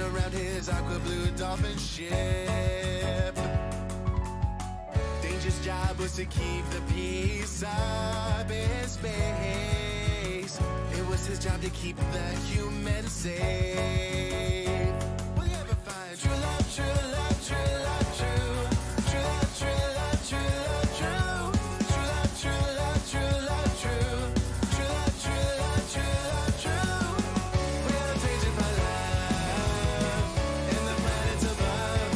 around his aqua blue dolphin ship. Danger's job was to keep the peace up in space. It was his job to keep the humans safe. Will you ever find true love, true love, true love, true? True love, true love, true love, true. True love, true love, true love, true. True love, true love, true love, true. We are changing for love in the planets above.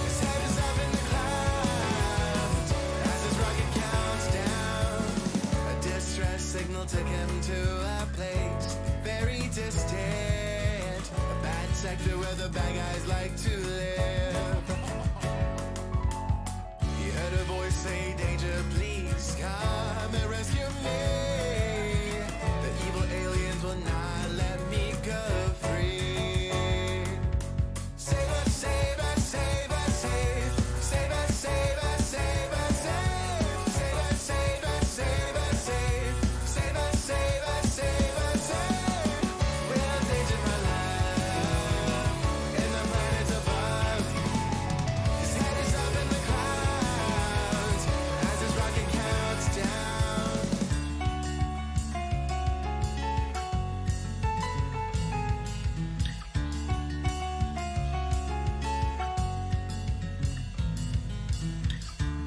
His head is up in the clouds as his rocket counts down. A distress signal took him to a place very distant, a bad sector where the bad guys like to live. He heard a voice say, danger, please come and rescue me. The evil aliens will not let me go free. Save us, save us, save us, save. Save us, save us, save us, save. Save us, save us, save us, save. Save us, save us, save us, save. We're in danger for love in the planets above. His head is up in the clouds as his rocket counts down.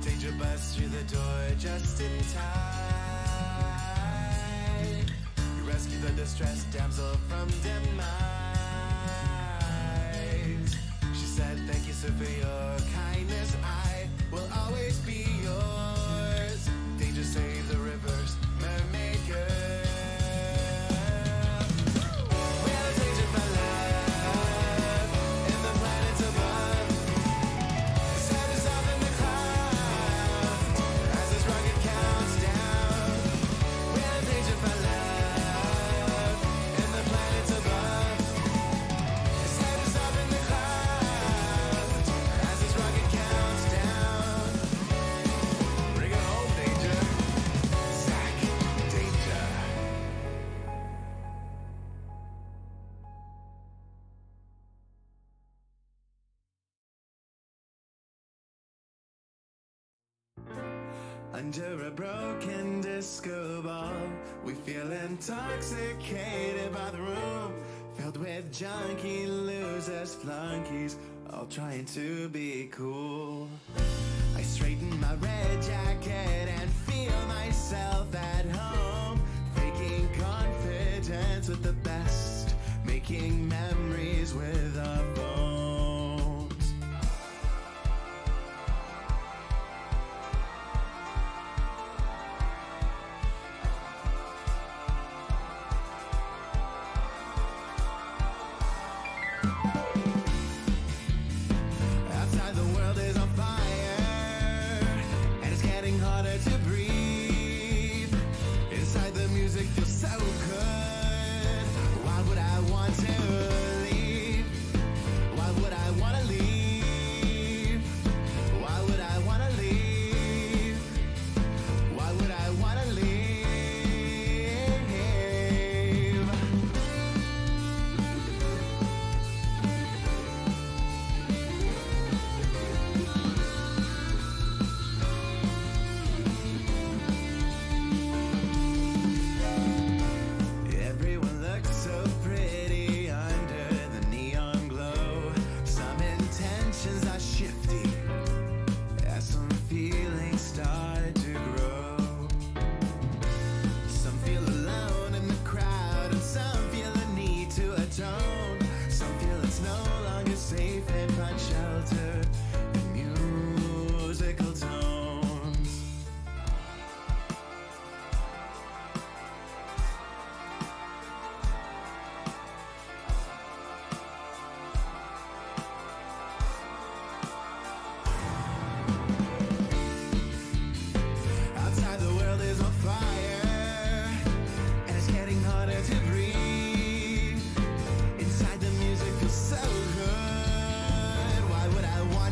Danger busts through the door just in time. You rescue the distressed damsel from demise. She said, thank you, sir, for your kindness. I will always be yours. Danger save the rivers, mermaid girl. We are the danger for love in the planets above. His head is up in the clouds as his rocket counts down. We are the danger for love in the planets above. His head is up in the clouds as his rocket counts down. Bring it home, danger. Zach, danger. Under a broken disco ball, we feel intoxicated by the room, filled with junkie losers, flunkies, all trying to be cool. I straighten my red jacket and feel myself at home, faking confidence with the best, making memories with our phones. Outside the world is on fire, and it's getting harder to breathe. Inside the music feels so good. Why would I want to leave? Why would I want to leave? Why would I want to leave? Why would I want to leave? Everyone looks so pretty under the neon glow. Some intentions are shifty as some feelings start to grow. Some feel alone in the crowd, and some feel the need to atone. Some feel it's no longer safe and find shelter in musical tones. Outside the world is on fire, and it's getting harder to breathe. Inside the music feels so good. Why would I want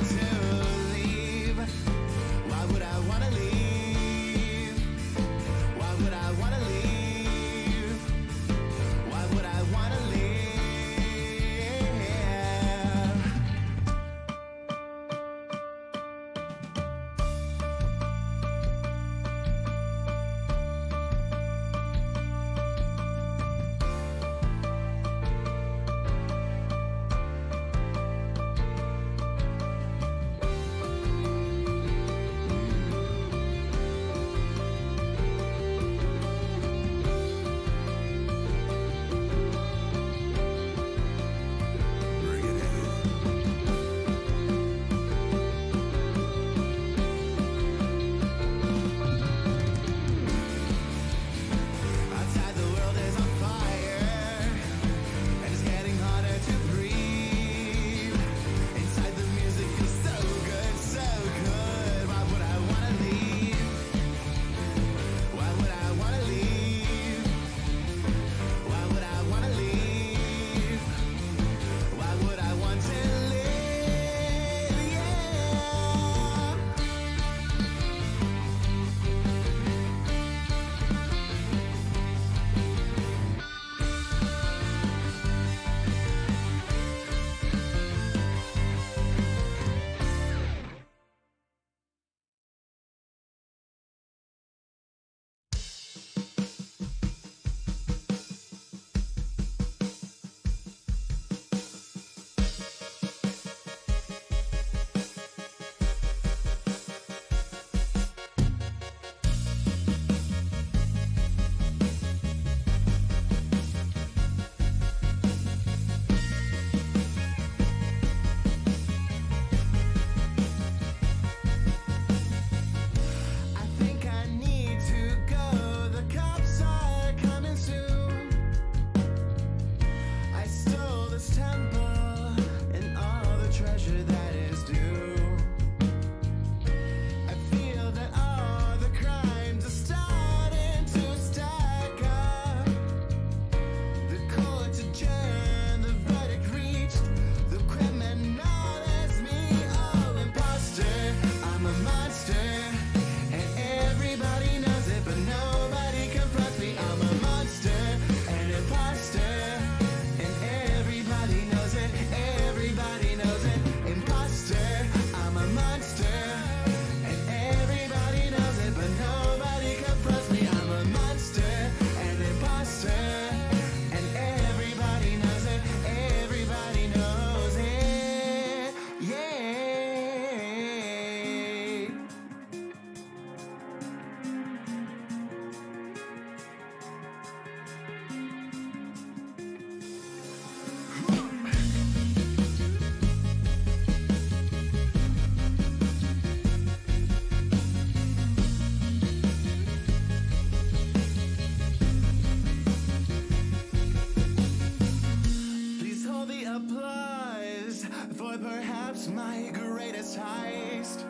applause for perhaps my greatest heist,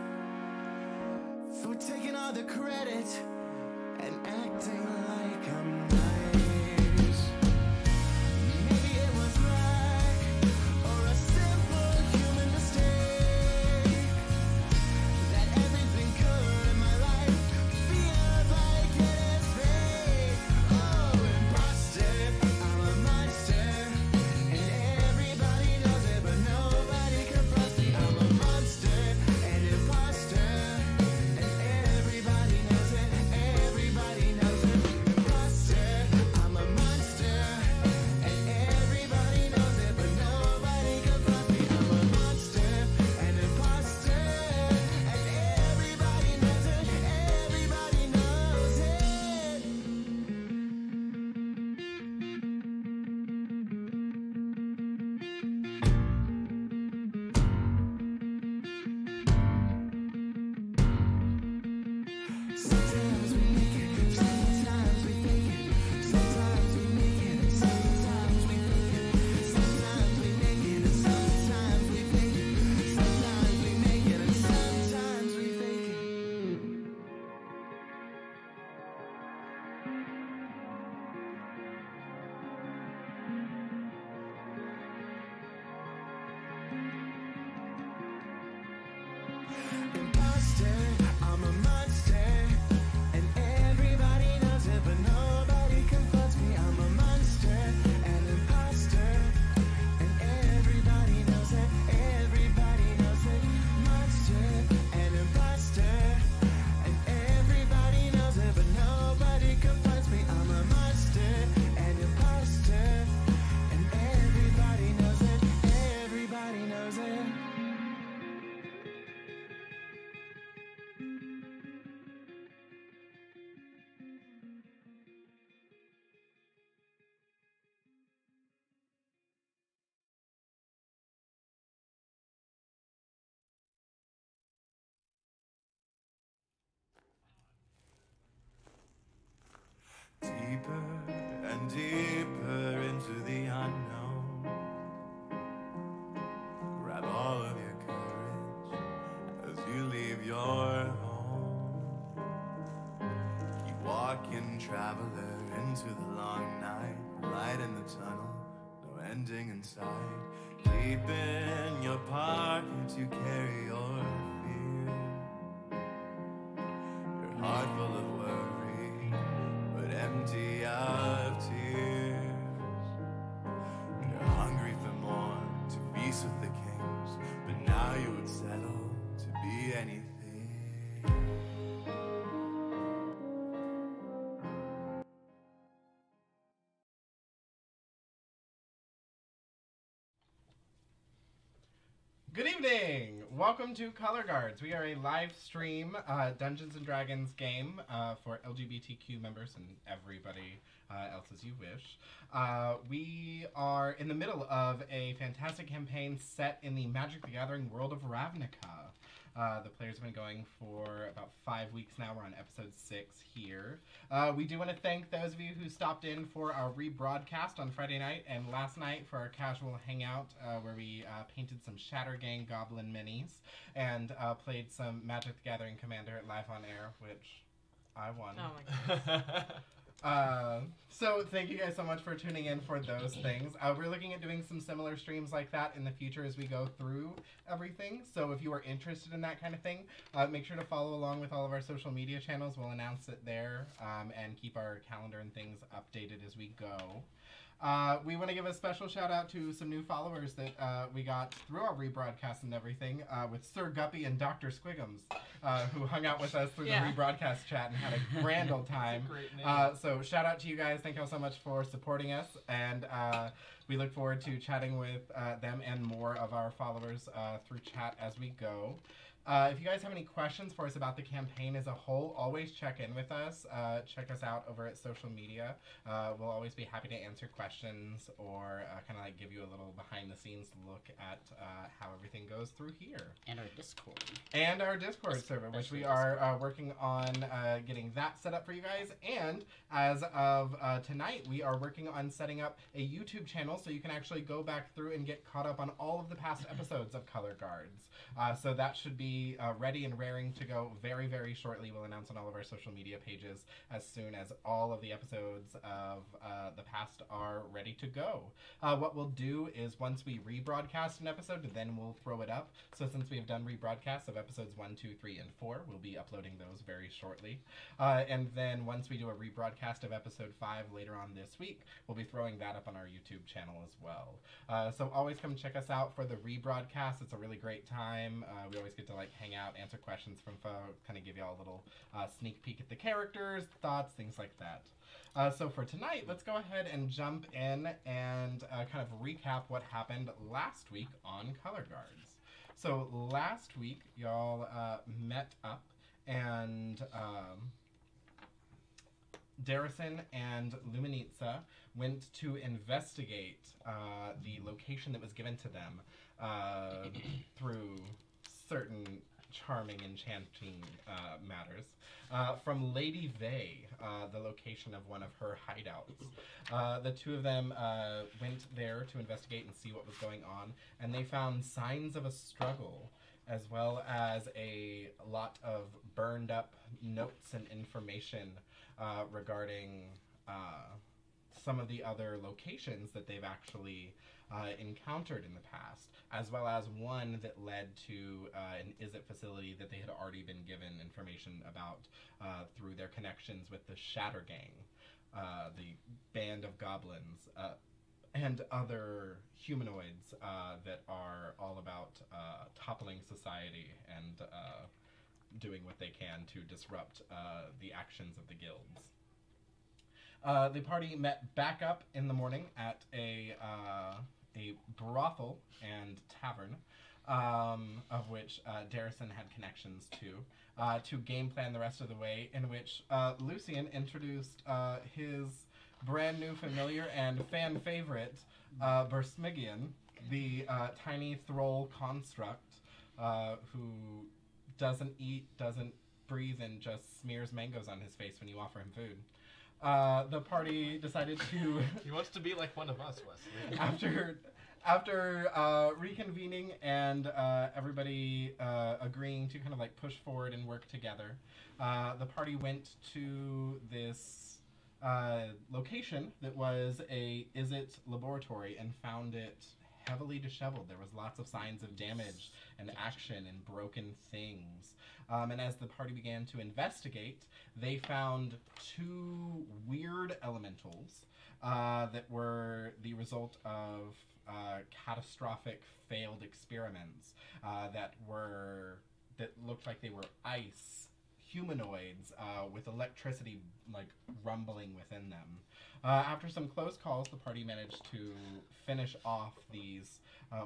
for taking all the credit and acting like I'm nice. Maybe it was luck or a simple human mistake, that everything good in my life feels like it is fake. Oh, imposter, I'm a monster, and everybody knows it, but nobody confronts me. I'm a monster, an imposter, and everybody knows it. Everybody knows it. Imposter, I'm a monster, and everybody knows it, but nobody confronts me. I'm a monster, an imposter, and everybody knows it. Everybody knows it. Sometimes we make it, sometimes we fake it. Sometimes we make it, sometimes we fake it. Sometimes we make it, and sometimes we fake it. Sometimes we make it, and sometimes we fake it. Imposter, I'm a monster, and everybody knows it, but nobody confronts me. I'm a monster, an imposter, and everybody knows it. Everybody knows it. Monster, an imposter, and everybody knows it, but nobody confronts me. I'm a monster, an imposter, and everybody knows it. Everybody knows it. Deeper and deeper into the unknown. Grab all of your courage as you leave your home. Keep walking, traveler, into the long night. Light in the tunnel, no ending in sight. Deep in your pocket you carry your fear. Your heart full of worry, but empty of tears. You're hungry for more, to feast with the kings, but now you would settle to be anything. Good evening! Welcome to Color Guards. We are a live stream Dungeons & Dragons game for LGBTQ members and everybody else as you wish. We are in the middle of a fantastic campaign set in the Magic the Gathering world of Ravnica. The players have been going for about 5 weeks now. We're on episode 6 here. We do want to thank those of you who stopped in for our rebroadcast on Friday night and last night for our casual hangout where we painted some Shattergang Goblin minis and played some Magic the Gathering Commander live on air, which I won. Oh my goodness. So thank you guys so much for tuning in for those things. We're looking at doing some similar streams like that in the future as we go through everything. So if you are interested in that kind of thing, make sure to follow along with all of our social media channels. We'll announce it there and keep our calendar and things updated as we go. We want to give a special shout out to some new followers that we got through our rebroadcast and everything with Sir Guppy and Dr. Squiggums, who hung out with us through the rebroadcast chat and had a grand old time. That's a great name. So shout out to you guys. Thank you all so much for supporting us. And we look forward to chatting with them and more of our followers through chat as we go. If you guys have any questions for us about the campaign as a whole, always check in with us. Check us out over at social media. We'll always be happy to answer questions or kind of like give you a little behind-the-scenes look at how everything goes through here. And our Discord. And our Discord server, which we are working on getting that set up for you guys. And as of tonight, we are working on setting up a YouTube channel so you can actually go back through and get caught up on all of the past episodes of Color Guards. So that should be ready and raring to go very, very shortly. We'll announce on all of our social media pages as soon as all of the episodes of the past are ready to go. What we'll do is once we rebroadcast an episode, then we'll throw it up. So since we have done rebroadcasts of episodes 1, 2, 3, and 4, we'll be uploading those very shortly. And then once we do a rebroadcast of episode 5 later on this week, we'll be throwing that up on our YouTube channel as well. So always come check us out for the rebroadcast. It's a really great time. We always get to like hang out, answer questions from folks, kind of give y'all a little sneak peek at the characters, thoughts, things like that. So for tonight, let's go ahead and jump in and kind of recap what happened last week on Color Guards. So last week, y'all met up and Darrison and Luminitsa went to investigate the location that was given to them through certain charming, enchanting matters from Lady Vey, the location of one of her hideouts. The two of them went there to investigate and see what was going on, and they found signs of a struggle, as well as a lot of burned up notes and information regarding some of the other locations that they've actually encountered in the past, as well as one that led to an Izzet facility that they had already been given information about through their connections with the Shatter Gang, the band of goblins, and other humanoids that are all about toppling society and doing what they can to disrupt the actions of the guilds. The party met back up in the morning at a brothel and tavern, of which Darrison had connections to game plan the rest of the way, in which Lucian introduced his brand new familiar and fan favorite, Bersmigian, the tiny thrall construct who doesn't eat, doesn't breathe, and just smears mangoes on his face when you offer him food. The party decided to... He wants to be like one of us, Wesley. After reconvening and everybody agreeing to kind of like push forward and work together, the party went to this location that was a Izzet laboratory and found it heavily disheveled. There was lots of signs of damage and action and broken things. And as the party began to investigate, they found two weird elementals that were the result of catastrophic failed experiments that looked like they were ice humanoids with electricity like rumbling within them. After some close calls, the party managed to finish off these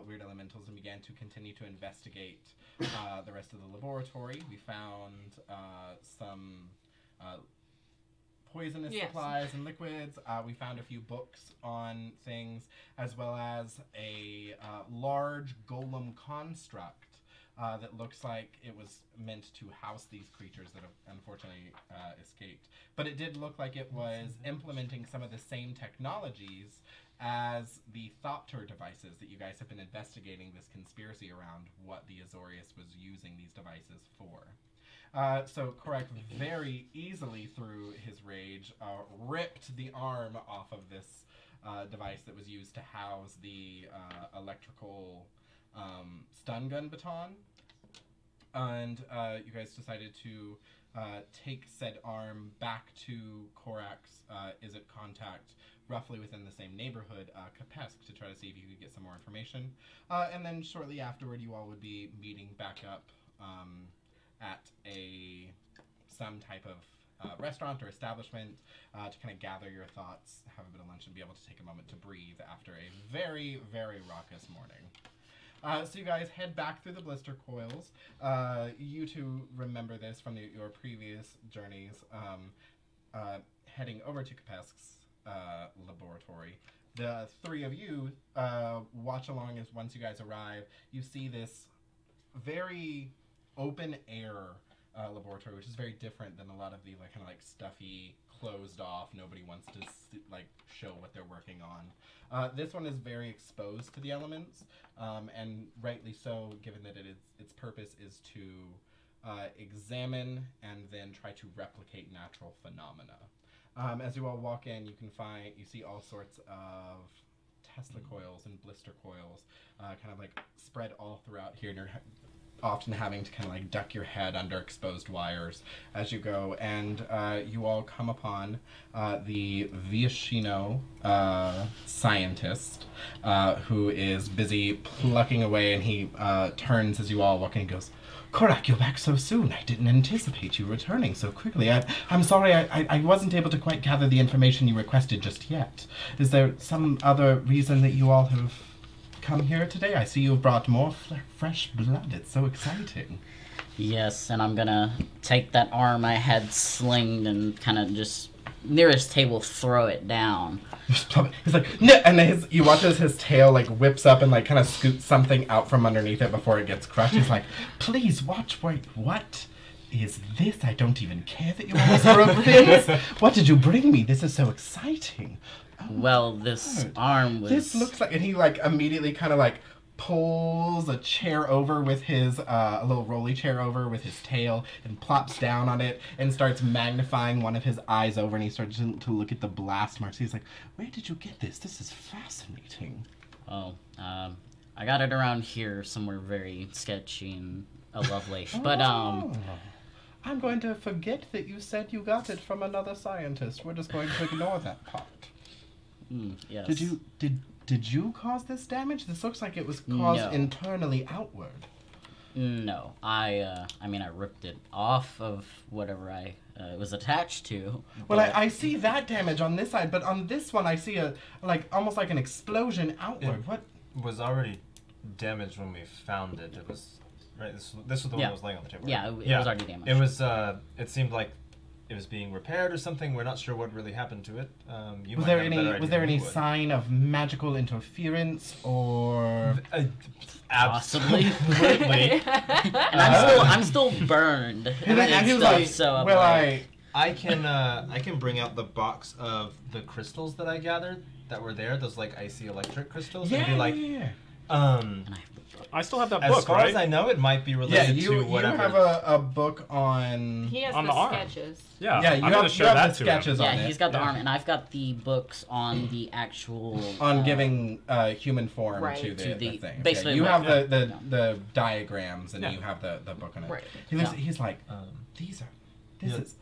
weird elementals and began to continue to investigate the rest of the laboratory. We found some poisonous supplies and liquids. We found a few books on things, as well as a large golem construct that looks like it was meant to house these creatures that have unfortunately escaped. But it did look like it was implementing some of the same technologies as the Thopter devices that you guys have been investigating this conspiracy around what the Azorius was using these devices for. So Korak very easily, through his rage, ripped the arm off of this device that was used to house the electrical stun gun baton. And you guys decided to take said arm back to Korak's Izzet contact, roughly within the same neighborhood, Kapesk, to try to see if you could get some more information. And then shortly afterward, you all would be meeting back up at some type of restaurant or establishment to kind of gather your thoughts, have a bit of lunch, and be able to take a moment to breathe after a very, very raucous morning. So you guys head back through the blister coils. You two remember this from your previous journeys, heading over to Kapesk's laboratory. The three of you watch along as once you guys arrive, you see this very open air laboratory, which is very different than a lot of the kind of stuffy, closed off. Nobody wants to show what they're working on. This one is very exposed to the elements, and rightly so, given that its purpose is to examine and then try to replicate natural phenomena. As you all walk in, you see all sorts of Tesla coils and blister coils, kind of spread all throughout here, and you're often having to kind of duck your head under exposed wires as you go, and you all come upon the Viashino scientist who is busy plucking away, and he turns as you all walk in and goes, "Korak, you're back so soon. I didn't anticipate you returning so quickly. I'm sorry I wasn't able to quite gather the information you requested just yet. Is there some other reason that you all have come here today? I see you've brought more fresh blood. It's so exciting." Yes, and I'm gonna take that arm I had slinged and kind of just nearest table throw it down. He's like, "No," and you watch as his tail whips up and kind of scoots something out from underneath it before it gets crushed. He's like, "Please watch. Wait, what is this? I don't even care that you almost broke things. What did you bring me? This is so exciting." Oh, well, this God. arm was... This looks like, and he immediately kind of pulls a chair over with his a little rolly chair over with his tail and plops down on it and starts magnifying one of his eyes over, and he starts to look at the blast marks. He's like, "Where did you get this? This is fascinating." Oh, I got it around here somewhere very sketchy and lovely. But I'm going to forget that you said you got it from another scientist. We're just going to ignore that part. Yes. Did you cause this damage? This looks like it was caused internally outward. No, I mean, I ripped it off of whatever it was attached to. Well, I see that damage on this side, but on this one I see almost like an explosion outward. What was already damaged when we found it. It was right. This was the one that was laying on the table. Yeah, it was already damaged. It was. It seemed like it was being repaired or something. We're not sure what really happened to it. Was there any sign of magical interference or possibly? Absolutely. And I'm still burned. And he was like, so well, I can bring out the box of the crystals that I gathered that were there. Those icy electric crystals. Yeah, and be like, I still have that as book, far right? as I know, it might be related to whatever. You have a book on... He has on the the arm. sketches. Yeah, Yeah, I'm gonna show that the to him. sketches on it. yeah, he's got the Yeah. arm, and I've got the books on the actual... On giving human form Right. to To the the- thing. basically you what- have the diagrams, and Yeah. you have the book on it. Right. He's like, this Yeah. is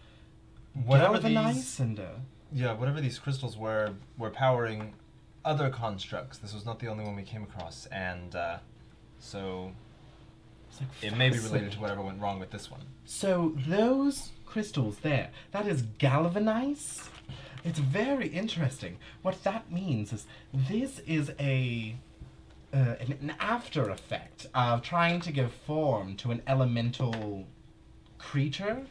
Whatever galvanized these, and whatever these crystals were powering other constructs. This was not the only one we came across, and so it's like it may be related fascinating. to whatever went wrong with this one. So those crystals there, that is galvanized. It's very interesting. What that means is this is an after effect of trying to give form to an elemental creature.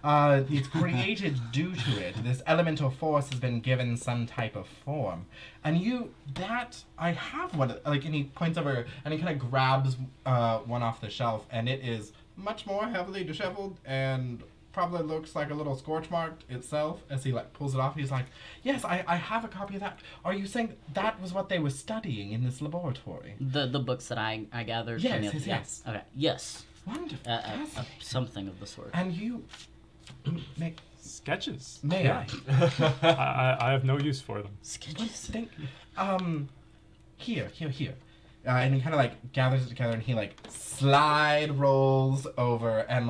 It's created due to it. This elemental force has been given some type of form. And I have one, and he points over, and he kind of grabs one off the shelf, and it is much more heavily disheveled, and probably looks like a little scorch mark itself. As he pulls it off, he's like, "Yes, I have a copy of that. Are you saying that was what they were studying in this laboratory?" The books that I gathered Yes, from the... yes, yes. Okay, yes. Wonderful. Something of the sort. And you... Sketches. May Yeah. I have no use for them. Sketches. Thank you. Here. And he kind of gathers it together, and he slide rolls over and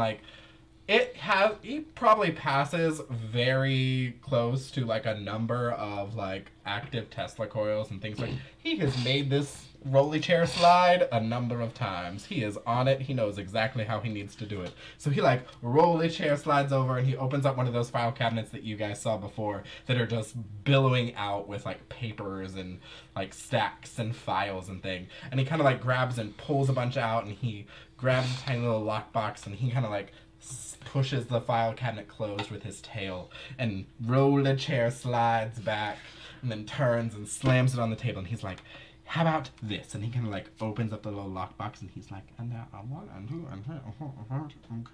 He probably passes very close to like a number of like active Tesla coils and things like. He has made this rolly chair slide a number of times. He is on it. He knows exactly how he needs to do it. So he like rolly chair slides over and he opens up one of those file cabinets that you guys saw before that are just billowing out with like papers and like stacks and files and thing. And he kind of like grabs and pulls a bunch out and he grabs a tiny little lockbox and he kind of like pushes the file cabinet closed with his tail and roller chair slides back and then turns and slams it on the table and he's like, how about this? And he kind of like opens up the little lockbox and he's like, and there are 1 and 2 and 3 and 4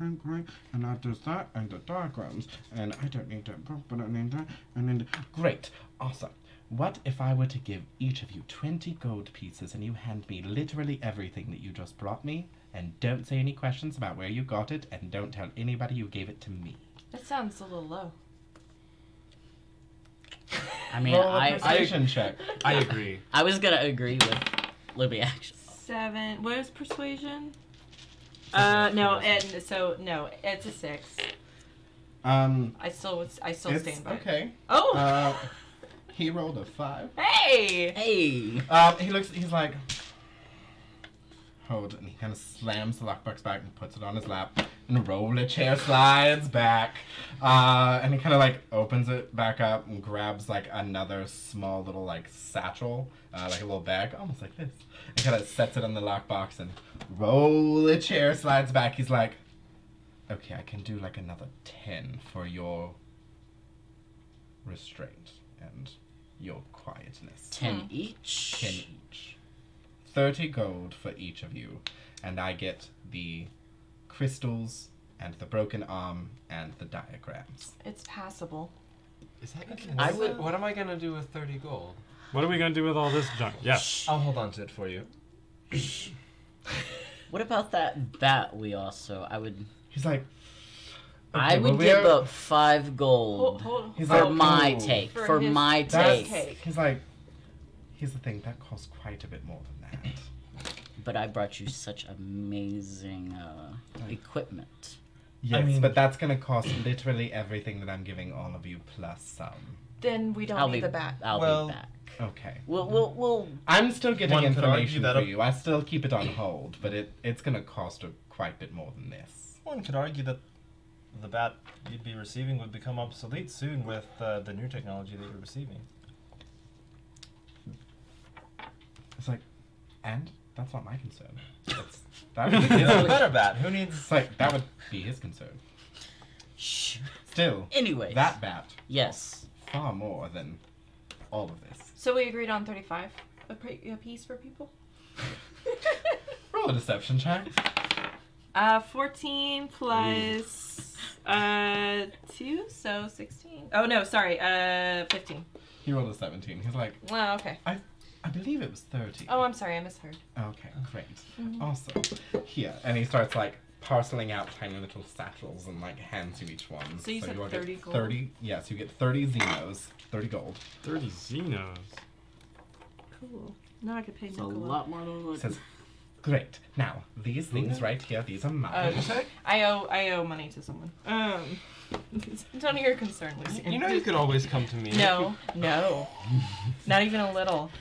okay, great, and that does that and the diagrams and I don't need that book, but I need that and then great, awesome. What if I were to give each of you 20 gold pieces and you hand me literally everything that you just brought me? And don't say any questions about where you got it, and don't tell anybody you gave it to me. That sounds a little low. I mean, Roll a persuasion check. I agree. I was gonna agree with Libby actually. 7. What is persuasion? No, it's a 6. I still It's stand by it. okay. Oh. He rolled a 5. Hey. Hey. He's like, hold, and he kind of slams the lockbox back and puts it on his lap, and roller chair slides back, and he kind of like opens it back up and grabs like another small little like satchel, like a little bag, almost like this, and kind of sets it on the lockbox and roller chair slides back. He's like, okay, I can do like another 10 for your restraint and your quietness. 10 each. 10 each. 30 gold for each of you, and I get the crystals and the broken arm and the diagrams. It's passable. Is that I would- What am I gonna do with 30 gold? What are we gonna do with all this junk? Yes. I'll hold on to it for you. What about that bat we also? He's like, I would well, give we're- up 5 gold He's for like, my ooh. take. For For his- my That's- take. He's like, here's the thing, that costs quite a bit more than that. But I brought you such amazing equipment. Yes, mean- but that's gonna cost literally everything that I'm giving all of you plus some. Then we don't I'll need be the bat. I'll Well- be back. Okay. We'll I'm still getting One could argue information that for a- you. I still keep it on hold, but it's gonna cost quite a bit more than this. One could argue that the bat you'd be receiving would become obsolete soon with the new technology that you're receiving. It's like, and that's not my concern. That It's would be a his, better bat. Who needs? it's like that would be his concern. Shh. Still, Anyways. that bat Yes. far more than all of this. So we agreed on 35 a piece for people. Roll a deception check. 14 plus 2, so 16. Oh no, sorry, 15. He rolled a 17. He's like, Oh, okay. I believe it was 30. Oh, I'm sorry, I misheard. Okay, great. Awesome. Here. And he starts like parceling out tiny little satchels and like hands you each one. So you said all 30 get gold? 30, yes, you get 30 Xenos, 30 gold. 30 Xenos. Cool. Now I could pay It's a Nicola. lot more than It says, great. Now, these things right here, these are mine. I owe money to someone. It's none of your concern, Lucy. You know you could always come to me. No, not even a little.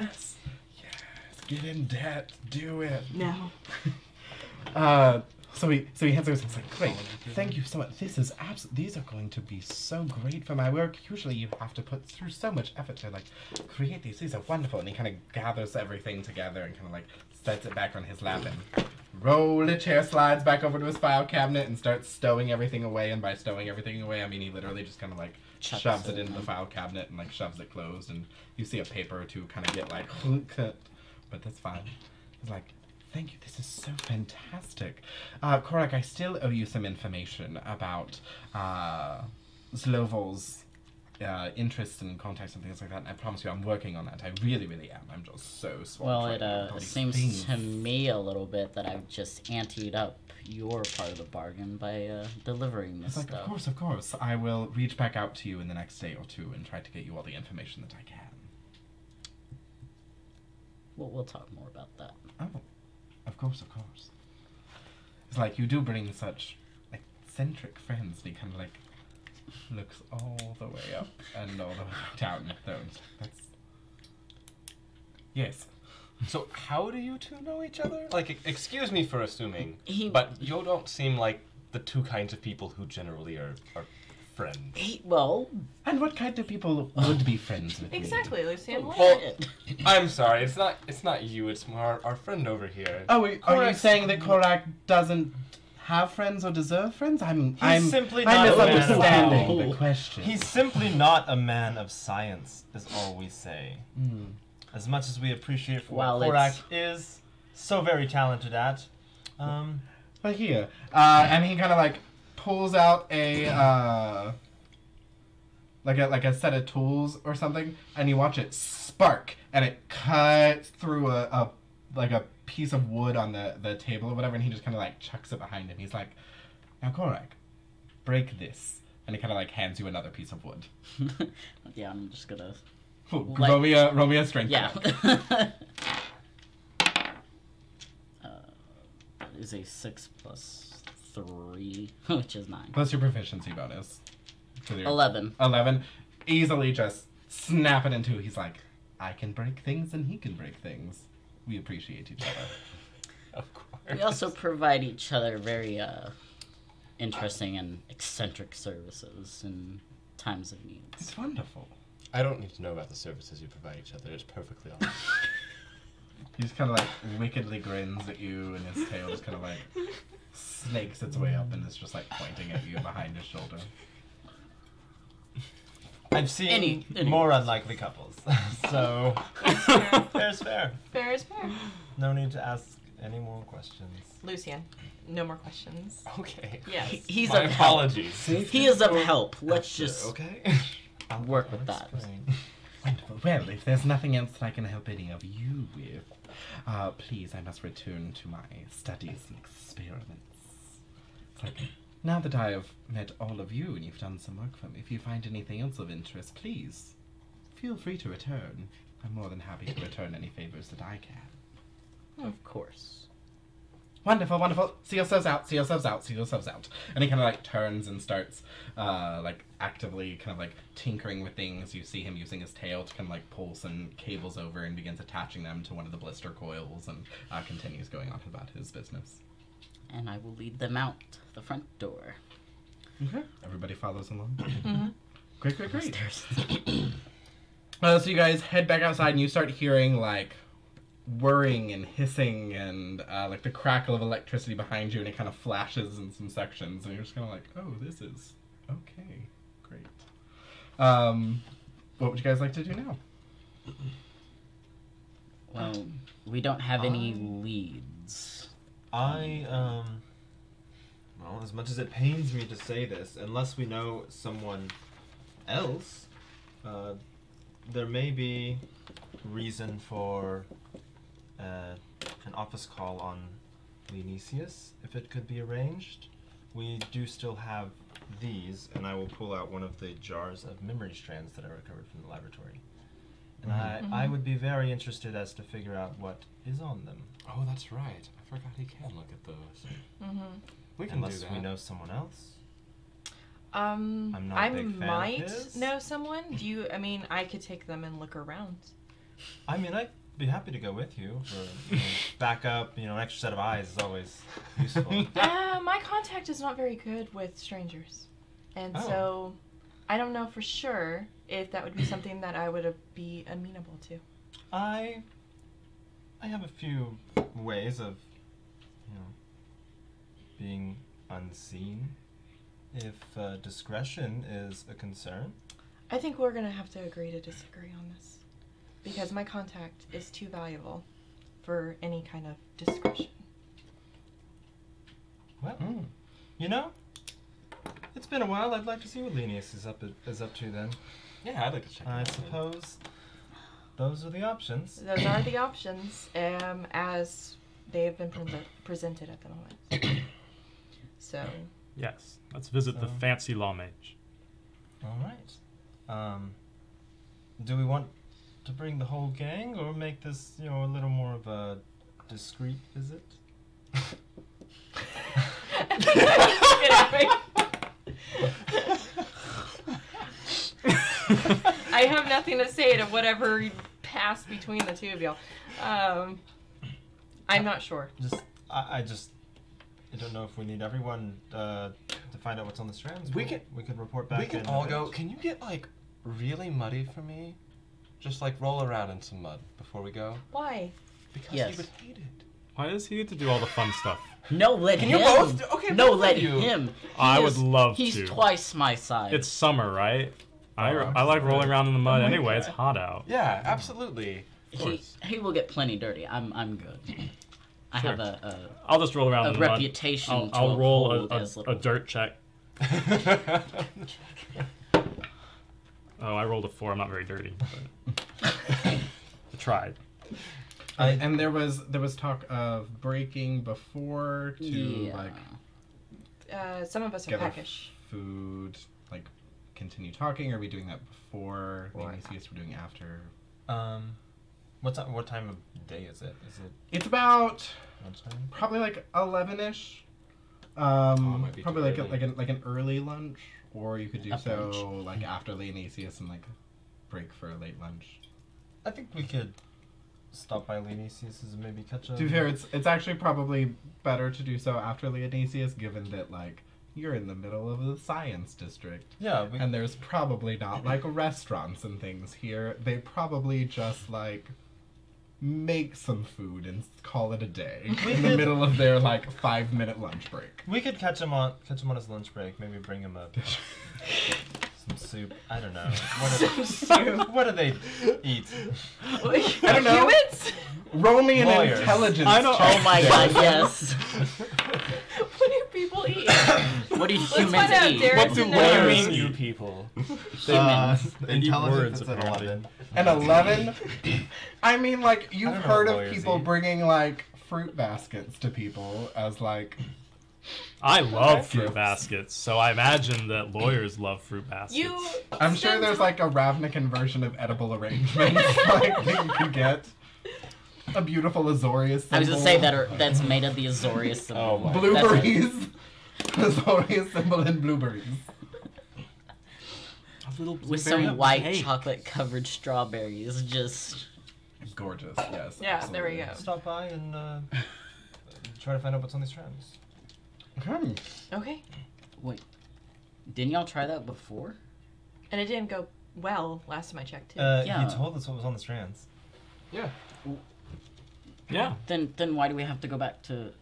Yes. Get in debt. Do it. No. So he hands over. He's like, great. Thank you so much. This is these are going to be so great for my work. Usually you have to put through so much effort to like create these. These are wonderful. And he kind of gathers everything together and kind of like sets it back on his lap and roll a chair, slides back over to his file cabinet and starts stowing everything away. And by stowing everything away, I mean he literally just kind of like Chucks shoves it it into the in. file cabinet and like shoves it closed. And you see a paper or two kind of get like cut, but that's fine. He's like, thank you, this is so fantastic. Korak, I still owe you some information about Zlovol's interests and contacts and things like that, and I promise you I'm working on that. I really, really am. I'm just so swamped. Well, right now with all it these seems things. to me a little bit that I've just anteed up your part of the bargain by delivering this It's like, stuff. of course. I will reach back out to you in the next day or two and try to get you all the information that I can. We'll talk more about that. Oh, of course. It's like you do bring such like eccentric friends. And he kind of like looks all the way up and all the way down. That's yes. So how do you two know each other? Like, excuse me for assuming, He- but you don't seem like the two kinds of people who generally are friends. Well, And what kind of people would be friends with me? Exactly, Lucian. What? Well, I'm sorry, it's not you, it's more our friend over here. Oh, are you Korak's- saying that Korak doesn't have friends or deserve friends? I'm simply I'm not a man of misunderstanding wow. the question. He's simply not a man of science, is all we say. Hmm. As much as we appreciate for Well, what Korak it's- is so very talented at. But here, and he kind of like pulls out a like a set of tools or something, and you watch it spark, and it cuts through a piece of wood on the table or whatever, and he just kind of like chucks it behind him. He's like, "Now, Korak, break this," and he kind of like hands you another piece of wood. yeah, I'm just gonna. Ooh, Like- roll me a strength. Yeah. check. That is a 6 plus 3, which is 9. Plus your proficiency bonus. So your 11. 11. Easily just snap it in two. He's like, I can break things and he can break things. We appreciate each other. Of course. We also provide each other very interesting and eccentric services in times of need. It's wonderful. I don't need to know about the services you provide each other. It's perfectly all right. He just kind of like wickedly grins at you, and his tail just kind of like snakes its way up and is just like pointing at you behind his shoulder. I've seen Any- more unlikely couples, so fair's fair. Fair is fair. No need to ask any more questions. Lucian, no more questions. Okay. Yes. He's My of help. apologies. He is of help. Let's just Okay. work with that. Explain. Wonderful. Well, if there's nothing else that I can help any of you with, please, I must return to my studies and experiments. It's like, now that I have met all of you and you've done some work for me, if you find anything else of interest, please, feel free to return. I'm more than happy to return any favors that I can. Of course. Wonderful, wonderful. See yourselves out, see yourselves out, see yourselves out. And he kind of like turns and starts like actively kind of like tinkering with things. You see him using his tail to kind of like pull some cables over and begins attaching them to one of the blister coils and continues going on about his business. And I will lead them out the front door. Okay. Everybody follows along. Mm-hmm. Great, great, great. Stairs. So you guys head back outside and you start hearing like whirring and hissing and like the crackle of electricity behind you, and it kind of flashes in some sections, and you're just kind of like, oh, this is okay, great. What would you guys like to do now? Well, we don't have any leads. Well, as much as it pains me to say this, unless we know someone else, there may be reason for an office call on Lenicius, if it could be arranged. We do still have these, and I will pull out one of the jars of memory strands that I recovered from the laboratory. And I would be very interested as to figure out what is on them. Oh, that's right. I forgot he can look at those. Mm-hmm. We can Unless do that. we know someone else. I'm not a big fan of might his. know someone. Do you? I mean, I could take them and look around. I mean, I'd be happy to go with you for backup. An extra set of eyes is always useful. My contact is not very good with strangers, and Oh. so I don't know for sure if that would be something that I would be amenable to. I have a few ways of, being unseen. If discretion is a concern. I think we're gonna have to agree to disagree on this, because my contact is too valuable for any kind of discretion. Well, it's been a while. I'd like to see what Linus is up to then. Yeah, I'd like to check it I out. suppose those are the options. Those are the options, as they have been presented at the moment. So, Yes. Let's visit the So- fancy law mage. All right. Do we want to bring the whole gang, or make this, a little more of a discreet visit? nothing to say to whatever passed between the two of y'all. I'm not sure. I don't know if we need everyone to find out what's on the strands. We could report back. We can all go. Can you get like really muddy for me? Just like roll around in some mud before we go. Why? Because Yes. he would hate it. Why does he get to do all the fun stuff? No, let Can him. you both? Okay, no, both of let you. him. I would love he's to. He's twice my size. It's summer, right? I Oh, like rolling around in the mud Oh my anyway. God. It's hot out. Yeah, absolutely. he will get plenty dirty. I'm good. I Sure. have a I'll just roll around a in the mud. reputation. I'll roll uphold a as little. dirt check. Oh, I rolled a 4. I'm not very dirty. But I tried. And there was talk of breaking before to Yeah. Some of us are gather peckish. food, like continue talking. Are we doing that before? Or Dionysius, we're doing after. What time of day is it? Is it It's about lunchtime? probably like 11ish. it might be Probably too like early. an early lunch, or you could do A so brunch. like after Dionysius and like break for a late lunch. I think we could stop by Leonesius and maybe catch up. To be fair, it's actually probably better to do so after Dionysius, given that like you're in the middle of the science district. Yeah, And there's probably not like restaurants and things here. They probably just like make some food and call it a day in the middle of their like 5-minute lunch break. we could catch him on his lunch break. Maybe bring him some soup. I don't know. What do they eat? I don't know. Humans? Roll me an Lawyers. intelligence I don't- check. Oh my god, yes. What do people eat? What do Let's humans find out, eat? Derek. What do What do lawyers mean, eat? you people? Humans. They eat words, Intelligence at apparently. 11. An 11? I mean, like, you've I don't know heard what of lawyers people eat. bringing, like, fruit baskets to people as, like, I love Gifts. fruit baskets, so I imagine that lawyers love fruit baskets. You. I'm sure spend there's, like, a Ravnican version of edible arrangements, like, that you can get. A beautiful Azorius symbol. I was gonna say that's made of the Azorius symbol. Oh my. Blueberries. Azorius symbol and blueberries. With some white chocolate covered strawberries, just Gorgeous, yes. Yeah, there we go. Stop by and try to find out what's on these strands. Okay. Okay. wait. Didn't y'all try that before? And it didn't go well last time I checked, too. Yeah. You told us what was on the strands. Yeah. Yeah, Then why do we have to go back to?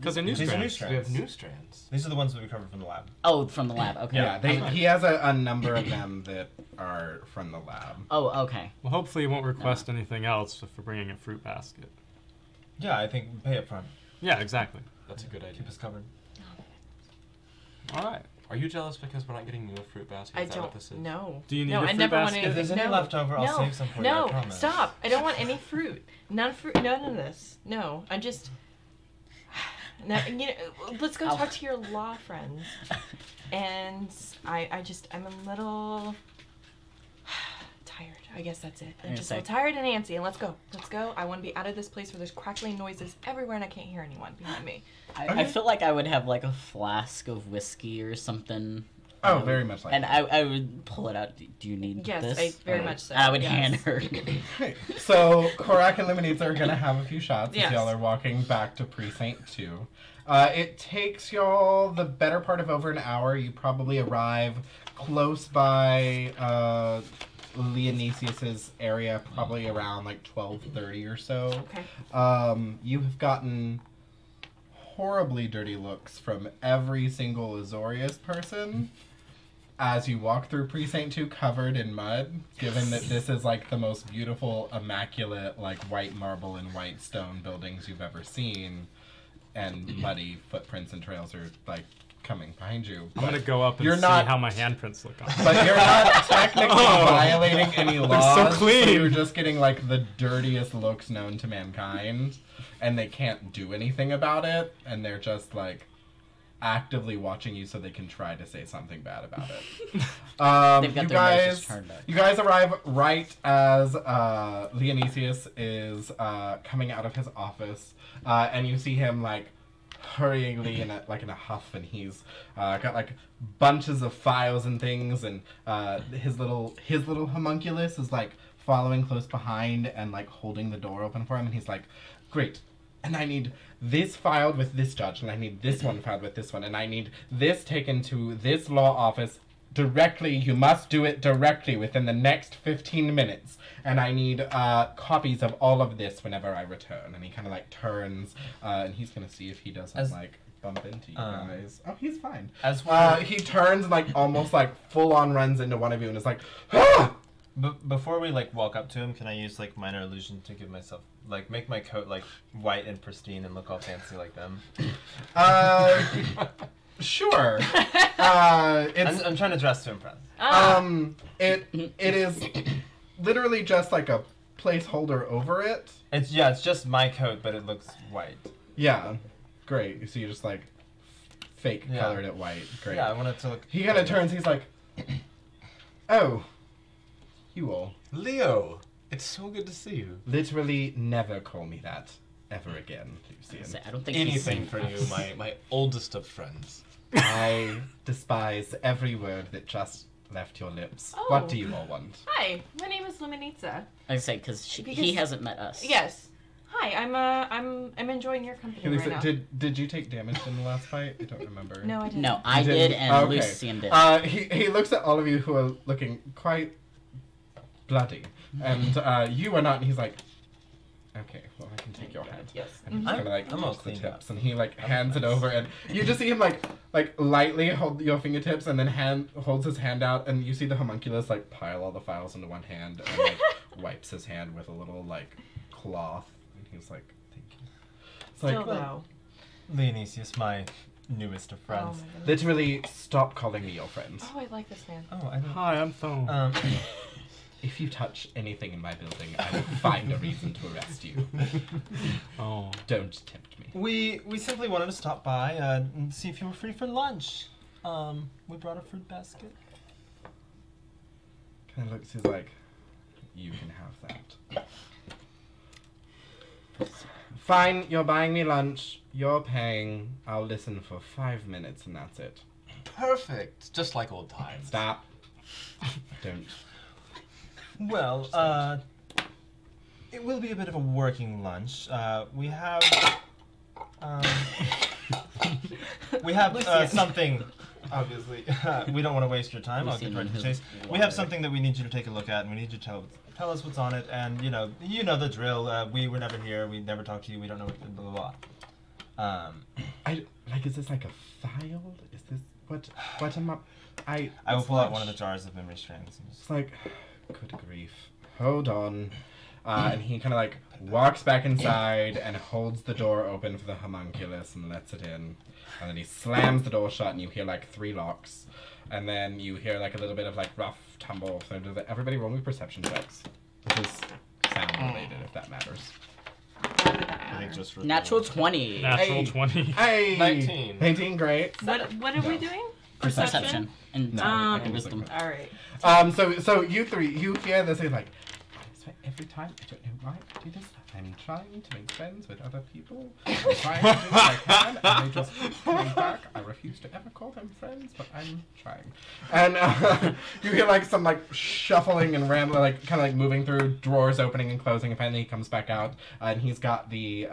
because they're new These are new strands. We have strands. new strands. These are the ones that we covered from the lab. Oh, from the lab. Okay. Yeah, he has a number of them that are from the lab. Oh, okay. Well, hopefully you won't request anything else for bringing a fruit basket. Yeah, I think pay up front. Yeah, exactly. That's a good idea. Keep us covered. All right. Are you jealous because we're not getting you a fruit basket? I Is that what this don't is? know. Do you need no, a I fruit never basket? want If there's any no. left over, I'll no. save some for you, No, I promise. stop. I don't want any fruit. None of this. No, I'm just... No, you know, let's go Ow. talk to your law friends. And I'm a little... tired. I guess that's it. I'm gonna just say- so tired and antsy, and let's go. Let's go. I want to be out of this place where there's crackling noises everywhere and I can't hear anyone behind me. I feel like I would have like a flask of whiskey or something. Oh, very much like And that. I would pull it out. Do you need Yes, this? I very much so. I would yes. hand her. Okay, so Korak and Lemonades are gonna have a few shots Yes. as y'all are walking back to Precinct 2. It takes y'all the better part of over an hour. You probably arrive close by Leonesius's area, probably around like 12:30 or so. Okay. You have gotten horribly dirty looks from every single Azorius person as you walk through Precinct 2 covered in mud, given that this is like the most beautiful, immaculate, like white marble and white stone buildings you've ever seen, and muddy footprints and trails are like coming behind you. I'm gonna go up and You're see not- how my handprints look on. But you're not technically Oh. violating any They're laws. so clean. You're just getting like the dirtiest looks known to mankind, and they can't do anything about it, and they're just like actively watching you so they can try to say something bad about it. They've got You their noses guys, turned up. you guys arrive right as Leonesius is coming out of his office, and you see him like hurriedly in a huff, and he's got like bunches of files and things, and his little homunculus is like following close behind and like holding the door open for him, and he's like, great. And I need this filed with this judge, and I need this one filed with this one, and I need this taken to this law office directly. You must do it directly within the next 15 minutes. And I need copies of all of this whenever I return. And he kind of like turns, and he's going to see if he doesn't like bump into you guys. Oh, he's fine. He turns and like almost like full on runs into one of you and is like, ah! Before we like walk up to him, can I use like minor illusion to give myself like make my coat like white and pristine and look all fancy like them? Sure. I'm trying to dress to impress. It is literally just like a placeholder over it. It's just my coat, but it looks white. Yeah, great. So you just like fake colored it white. Great. Yeah, I want it to look. He kind of turns. He's like, oh. You all. Leo, it's so good to see you. Literally never call me that ever again, Lucian. I don't think Anything for you, my oldest of friends. I despise every word that just left your lips. Oh. What do you all want? Hi, my name is Luminitza. I say because he hasn't met us. Yes. Hi, I'm enjoying your company right now. Did you take damage in the last fight? I don't remember. No, I didn't. No, I did, and Lucian did. He looks at all of you who are looking quite bloody, and you are not. And he's like, okay, well I can take your hand. Yes. And he's kind of like I'm all holds the cleaned tips, up. and he like hands it over, and you just see him like lightly hold your fingertips, and then holds his hand out, and you see the homunculus like pile all the files into one hand, and like wipes his hand with a little like cloth, and he's like, thank you. It's Still like, though. Leonisius, my newest of Oh friends. my goodness. literally, stop calling me your friend. Oh, I like this man. Oh, I don't. Hi, I'm Thone. If you touch anything in my building, I will find a reason to arrest you. Oh. Don't tempt me. We simply wanted to stop by and see if you were free for lunch. We brought a fruit basket. Kind of looks, he's like, you can have that. Fine, you're buying me lunch, you're paying, I'll listen for 5 minutes and that's it. Perfect. Just like old times. Stop. Don't. Well, it will be a bit of a working lunch. We have something. Obviously, we don't want to waste your time. I'll get right to the chase. We have something that we need you to take a look at, and we need you to tell us what's on it. And you know the drill. We were never here. We never talked to you. We don't know what blah blah blah. Is this like a file? Is this what am I will pull out one of the jars of memory strands. It's like, good grief. Hold on. And he kind of like walks back inside and holds the door open for the homunculus and lets it in. And then he slams the door shut and you hear like 3 locks. And then you hear like a little bit of like rough tumble. So everybody roll me perception checks. This is sound related if that matters. I think just for Natural 20. Natural 20. Hey! 19. 19, great. What are we doing? Perception. And No, wisdom. All right. So you three, you hear this, you're like, I swear every time, I don't know why I do this. I'm trying to make friends with other people. I'm trying to do what I can, and they just keep coming back. I refuse to ever call them friends, but I'm trying. And you hear like some like shuffling and rambling, like kind of like moving through drawers, opening and closing. And finally he comes back out, and he's got the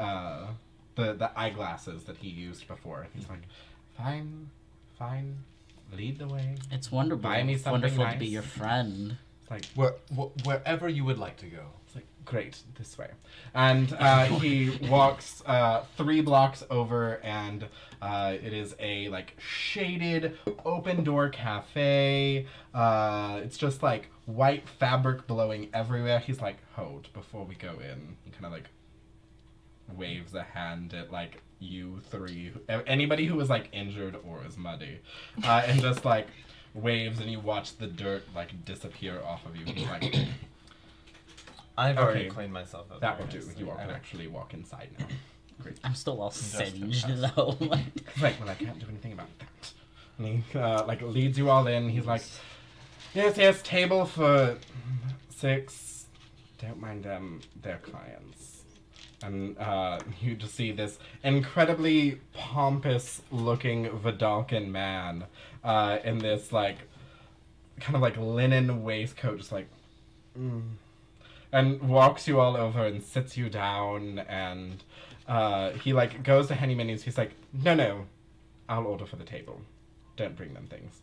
eyeglasses that he used before. He's like, fine. Lead the way. It's wonderful. Buy me something wonderful to nice. be your friend. It's like, Wherever you would like to go. it's like great, this way. And he walks 3 blocks over, and it is a like shaded open door cafe. It's just like white fabric blowing everywhere. He's like, hold, before we go in. He kind of like waves a hand at like you 3, anybody who is like injured or is muddy, and just like waves, and you watch the dirt like disappear off of you. He's like, I've already Okay. cleaned myself up. that will do. very nicely. You all can actually walk inside now. Great. I'm still all singed confess. though. He's like, well, I can't do anything about that. And he like leads you all in. He's like, yes, table for 6. Don't mind them, they're clients. And you just see this incredibly pompous-looking Vidalcan man in this, like, kind of like linen waistcoat, just like, and walks you all over and sits you down, and he, like, goes to any menus. He's like, no, I'll order for the table. Don't bring them things.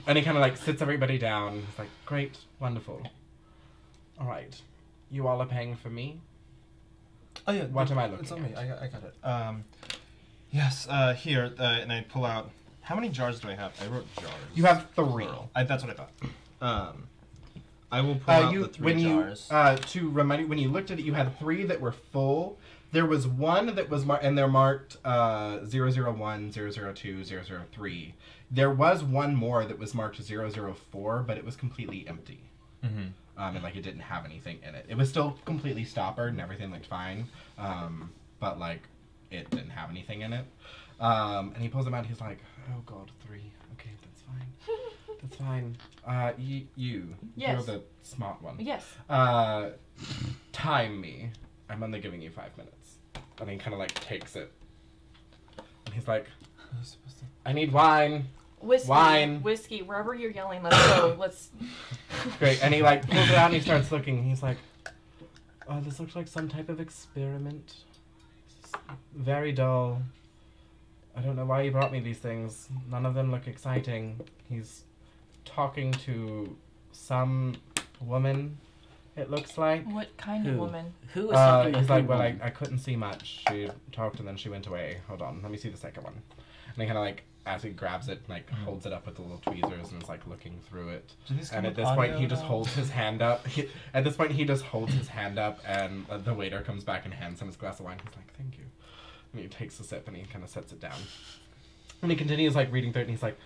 And he kind of, like, sits everybody down. He's like, great, wonderful. All right. You all are paying for me? Oh yeah. What am I looking It's on me. at? I got it. Yes. Here, and I pull out. How many jars do I have? I wrote jars. You have 3. Plural. That's what I thought. I will pull out the 3 jars. To remind you, when you looked at it, you had 3 that were full. There was 1 that was marked, and they're marked 001, 002, 003. There was 1 more that was marked 004, but it was completely empty. Mm-hmm. And like it didn't have anything in it. It was still completely stoppered and everything looked fine, but like it didn't have anything in it. And he pulls them out. He's like, "Oh God, 3. Okay, that's fine. That's fine. You're Yes. the smart one. Yes. Time me. I'm only giving you 5 minutes." And he kind of like takes it, and he's like, "I need wine." Whiskey. Wine. Whiskey. Wherever you're yelling, let's go. Let's. Great. And he like pulls it out and he starts looking. He's like, "Oh, this looks like some type of experiment. It's very dull. I don't know why you brought me these things. None of them look exciting." He's talking to some woman, it looks like. What kind of woman? Who is talking to He's who like, "Well, woman? I couldn't see much. She talked and then she went away. Hold on, let me see the second one." And he kind of like, as he grabs it, like holds it up with the little tweezers and is like looking through it. And at this point, he just holds his hand up. At this point, he just holds his hand up, and the waiter comes back and hands him his glass of wine. He's like, "Thank you." And he takes a sip and he kind of sets it down. And he continues like reading through it, and he's like,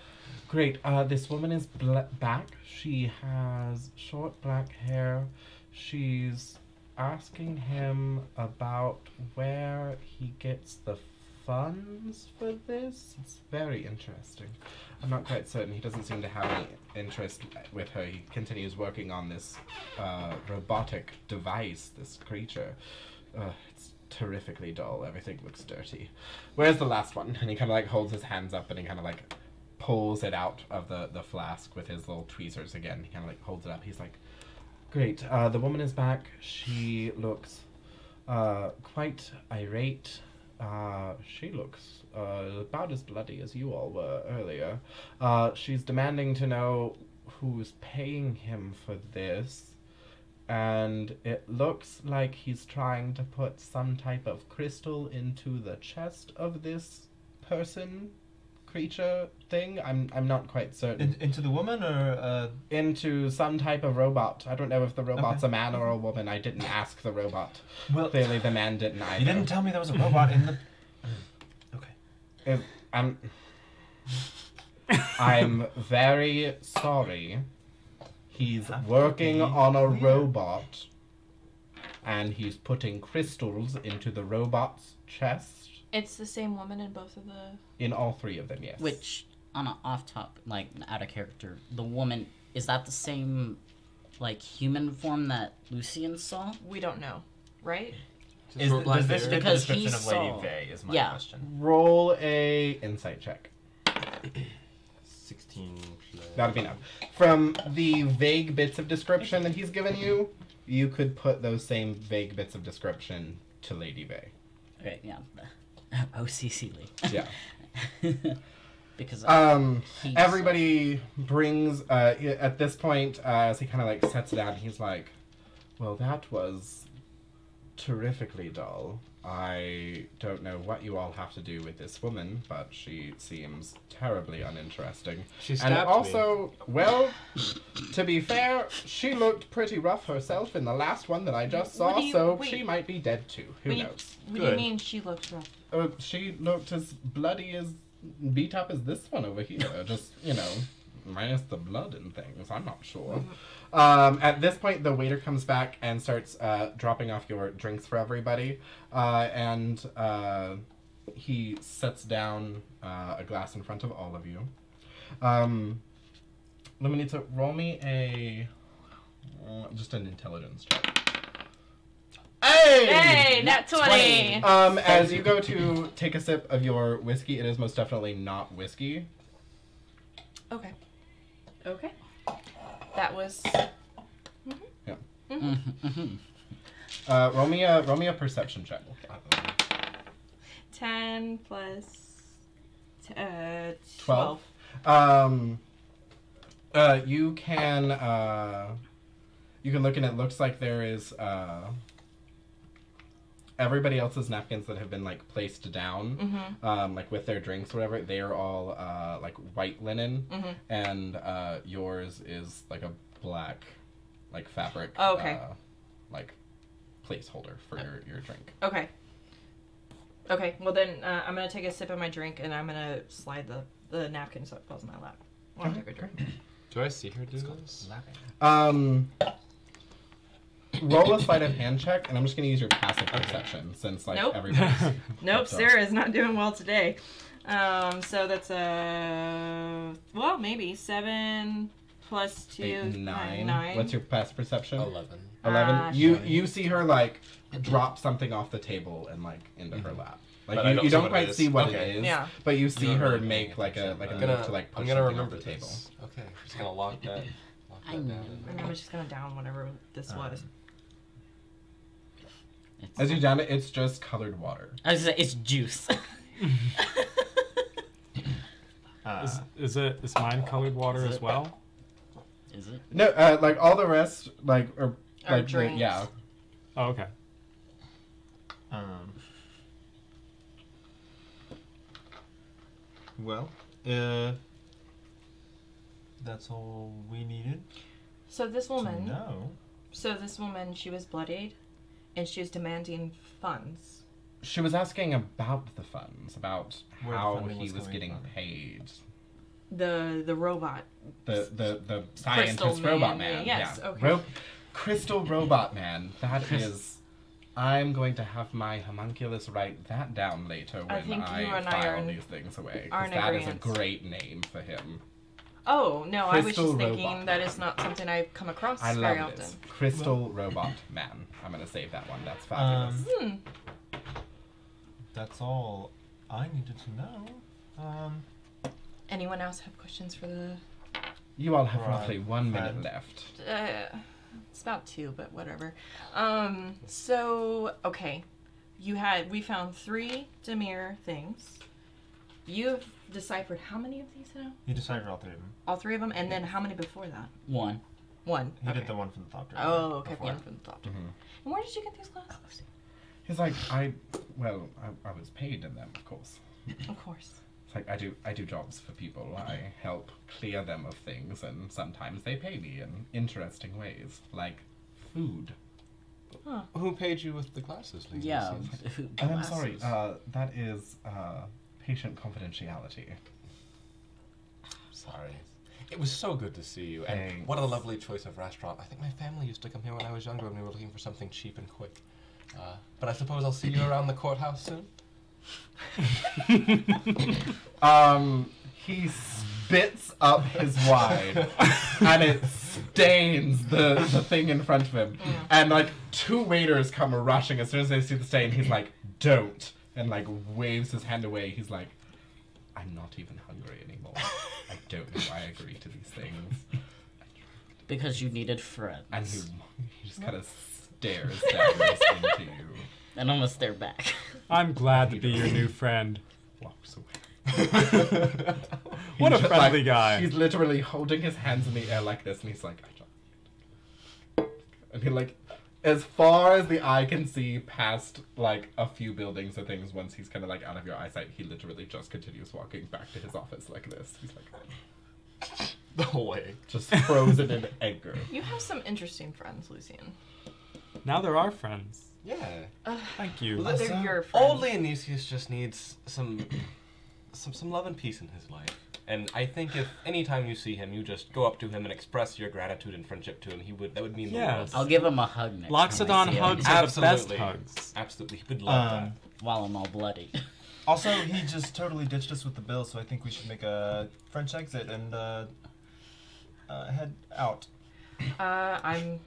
"Great. This woman is back. She has short black hair. She's asking him about where he gets the funds for this. It's very interesting. I'm not quite certain. He doesn't seem to have any interest with her. He continues working on this robotic device, this creature. It's terrifically dull. Everything looks dirty. Where's the last one?" And he kind of like holds his hands up and he kind of like pulls it out of the flask with his little tweezers again. He kind of like holds it up. He's like, "Great. The woman is back. She looks quite irate. She looks about as bloody as you all were earlier. She's demanding to know who's paying him for this, and it looks like he's trying to put some type of crystal into the chest of this person, creature thing. I'm not quite certain. Into the woman or Into some type of robot. I don't know if the robot's a man or a woman. I didn't ask the robot. Well, Clearly the man didn't either. you didn't tell me there was a robot in the. Okay. I'm very sorry. He's working on a robot, and he's putting crystals into the robot's chest. It's the same woman in both of the. In all 3 of them, yes. Which, on an off-top, like, out of character, the woman, is that the same, like, human form that Lucian saw? We don't know, right? Does this fit the Because he description of Lady saw- Vey? Is my yeah. question. Roll a insight check. 16. That'll be enough. From the vague bits of description that he's given you, you could put those same vague bits of description to Lady Vey. Okay, yeah. OCCly. Yeah. Because he's- Everybody brings at this point as he kind of like sets it down, he's like, "Well, that was terrifically dull. I don't know what you all have to do with this woman, but she seems terribly uninteresting. She And stabbed also, well, to be fair, she looked pretty rough herself in the last one that I just What saw, do you- so wait. she might be dead too. Who knows? What do you mean she looks rough? She looked as bloody as beat up as this one over here. Just, minus the blood and things. I'm not sure. At this point, the waiter comes back and starts dropping off your drinks for everybody. And he sets down a glass in front of all of you. Let me need to roll me just an intelligence check. Hey, nat 20. As you go to take a sip of your whiskey, it is most definitely not whiskey. Okay. Okay. That was. Yeah. Mm-hmm. Roll me a perception check. 10 plus 12. You can look and it looks like there is everybody else's napkins that have been like placed down, like with their drinks or whatever, they are all like white linen, and yours is like a black like fabric like placeholder for your drink. Okay. Okay, well then I'm going to take a sip of my drink and I'm going to slide the napkin so it falls in my lap. I'll take a drink. Do I see her do this? Roll a sleight of hand check, and I'm just going to use your passive perception since like Nope. everybody's... Nope, Sarah's not doing well today. So that's well, maybe 7 plus 2, 8, 9. 9. What's your passive perception? 11. 11. You see her like drop something off the table and like into her lap. Like you don't quite see what it is, Yeah. but you see her really make like a move to like push I'm something gonna remember off the table. this. Okay, just gonna lock that down. And I'm just going to down whatever this was. As you down it, it's just colored water. I was gonna say, it's juice. Is mine colored water as well? Is it? No, like all the rest, like or Are like drinks. yeah. Oh, okay. Well, that's all we needed So this to woman, know. she was bloodied and she was demanding funds. She was asking about the funds, about Where the how funding he was was coming getting from. paid. The robot. The scientist Crystal robot man, man. yes, Yeah. okay. Crystal robot man. That is. I'm going to have my homunculus write that down later I when think you I and I file are in- these things away. are Because in that is a agreement. great name for him. Oh, no, I was Crystal just thinking robot. that is not something I've come across I very love often. this. Crystal robot man. I'm going to save that one. That's fabulous. That's all I needed to know. Anyone else have questions for the... You all have Right. roughly 1 minute Fine. left. It's about 2, but whatever. So, okay. We found 3 Demir things. You've deciphered how many of these now? He deciphered all 3 of them. All 3 of them? And then how many before that? 1. 1. He okay. did the one from the top. Oh, okay, before. 1 from the top. Mhm. And where did you get these glasses? He's like, I was paid in them, of course. Of course. It's like I do jobs for people. I help clear them of things, and sometimes they pay me in interesting ways, like food. Who paid you with the glasses, Lee? Yeah. And I'm sorry, that is patient confidentiality. Sorry. It was so good to see you, and Thanks. what a lovely choice of restaurant. I think my family used to come here when I was younger when we were looking for something cheap and quick. But I suppose I'll see you around the courthouse soon? He spits up his wine, and it stains the thing in front of him. And like 2 waiters come rushing as soon as they see the stain. He's like, "Don't," and like waves his hand away. He's like, "I'm not even hungry anymore. I don't know why I agree to these things." Because you needed friends. And he just kind of stares daggers into you. And almost stare back. I'm glad to be your new friend. Walks away. What a He's friendly like, guy. He's literally holding his hands in the air like this, and he's like, and he like, as far as the eye can see, past like a few buildings or things. Once he's kind of like out of your eyesight, he literally just continues walking back to his office like this. He's like, The whole way. just frozen in anger. You have some interesting friends, Lucian. Now there are friends. Yeah. Thank you. But they're your friends. Old Leonesius just needs some love and peace in his life. And I think if anytime you see him, you just go up to him and express your gratitude and friendship to him, that would mean the Yes. world. I'll give him a hug next time I Loxodon see him, hugs are the best Absolutely. hugs. Absolutely. He would love that. while I'm all bloody. Also, he just totally ditched us with the bill, so I think we should make a French exit and head out. I mean,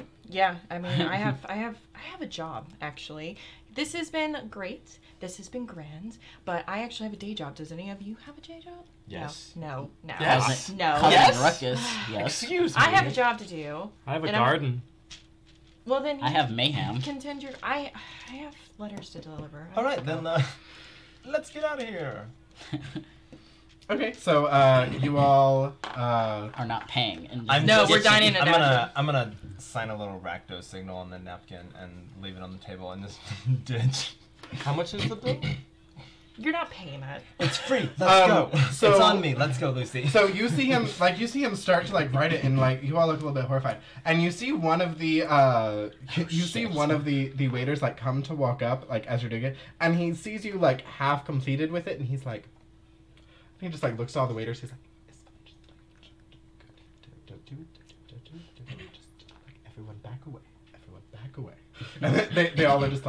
I have a job actually. This has been great. This has been grand, but I actually have a day job. Does any of you have a day job? Yes. No. Yes. No. Causing Yes. ruckus. Yes. Excuse me. I have a job to do. I have a And I'm- garden. Well, then I have mayhem. contend your. I have letters to deliver. All right, then. Let's get out of here. Okay, so you all Are not paying. And No, we're dining in a I'm gonna sign a little racto signal on the napkin and leave it on the table in this ditch. How much is the bill? You're not paying it. It's free. Let's go. so- it's on me. Let's go, Lucy. So you see him start to write it, and you all look a little bit horrified. And you see one of the the waiters come to walk up as you're doing it, and he sees you half completed with it, and he's like, he just looks at all the waiters. He's like, it's fine, just don't do it, just everyone back away, and they all are just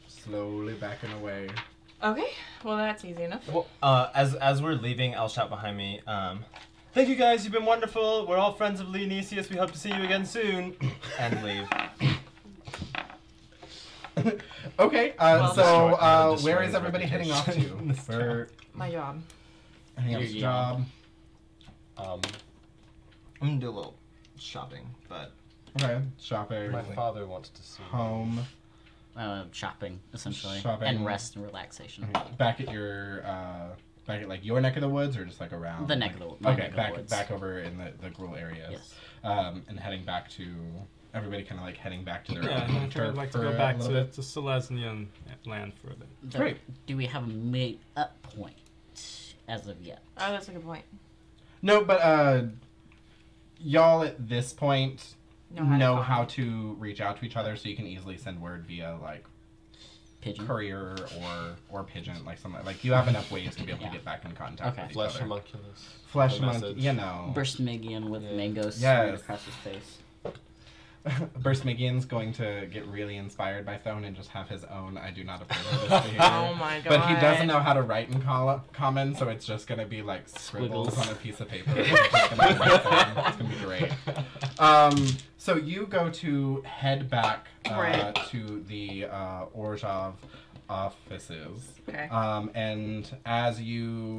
slowly backing away. Okay. Well, that's easy enough. Well, as we're leaving, I'll shout behind me. Thank you guys. You've been wonderful. We're all friends of Leonesius. We hope to see you again soon. And leave. Okay. Well, So destroy where is his everybody heading off to? reputation. For My job. heading off to Your job. I'm gonna do a little shopping, but Okay. Shopping. My father wants to see me. Home. Shopping, essentially. Shopping. And rest and relaxation. Back at your your neck of the woods, or just around The neck of the my Okay, neck of the back woods. back over in the gruel areas. Yes. And heading back to everybody, kind of heading back to their Yeah, own I'd turf like to for go a back little to bit. Selesnian land for a bit. Great. Do we have a meet up point as of yet? Oh, that's a good point. No, but y'all at this point know call. how to reach out to each other, so you can easily send word via Pigeon. courier or pigeon, something you have enough ways to be able Yeah. to get back in contact Okay. with each Flesh other. homunculus. Flesh A monkey, message. you know. Burstmigian with Yeah. mangoes Yes. smeared across his face. Burstmigian's going to get really inspired by Thone and just have his own I do not approve of this behavior. Oh my god. But he doesn't know how to write in common, so it's just going to be scribbles Squiggles. on a piece of paper. It's going to be great. So you go to head back Right. to the Orzhov offices. Okay. And as you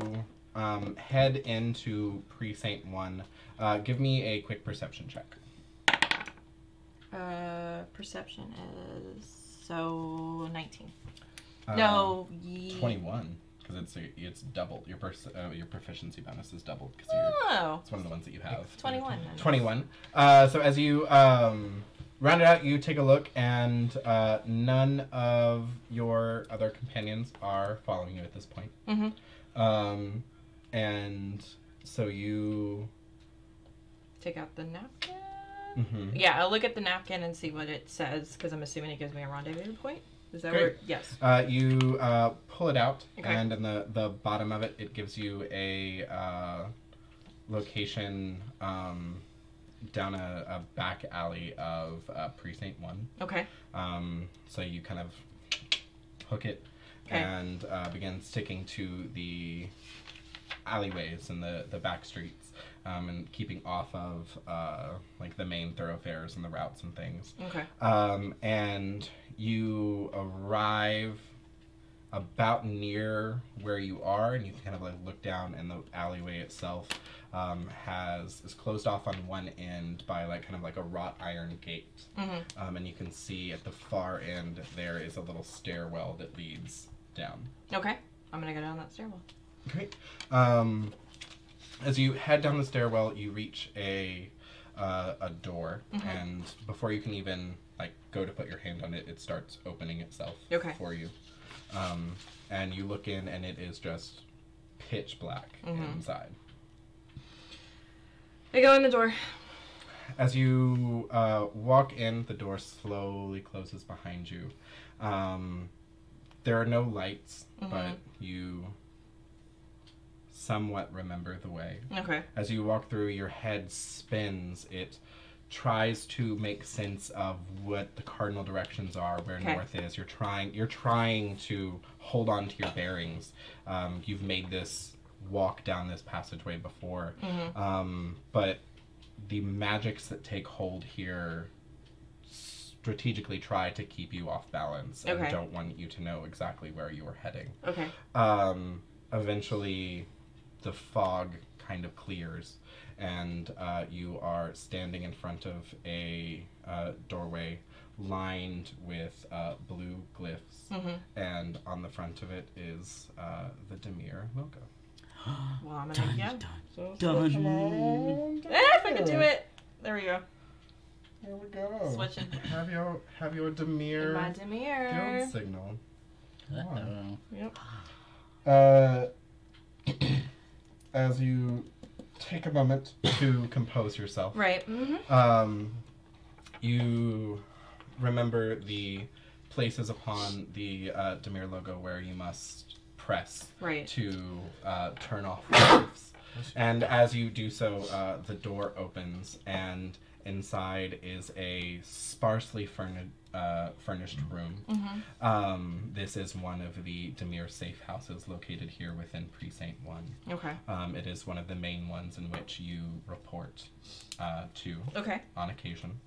head into Precinct 1, give me a quick perception check. Perception is 19. Uh, No, 21, because it's doubled. Your proficiency bonus is doubled because it's one of the ones that you have. 21. Then. 21. So as you round it out, you take a look, and none of your other companions are following you at this point. Mm-hmm. And so you. Take out the napkin. Mhm. Yeah, I'll look at the napkin and see what it says, because I'm assuming it gives me a rendezvous point. Is that Great. where? Yes. You pull it out, Okay. and in the bottom of it, it gives you a location down a back alley of Precinct 1. Okay. So you kind of hook it Okay. and begin sticking to the alleyways and the back streets, and keeping off of the main thoroughfares and the routes and things. Okay. And you arrive about near where you are, and you can kind of look down, and the alleyway itself is closed off on one end by a wrought iron gate. Mm-hmm. And you can see at the far end there is a little stairwell that leads down. Okay. I'm gonna go down that stairwell. Great. As you head down the stairwell, you reach a door, and before you can even go to put your hand on it, it starts opening itself Okay. for you. And you look in, and it is just pitch black inside. I go in the door. As you walk in, the door slowly closes behind you. There are no lights, but you somewhat remember the way. Okay. As you walk through, your head spins. It tries to make sense of what the cardinal directions are, where Okay. north is. You're trying to hold on to your bearings. You've made this walk down this passageway before, but the magics that take hold here strategically try to keep you off balance and Okay. don't want you to know exactly where you are heading. Okay. Eventually, the fog kind of clears, and you are standing in front of a doorway lined with blue glyphs, and on the front of it is the Demir logo. Well, I'm gonna yeah. Done. If I could do it. There we go. There we go. Switching. Have your Demir My Demir. guild signal. Come Uh-oh. Yep. As you take a moment to compose yourself, Right. Mm-hmm. You remember the places upon the Demir logo where you must press Right. to turn off the glyphs. And as you do so, the door opens, and inside is a sparsely furnished room. This is one of the Demir safe houses located here within Precinct 1. Okay. It is one of the main ones in which you report to Okay. on occasion.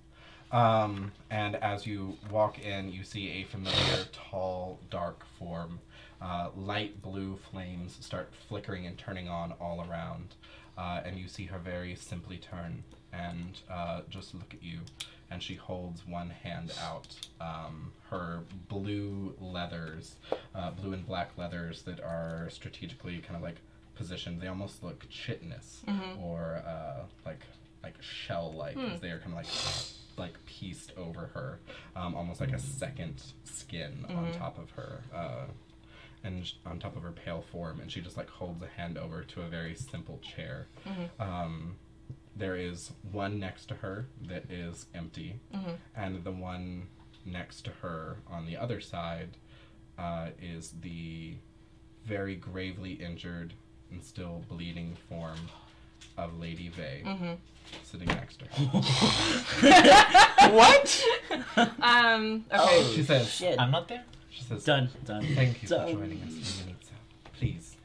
And as you walk in, you see a familiar, tall, dark form. Light blue flames start flickering and turning on all around. And you see her very simply turn and just look at you. And she holds one hand out. Her blue leathers, blue and black leathers that are strategically kind of like positioned. They almost look chitinous or like shell-like, as they are kind of like pieced over her, almost like a second skin on top of her, and on top of her pale form. And she just like holds a hand over to a very simple chair. There is one next to her that is empty, and the one next to her on the other side is the very gravely injured and still bleeding form of Lady Vey, sitting next to her. What? Okay. She says, Shit. I'm not there? she says, Done. thank you for Done. joining us, Renegades. Please.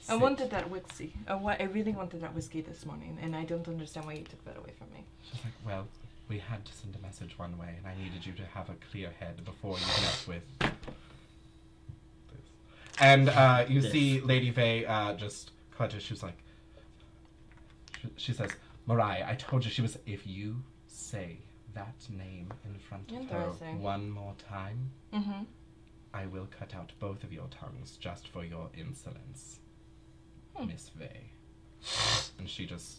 I sit." wanted that whiskey. I really wanted that whiskey this morning, and I don't understand why you took that away from me. She's like, well, we had to send a message one way, and I needed you to have a clear head before you met with this. And you This. see Lady Vey just clutches. She was like, she says, Mariah, I told you she was, if you say that name in front of her Interesting. one more time, Mm-hmm. I will cut out both of your tongues just for your insolence, Miss Vey. And she just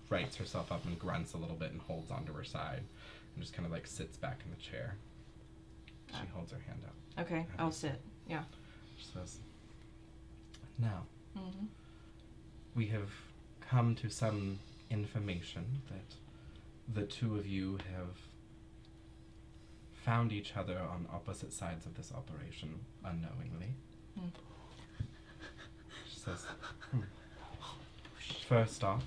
rights herself up and grunts a little bit and holds onto her side and just kind of like sits back in the chair. She holds her hand out. Okay, I'll sit. Yeah. She says, now, Mm-hmm. we have come to some information that the two of you have found each other on opposite sides of this operation unknowingly. She says, first off,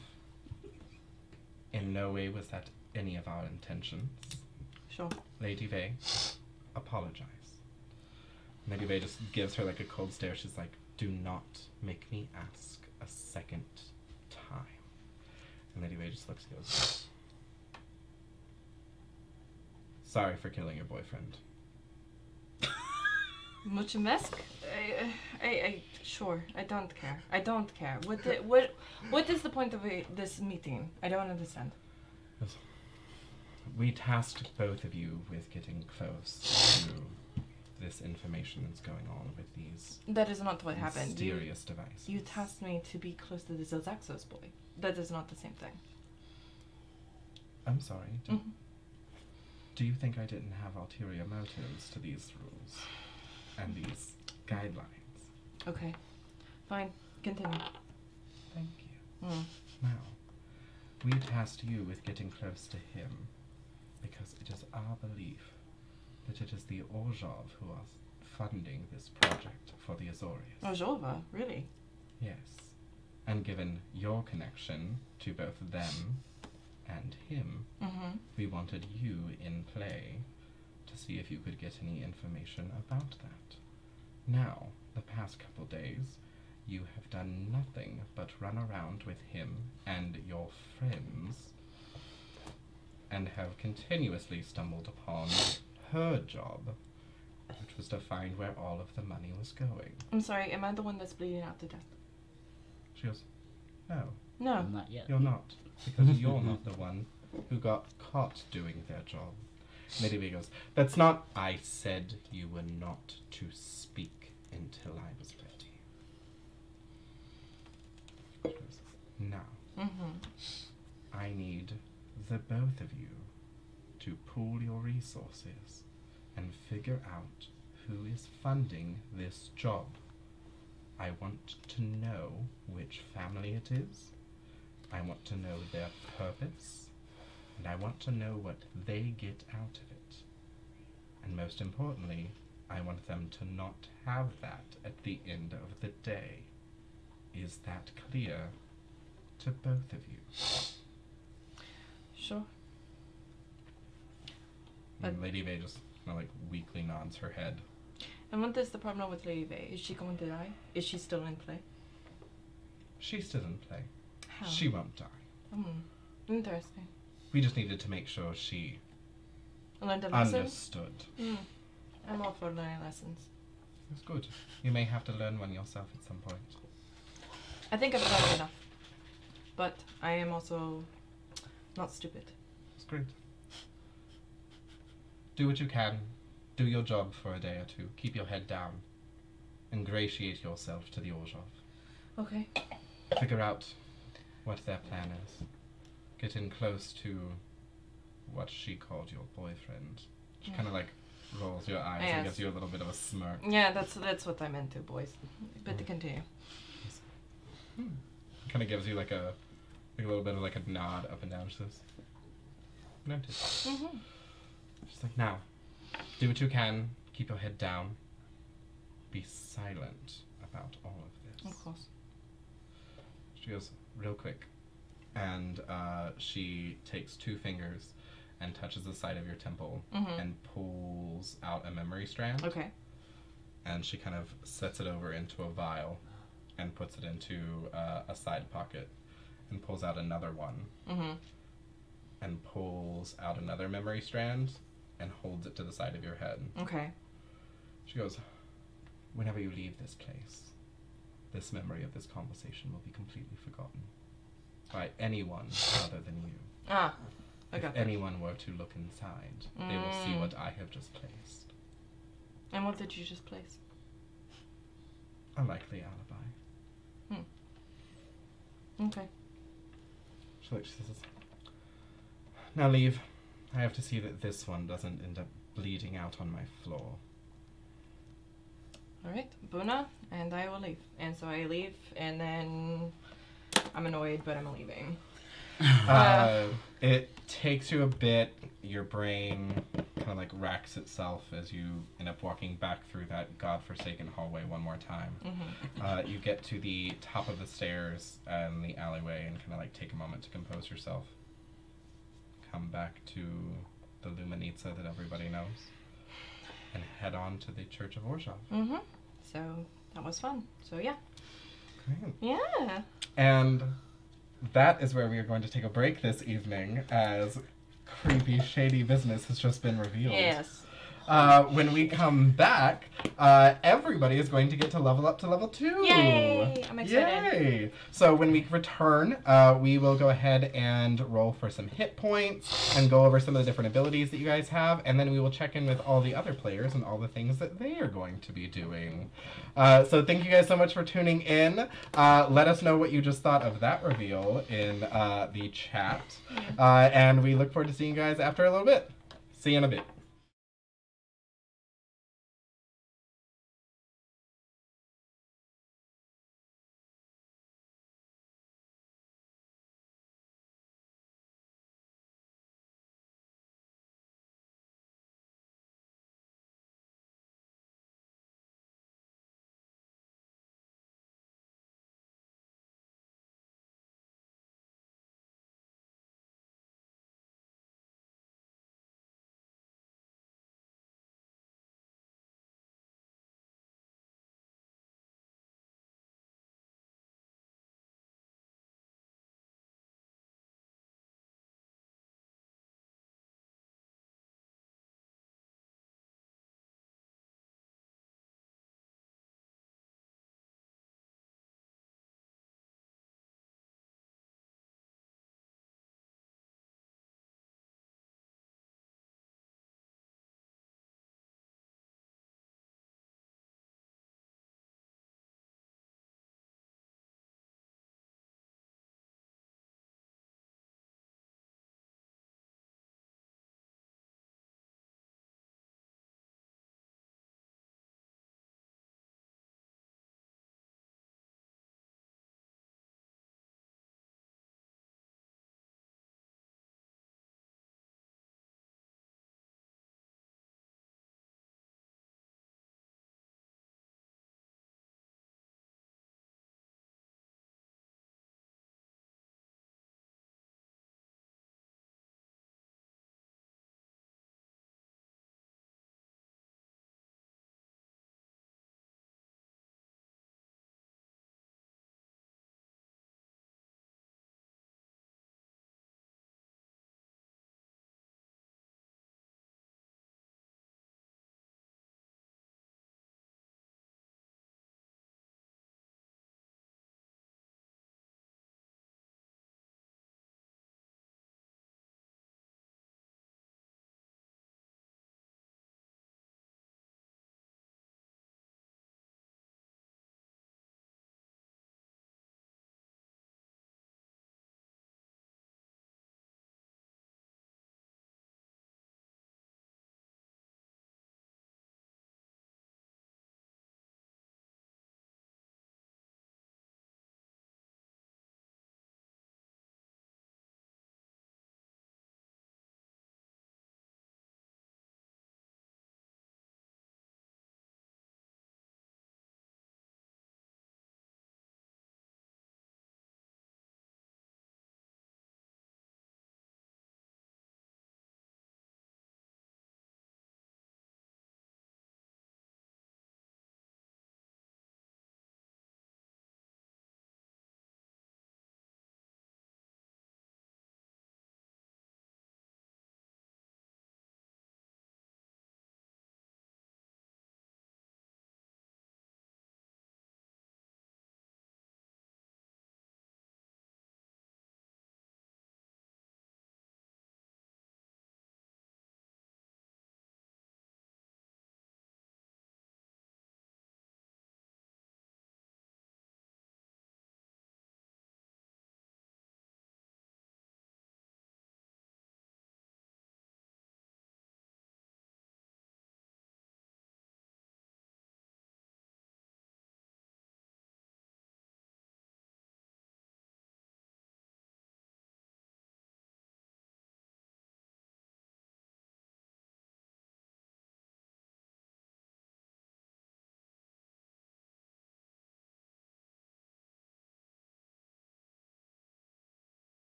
in no way was that any of our intentions. Sure. Lady Vey, apologize. Lady Vey just gives her like a cold stare. She's like, do not make me ask a second time. And Lady Vey just looks and goes, sorry for killing your boyfriend. Much mesk? Sure. I don't care. I don't care. What is the point of this meeting? I don't understand. We tasked both of you with getting close to this information that's going on with these That is not what happened. mysterious devices. You tasked me to be close to the Zelzaxos boy. That is not the same thing. I'm sorry. Mhm. Do you think I didn't have ulterior motives to these rules and these guidelines? Okay. Fine. Continue. Thank you. Mm. Now, we tasked you with getting close to him because it is our belief that it is the Orzhov who are funding this project for the Azorius. Ojova, really? Yes. And given your connection to both them and him, Mm-hmm. we wanted you in play to see if you could get any information about that. Now, the past couple days, you have done nothing but run around with him and your friends and have continuously stumbled upon her job, which was to find where all of the money was going. I'm sorry, am I the one that's bleeding out to death? She goes, no, No. Not yet. you're not, because you're not the one who got caught doing their job. Medivh goes, that's not, I said you were not to speak until I was ready. She goes, now, I need the both of you to pool your resources and figure out who is funding this job. I want to know which family it is. I want to know their purpose. And I want to know what they get out of it. And most importantly, I want them to not have that at the end of the day. Is that clear to both of you? Sure. And Lady Vey just weakly nods her head. And what is the problem with Lady Vey? Is she going to die? Is she still in play? She's still in play. How? She won't die. Interesting. We just needed to make sure she Learned a lesson? understood. I'm all for learning lessons. It's good. You may have to learn one yourself at some point. I think I've learned enough. But I am also not stupid. It's great. Do what you can. Do your job for a day or two. Keep your head down. Ingratiate yourself to the Orzhov. Okay. Figure out what their plan is. Get in close to what she called your boyfriend. She kind of rolls your eyes and gives you a little bit of a smirk. Yeah, that's what I meant to, boys. But to continue. Kind of gives you a little bit of a nod up and down. She says, noted. She's like, now, do what you can. Keep your head down. Be silent about all of this. Of course. She goes, real quick. And she takes 2 fingers and touches the side of your temple and pulls out a memory strand. Okay. And she kind of sets it over into a vial and puts it into a side pocket and pulls out another one and pulls out another memory strand and holds it to the side of your head. Okay. She goes, whenever you leave this place, this memory of this conversation will be completely forgotten by anyone other than you. Ah, I got If that. anyone were to look inside, they will see what I have just placed. And what did you just place? A likely alibi. Okay. She says, now leave. I have to see that this one doesn't end up bleeding out on my floor. Alright, Buna, and I will leave. And so I leave, and then I'm annoyed, but I'm leaving. It takes you a bit. Your brain kind of racks itself as you end up walking back through that godforsaken hallway one more time. You get to the top of the stairs and the alleyway and kind of take a moment to compose yourself. Come back to the Luminitsa that everybody knows and head on to the Church of Orzhov. So that was fun. So yeah. Great. Yeah. And that is where we are going to take a break this evening, as creepy, shady business has just been revealed. Yes. When we come back, everybody is going to get to level up to level 2. Yay! I'm excited. Yay! So when we return, we will go ahead and roll for some hit points and go over some of the different abilities that you guys have, and then we will check in with all the other players and all the things that they are going to be doing. So thank you guys so much for tuning in. Let us know what you just thought of that reveal in the chat. And we look forward to seeing you guys after a little bit. See you in a bit.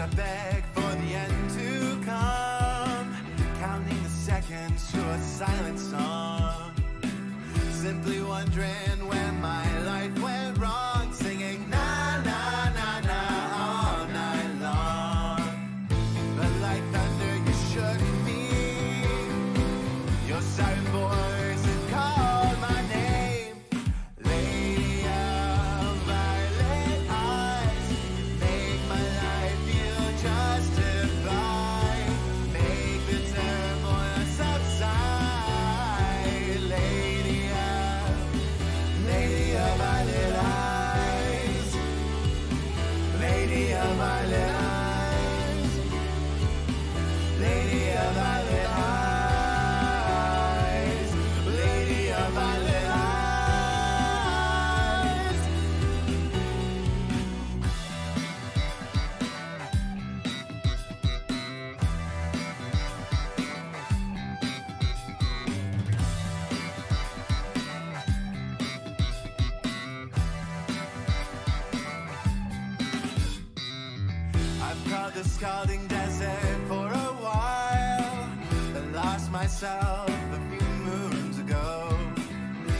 I beg for the end to come, counting the seconds to a silent song, simply wondering when my life went wrong, singing na na na na all night long. But like thunder you shook me, your siren voice had called my name. Lady of violet eyes, make my life feel justified, make the turmoil subside. Lady of violet eyes, lady of violet eyes, lady of violet eyes, lady of violet eyes. I've called the scalding desert for a while, but lost myself a few moons ago.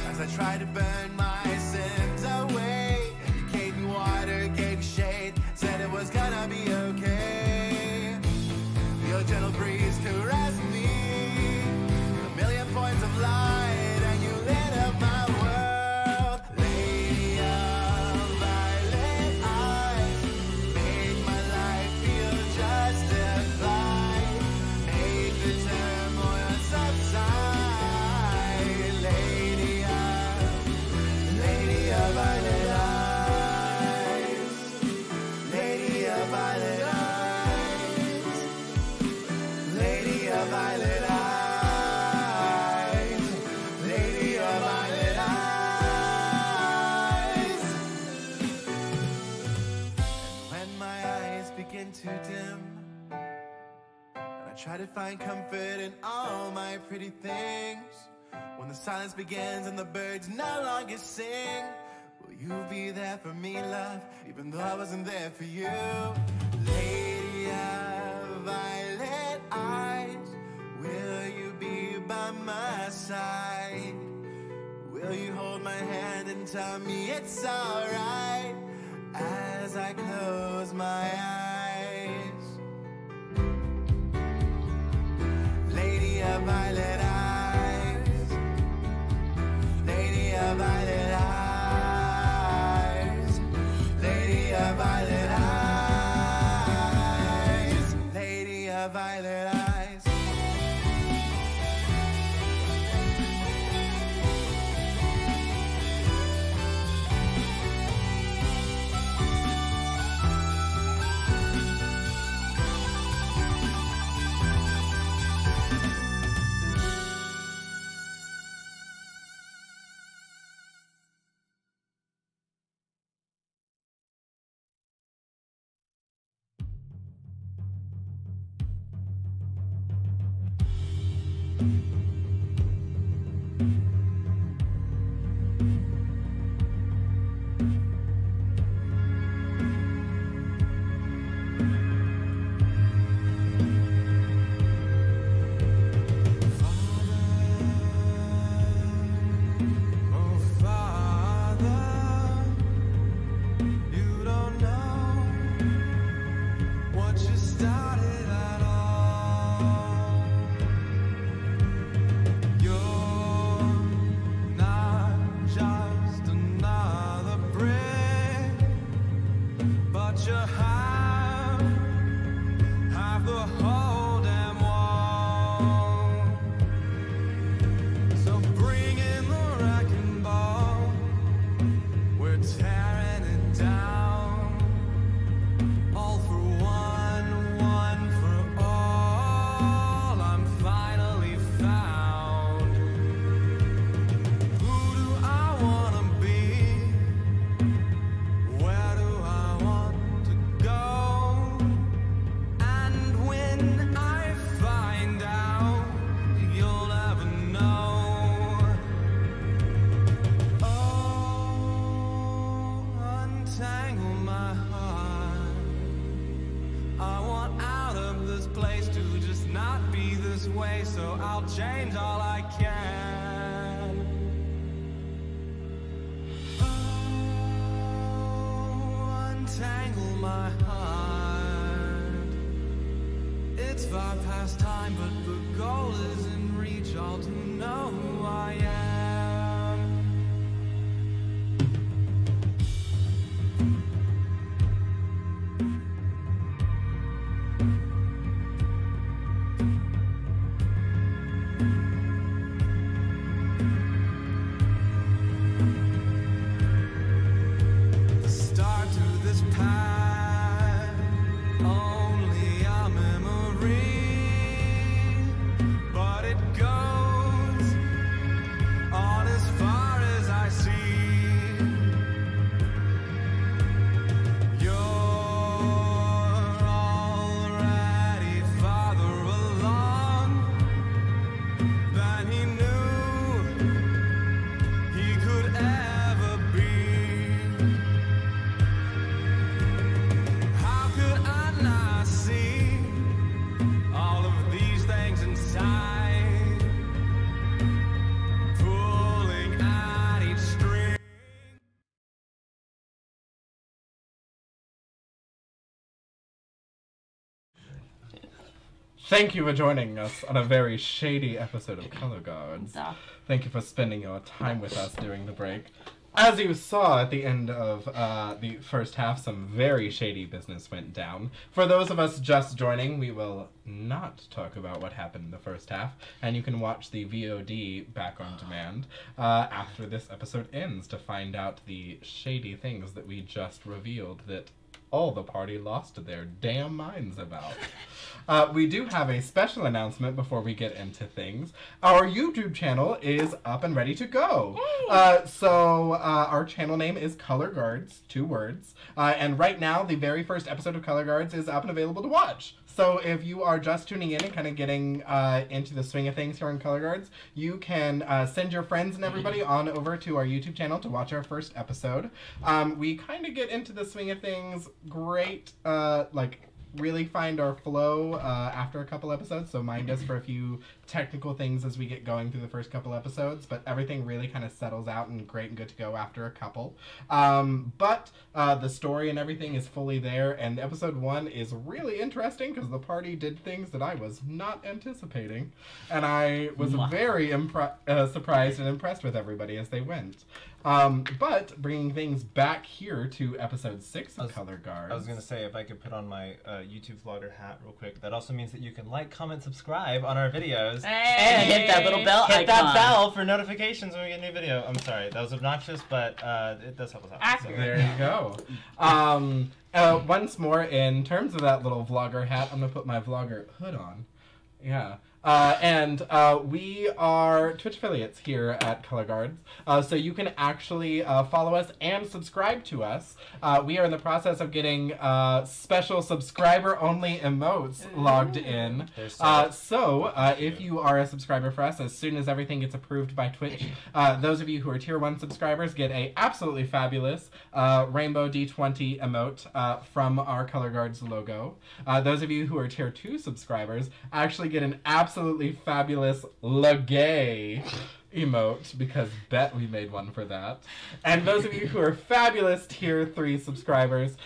As I tried to burn my sins away, you gave me water, gave me shade, said it was gonna be okay. Your gentle breeze caressed me, a million points of light, and you lit up my world. Lady of violet eyes, make my life feel justified, make the turmoil subside. Lady of violet eyes, lady of violet eyes, lady of violet eyes, lady of violet eyes. When my eyes begin to dim, and I try to find comfort in all my pretty things, when the silence begins and the birds no longer sing, will you be there for me, love, even though I wasn't there for you? Lady of violet eyes, will you be by my side? Will you hold my hand and tell me it's alright as I close my eyes? Lady of violet eyes, lady of violet eyes, lady of violet eyes, lady of violet eyes. It's far past time, but the goal is in reach. All to know who I am. The start to this path, only a memory, but it goes on as far as I see. You're already farther along than he knew he could ever be. How could I not see all of these things inside, pulling at each string? Thank you for joining us on a very shady episode of Color Guards. Thank you for spending your time with us during the break. As you saw at the end of the first half, some very shady business went down. For those of us just joining, we will not talk about what happened in the first half, and you can watch the VOD back on demand after this episode ends to find out the shady things that we just revealed that all the party lost their damn minds about. We do have a special announcement before we get into things. Our YouTube channel is up and ready to go. So our channel name is Color Guards, 2 words. And right now, the very first episode of Color Guards is up and available to watch. So if you are just tuning in and kind of getting into the swing of things here on Color Guards, you can send your friends and everybody on over to our YouTube channel to watch our first episode. We kind of get into the swing of things great, really find our flow after a couple episodes, so mind us for a few technical things as we get going through the first couple episodes, but everything really kind of settles out and great and good to go after a couple. But the story and everything is fully there, and episode 1 is really interesting because the party did things that I was not anticipating, and I was very surprised and impressed with everybody as they went. But bringing things back here to episode 6 of Color Guards. I was going to say, if I could put on my YouTube vlogger hat real quick, that also means that you can like, comment, subscribe on our videos. And hit that little bell Hit that icon. bell for notifications when we get a new video. I'm sorry, that was obnoxious, but it does help us out. Accurate. There you go. Once more, in terms of that little vlogger hat, I'm going to put my vlogger hood on. Yeah. And we are Twitch affiliates here at Color Guards, so you can actually follow us and subscribe to us. We are in the process of getting special subscriber-only emotes logged in. So if you are a subscriber for us, as soon as everything gets approved by Twitch, those of you who are Tier 1 subscribers get a absolutely fabulous Rainbow D20 emote from our Color Guards logo. Those of you who are Tier 2 subscribers actually get an absolutely fabulous Legay emote, because bet we made one for that. And those of you who are fabulous Tier 3 subscribers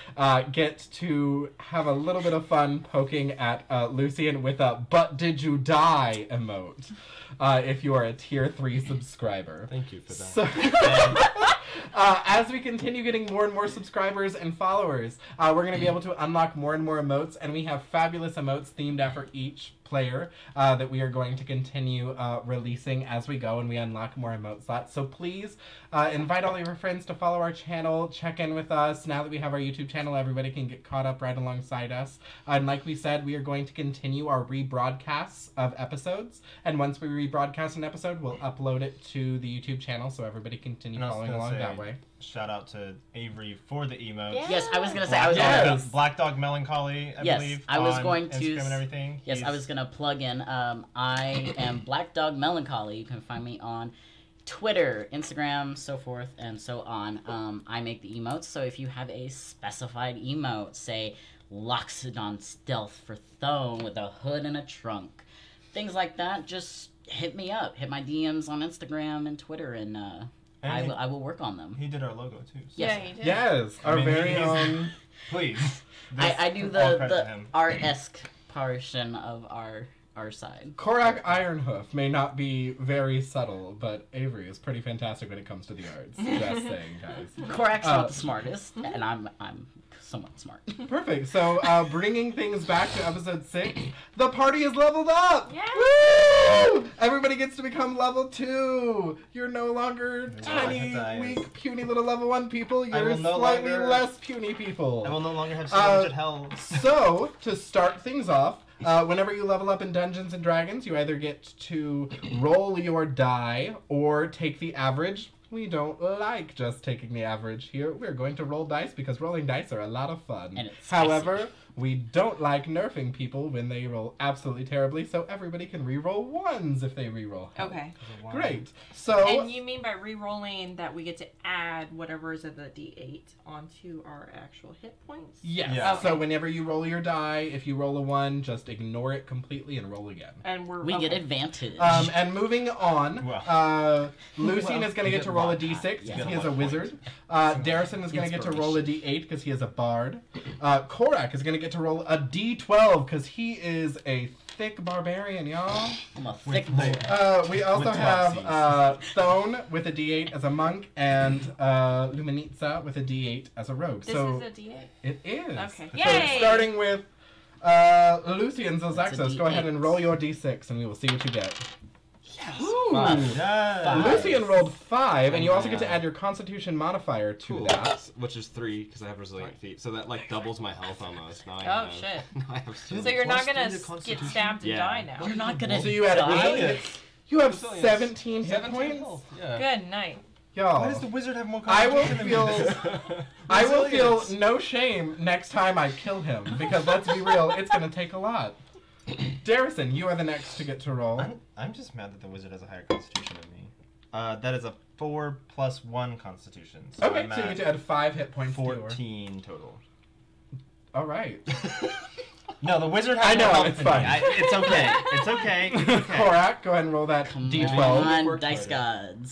get to have a little bit of fun poking at Lucian with a "but did you die" emote if you are a Tier 3 subscriber. Thank you for that. So, as we continue getting more and more subscribers and followers, we're going to be able to unlock more and more emotes, and we have fabulous emotes themed after each player that we are going to continue releasing as we go and we unlock more emote slots. So please invite all your friends to follow our channel, check in with us. Now that we have our YouTube channel, everybody can get caught up right alongside us. And like we said, we are going to continue our rebroadcasts of episodes, and once we rebroadcast an episode, we'll upload it to the YouTube channel so everybody can continue following along that way. Shout out to Avery for the emotes. Yeah. Yes, I was gonna say. Black Dog Melancholy, I believe. I was on going to. Instagram and everything. Yes, I was gonna plug in. I am Black Dog Melancholy. You can find me on Twitter, Instagram, so forth and so on. I make the emotes, so if you have a specified emote, say Loxodon Stealth for Thone with a hood and a trunk, things like that, just hit me up. Hit my DMs on Instagram and Twitter, and I will work on them. He did our logo too. So. Yeah, he did. Yes, our very own. Please. I do all credit to the him. art-esque portion of our side. Korak Ironhoof may not be very subtle, but Avery is pretty fantastic when it comes to the arts. Just saying, guys. Korak's not the smartest, and I'm somewhat smart. Perfect. So, bringing things back to episode 6, the party is leveled up! Yeah! Woo! Everybody gets to become level 2! You're no longer tiny, guys. weak, puny little level 1 people. I You're will no slightly longer- less puny people. I will no longer have so much hell. So, to start things off, whenever you level up in Dungeons and Dragons, you either get to roll your die or take the average. We don't like just taking the average here. We're going to roll dice because rolling dice are a lot of fun. And it's spicy. However, we don't like nerfing people when they roll absolutely terribly, so everybody can re-roll ones if they re-roll hell. Okay. Great. So, And you mean by re-rolling that we get to add whatever is in the D8 onto our actual hit points? yes. Yeah. So Okay. whenever you roll your die, if you roll a 1, just ignore it completely and roll again. And we're We get okay. advantage. And moving on, Well. Lucian is going to you get get to roll a luck. d6 because Yeah. he is a wizard. Darrison is going to get to roll a d8 because he is a bard. Korak is going to get to roll a d12 because he is a thick barbarian, y'all. I'm a thick boy. We also With have twelve Thone with a d8 as a monk and Luminitza with a d8 as a rogue. This so is a D8. it is. Okay. So Yay! starting with Lucian Zozaxos, go ahead and roll your d6 and we will see what you get. Ooh. Yes. Lucian rolled 5, and you also get to add your Constitution modifier to Cool. that. Which is 3 because I have resilient feet, so that like doubles my health almost. Now I Oh, have, shit. Now I have So you're not Plus gonna three to get Constitution? stabbed and Yeah. die now. We're not gonna. So you had die. you have Resilience. 17 hit points, health. Yeah. Good night. y'all. Why does the wizard have more I will constitution than feel, me? I will feel Resilience. no shame next time I kill him because let's be real, it's gonna take a lot. Darrison, you are the next to get to roll. I'm just mad that the wizard has a higher constitution than me. That is a 4 plus 1 constitution. So Okay, I'm so you at get to add 5 hit points to yours. 14 total. All right. No, the wizard has I know, more health it's than fine. me. It's okay. It's okay. It's okay. Korak, go ahead and roll that Come d12. on, Work dice harder. gods.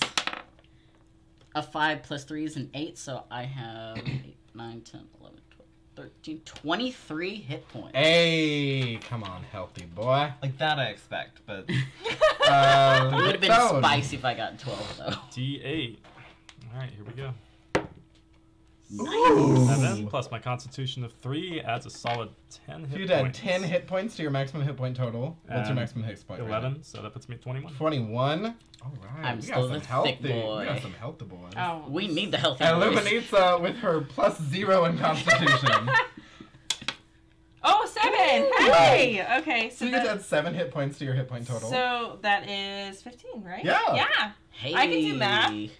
A 5 plus 3 is an 8, so I have 8, 9, 10, 11, 12, 13, 23 hit points. Hey, come on, healthy boy. Like that I expect, but It would have been Thone. spicy if I got 12, though. D8. All right, here we go. Ooh. 7 plus my constitution of 3 adds a solid 10 hit So you'd points. add 10 hit points to your maximum hit point total. What's your And maximum hit point? right 11, so that puts me at 21. now? 21. All right. I'm we still got some the healthy. thick boy. We got some healthy boys. Oh. We need the healthy And boys. Luminitza with her plus 0 in Constitution. Oh, 7! Hey! Okay, So so you get to that, add 7 hit points to your hit point total. so that is 15, right? Yeah. Yeah. Hey. I can do math. Is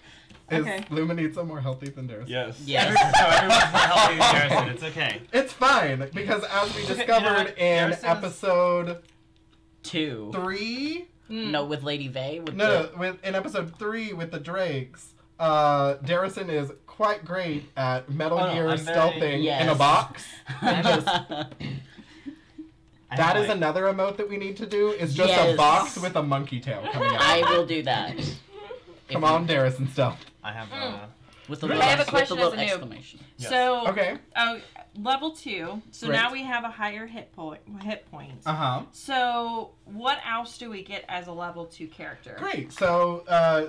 okay. Luminitza more healthy than Darrison? Yes. Yes. everyone's more healthy than Garrison. It's okay. It's fine, because as we Okay, discovered yeah, in Darrison's- episode 2. 3... No, with Lady Vay. With No, in episode 3 with the Drakes, Darrison is quite great at Metal Oh, no, Gear I'm very- stealthing in a Yes. box. And just, The... I that have, is like- another emote that we need to do, is just a Yes. box with a monkey tail coming out. I will do that. Come If you- on, Darrison stealth. I have. With the I little, have a with question the little as a noob. exclamation. Yes. So, Okay. level 2. So Great. now we have a higher hit points. Uh-huh. So, what else do we get as a level 2 character? Great. So,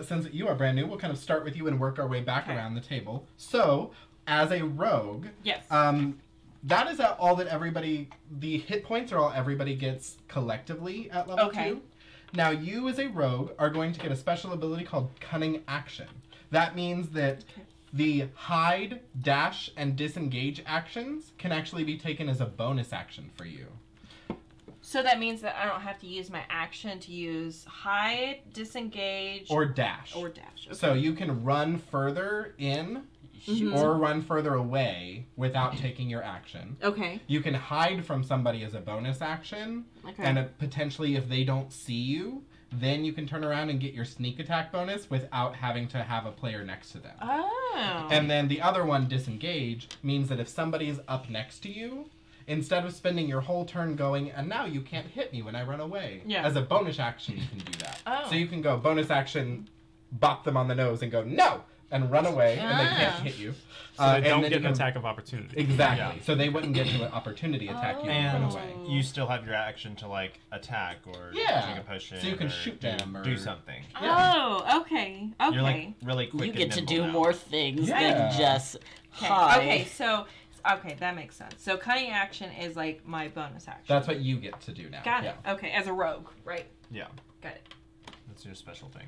since you are brand new, we'll kind of start with you and work our way back Okay. around the table. So, as a rogue, Yes. that is all that everybody, the hit points are all everybody gets collectively at level Okay. 2. Now, you as a rogue are going to get a special ability called Cunning Action. That means that the hide, dash, and disengage actions can actually be taken as a bonus action for you. So that means that I don't have to use my action to use hide, disengage, Or dash. or dash. Okay. So you can run further in Mhm. or run further away without taking your action. Okay. You can hide from somebody as a bonus action, Okay. and potentially if they don't see you, then you can turn around and get your sneak attack bonus without having to have a player next to them. Oh. And then the other one, disengage, means that if somebody's up next to you, instead of spending your whole turn going, and now you can't hit me when I run away, Yeah. as a bonus action you can do that. Oh. So you can go bonus action, bop them on the nose and go, no! and run away, and they can't Ah. hit you. So they and don't then get you an can- attack of opportunity. Exactly. Yeah. So they wouldn't get to an opportunity attack you and run And away. you still have your action to like attack or Yeah. drink a potion. So you can or shoot them or do something. Yeah. Oh, okay. Okay. You're like really quick. You get to and do nimble now. more things Yeah. than just Okay. hide. Okay, so that makes sense. So cunning action is like my bonus action. That's what you get to do now. Got yeah. it. Okay, as a rogue, right? Yeah, Got it. that's your special thing.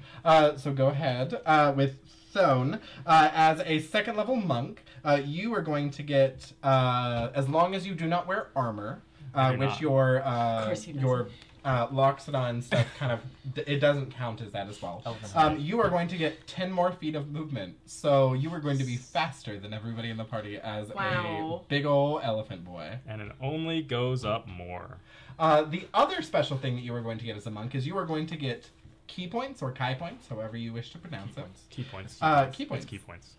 So go ahead with Thone. As a second level monk, you are going to get, as long as you do not wear armor, I do which not. your course he your Loxodon stuff kind of, it doesn't count as that as well. You are going to get 10 more feet of movement, so you are going to be faster than everybody in the party as Wow. a big ol' elephant boy. And it only goes up more. The other special thing that you are going to get as a monk is you are going to get key points or kai points, however you wish to pronounce it. Key points. Key points. It's key points.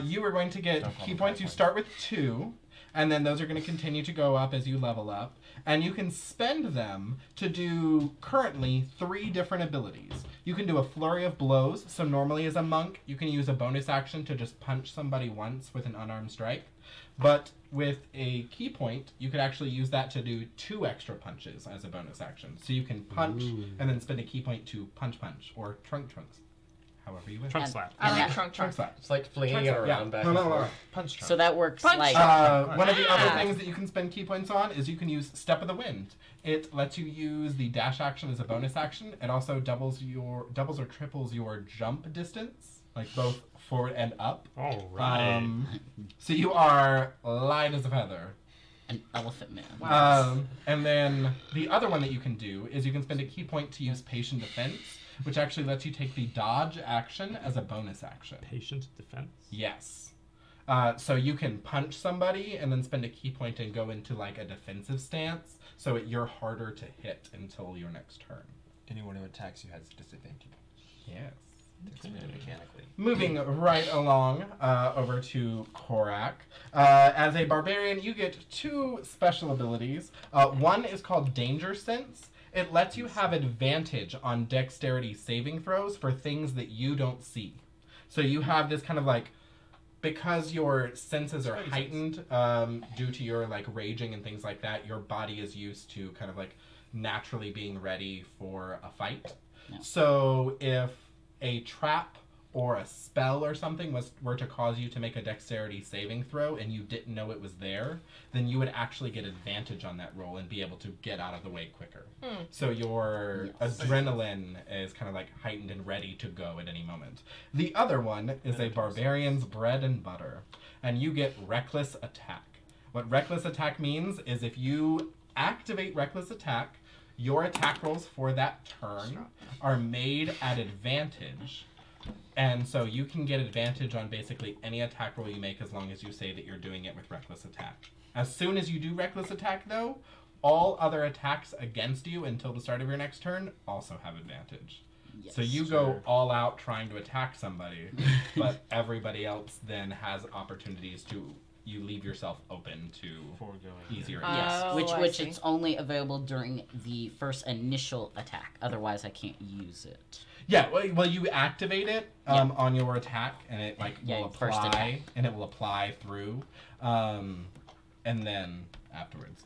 You are going to get Don't call key them points. key You points. start with 2, and then those are going to continue to go up as you level up. And you can spend them to do currently 3 different abilities. You can do a flurry of blows. So normally as a monk, you can use a bonus action to just punch somebody once with an unarmed strike. But with a key point, you could actually use that to do 2 extra punches as a bonus action. So you can punch and then spend a key point to punch or trunks, however you wish. Trunk And- slap. I like that- trunk Trunk slap. It's like flinging it around back No, and no, no. forth. Punch trunk. So that works Punch. like One of the other Ah. things that you can spend key points on is you can use Step of the Wind. It lets you use the dash action as a bonus action. It also doubles or triples your jump distance, like both forward and up. All right. So you are light as a feather. an elephant man. And then the other one that you can do is you can spend a key point to use Patient Defense, which actually lets you take the dodge action as a bonus action. Patient defense. Yes. So you can punch somebody and then spend a key point and go into like a defensive stance, so you're harder to hit until your next turn. Anyone who attacks you has a disadvantage. Yes. Mechanically. Moving right along over to Korak. As a barbarian, you get 2 special abilities. One is called Danger Sense. It lets you have advantage on dexterity saving throws for things that you don't see. So you have this kind of like, because your senses are heightened due to your like raging and things like that, your body is used to kind of like naturally being ready for a fight. Yeah. So if a trap or a spell or something were to cause you to make a dexterity saving throw and you didn't know it was there, then you would actually get advantage on that roll and be able to get out of the way quicker. So your adrenaline is kind of like heightened and ready to go at any moment. The other one is a barbarian's bread and butter, and you get reckless attack. What reckless attack means is if you activate reckless attack, your attack rolls for that turn are made at advantage. And so you can get advantage on basically any attack roll you make as long as you say that you're doing it with reckless attack. As soon as you do reckless attack, though, all other attacks against you until the start of your next turn also have advantage. Yes. So you go all out trying to attack somebody, but everybody else then has opportunities to, you leave yourself open to Foregoing. easier Yes, Oh, which I which see. it's only available during the first initial attack. Otherwise, I can't use it. Yeah, well, you activate it on your attack, and it like Yeah, will first apply, attack. and it will apply through, and then afterwards.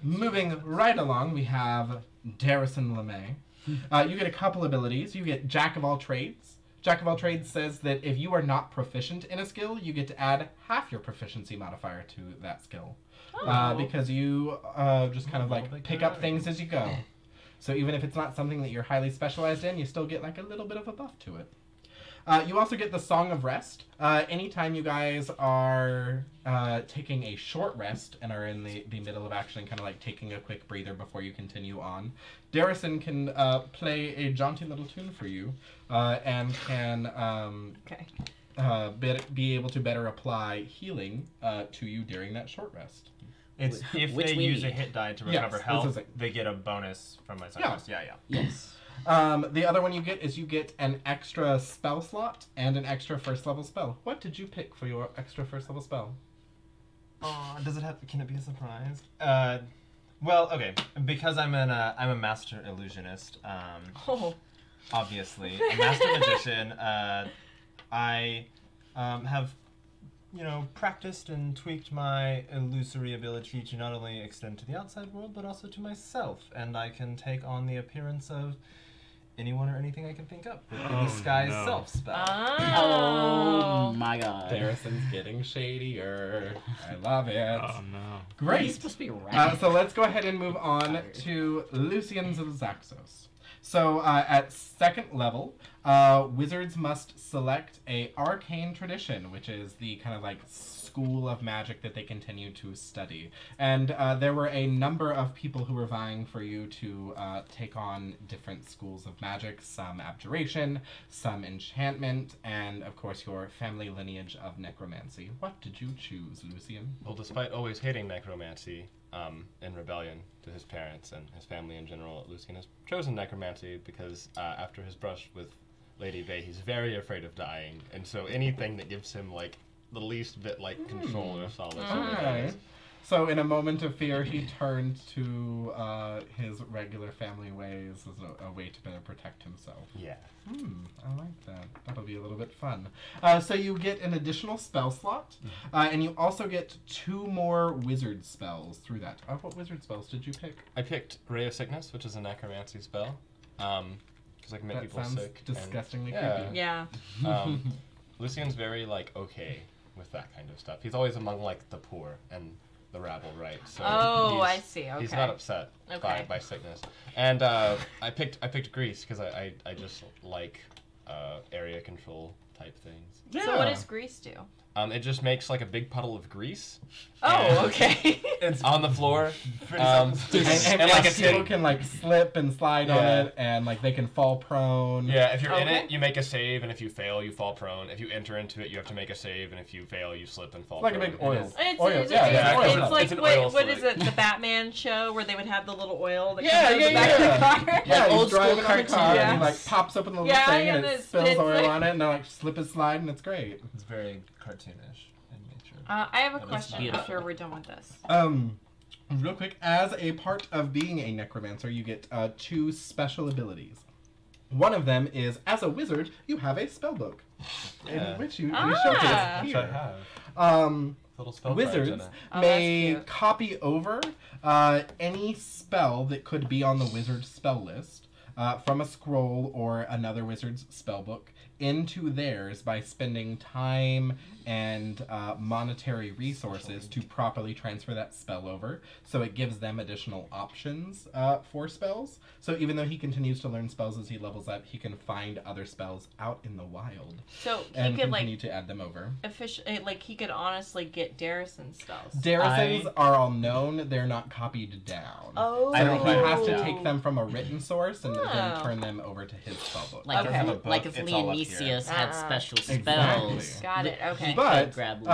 Moving right along, we have Darrison LeMay. You get a couple abilities. You get Jack of all trades. Jack of all trades says that if you are not proficient in a skill, you get to add half your proficiency modifier to that skill, because you just kind of like pick up things as you go. So even if it's not something that you're highly specialized in, you still get like a little bit of a buff to it. You also get the Song of Rest. Anytime you guys are taking a short rest and are in the middle of action, kind of like taking a quick breather before you continue on, Darrison can play a jaunty little tune for you and can be able to better apply healing to you during that short rest. It's if Which they we use a need. hit die to Yes, recover this is health, it. they get a bonus from my Yeah. success. Yeah. Yes. The other one you get is you get an extra spell slot and an extra first level spell. What did you pick for your extra first level spell? Does it have? Can it be a surprise? Well, okay. Because I'm a master illusionist. Oh. Obviously, a master magician. I have, practiced and tweaked my illusory ability to not only extend to the outside world, but also to myself. And I can take on the appearance of anyone or anything I can think up with the disguise self spell. Oh my god. Harrison's getting shadier. I love it. Oh no. Well, Great. he's supposed to be right. So let's go ahead and move on to Lucian Zaxos. So at 2nd level, wizards must select a arcane tradition, which is the kind of like school of magic that they continue to study. And there were a number of people who were vying for you to take on different schools of magic, some abjuration, some enchantment, and of course your family lineage of necromancy. What did you choose, Lucian? Well, despite always hating necromancy, in rebellion to his parents and his family in general, Lucian has chosen necromancy because after his brush with Lady Vey, he's very afraid of dying, and so anything that gives him like the least bit like control or solace. Okay. So in a moment of fear, he turned to his regular family ways as a way to better protect himself. Yeah. I like that. That'll be a little bit fun. So you get an additional spell slot, and you also get 2 more wizard spells through that. What wizard spells did you pick? I picked Ray of Sickness, which is a necromancy spell, because I can make That people sounds sick. disgustingly and, creepy. Yeah. Lucian's very okay with that kind of stuff. He's always among like the poor and the rabble, right? So I see. Okay. He's not upset Okay. by sickness. And I picked Grease because I just like area control type things. So what does grease do? It just makes like a big puddle of grease. Oh, okay. It's on the floor. And like a people tin. can like slip and slide on Yeah. it, and like they can fall prone. Yeah, if you're in Okay. it, you make a save, and if you fail, you fall prone. If you enter into it, you have to make a save, and if you fail, you slip and fall It's like a prone. big oil. It's Oil. it's It's like an oil what is slick. it? The Batman show where they would have the little oil that Yeah, comes out of the yeah, back yeah. of the car. Yeah, he's old school driving on the car, cartoon. and he like Yes. pops open the little Yeah, thing, yeah, and it it's- spills it's oil like- on it, and they like slip and slide, and it's great. It's very cartoonish in nature. I have a That is question beautiful. after we're done with this. Real quick, as a part of being a necromancer, you get 2 special abilities. One of them is, as a wizard, you have a spellbook, Yeah. in which you Ah. showcase Which I here. have. Little spell cards in Wizards it. Oh, may that's cute. copy over any spell that could be on the wizard's spell list from a scroll or another wizard's spellbook into theirs by spending time and monetary resources to properly transfer that spell over. So it gives them additional options for spells. So even though he continues to learn spells as he levels up, he can find other spells out in the wild So he and could continue like to add them over. like he could honestly get Darrison's spells. Darrison's are all known. They're not copied down. Oh. So don't he has to know. take them from a written source and then Oh. turn them over to his spellbook. Like, Okay. if, Have a like book, if it's all up here. Leonesius had special Exactly. spells. Got it. Okay. But grab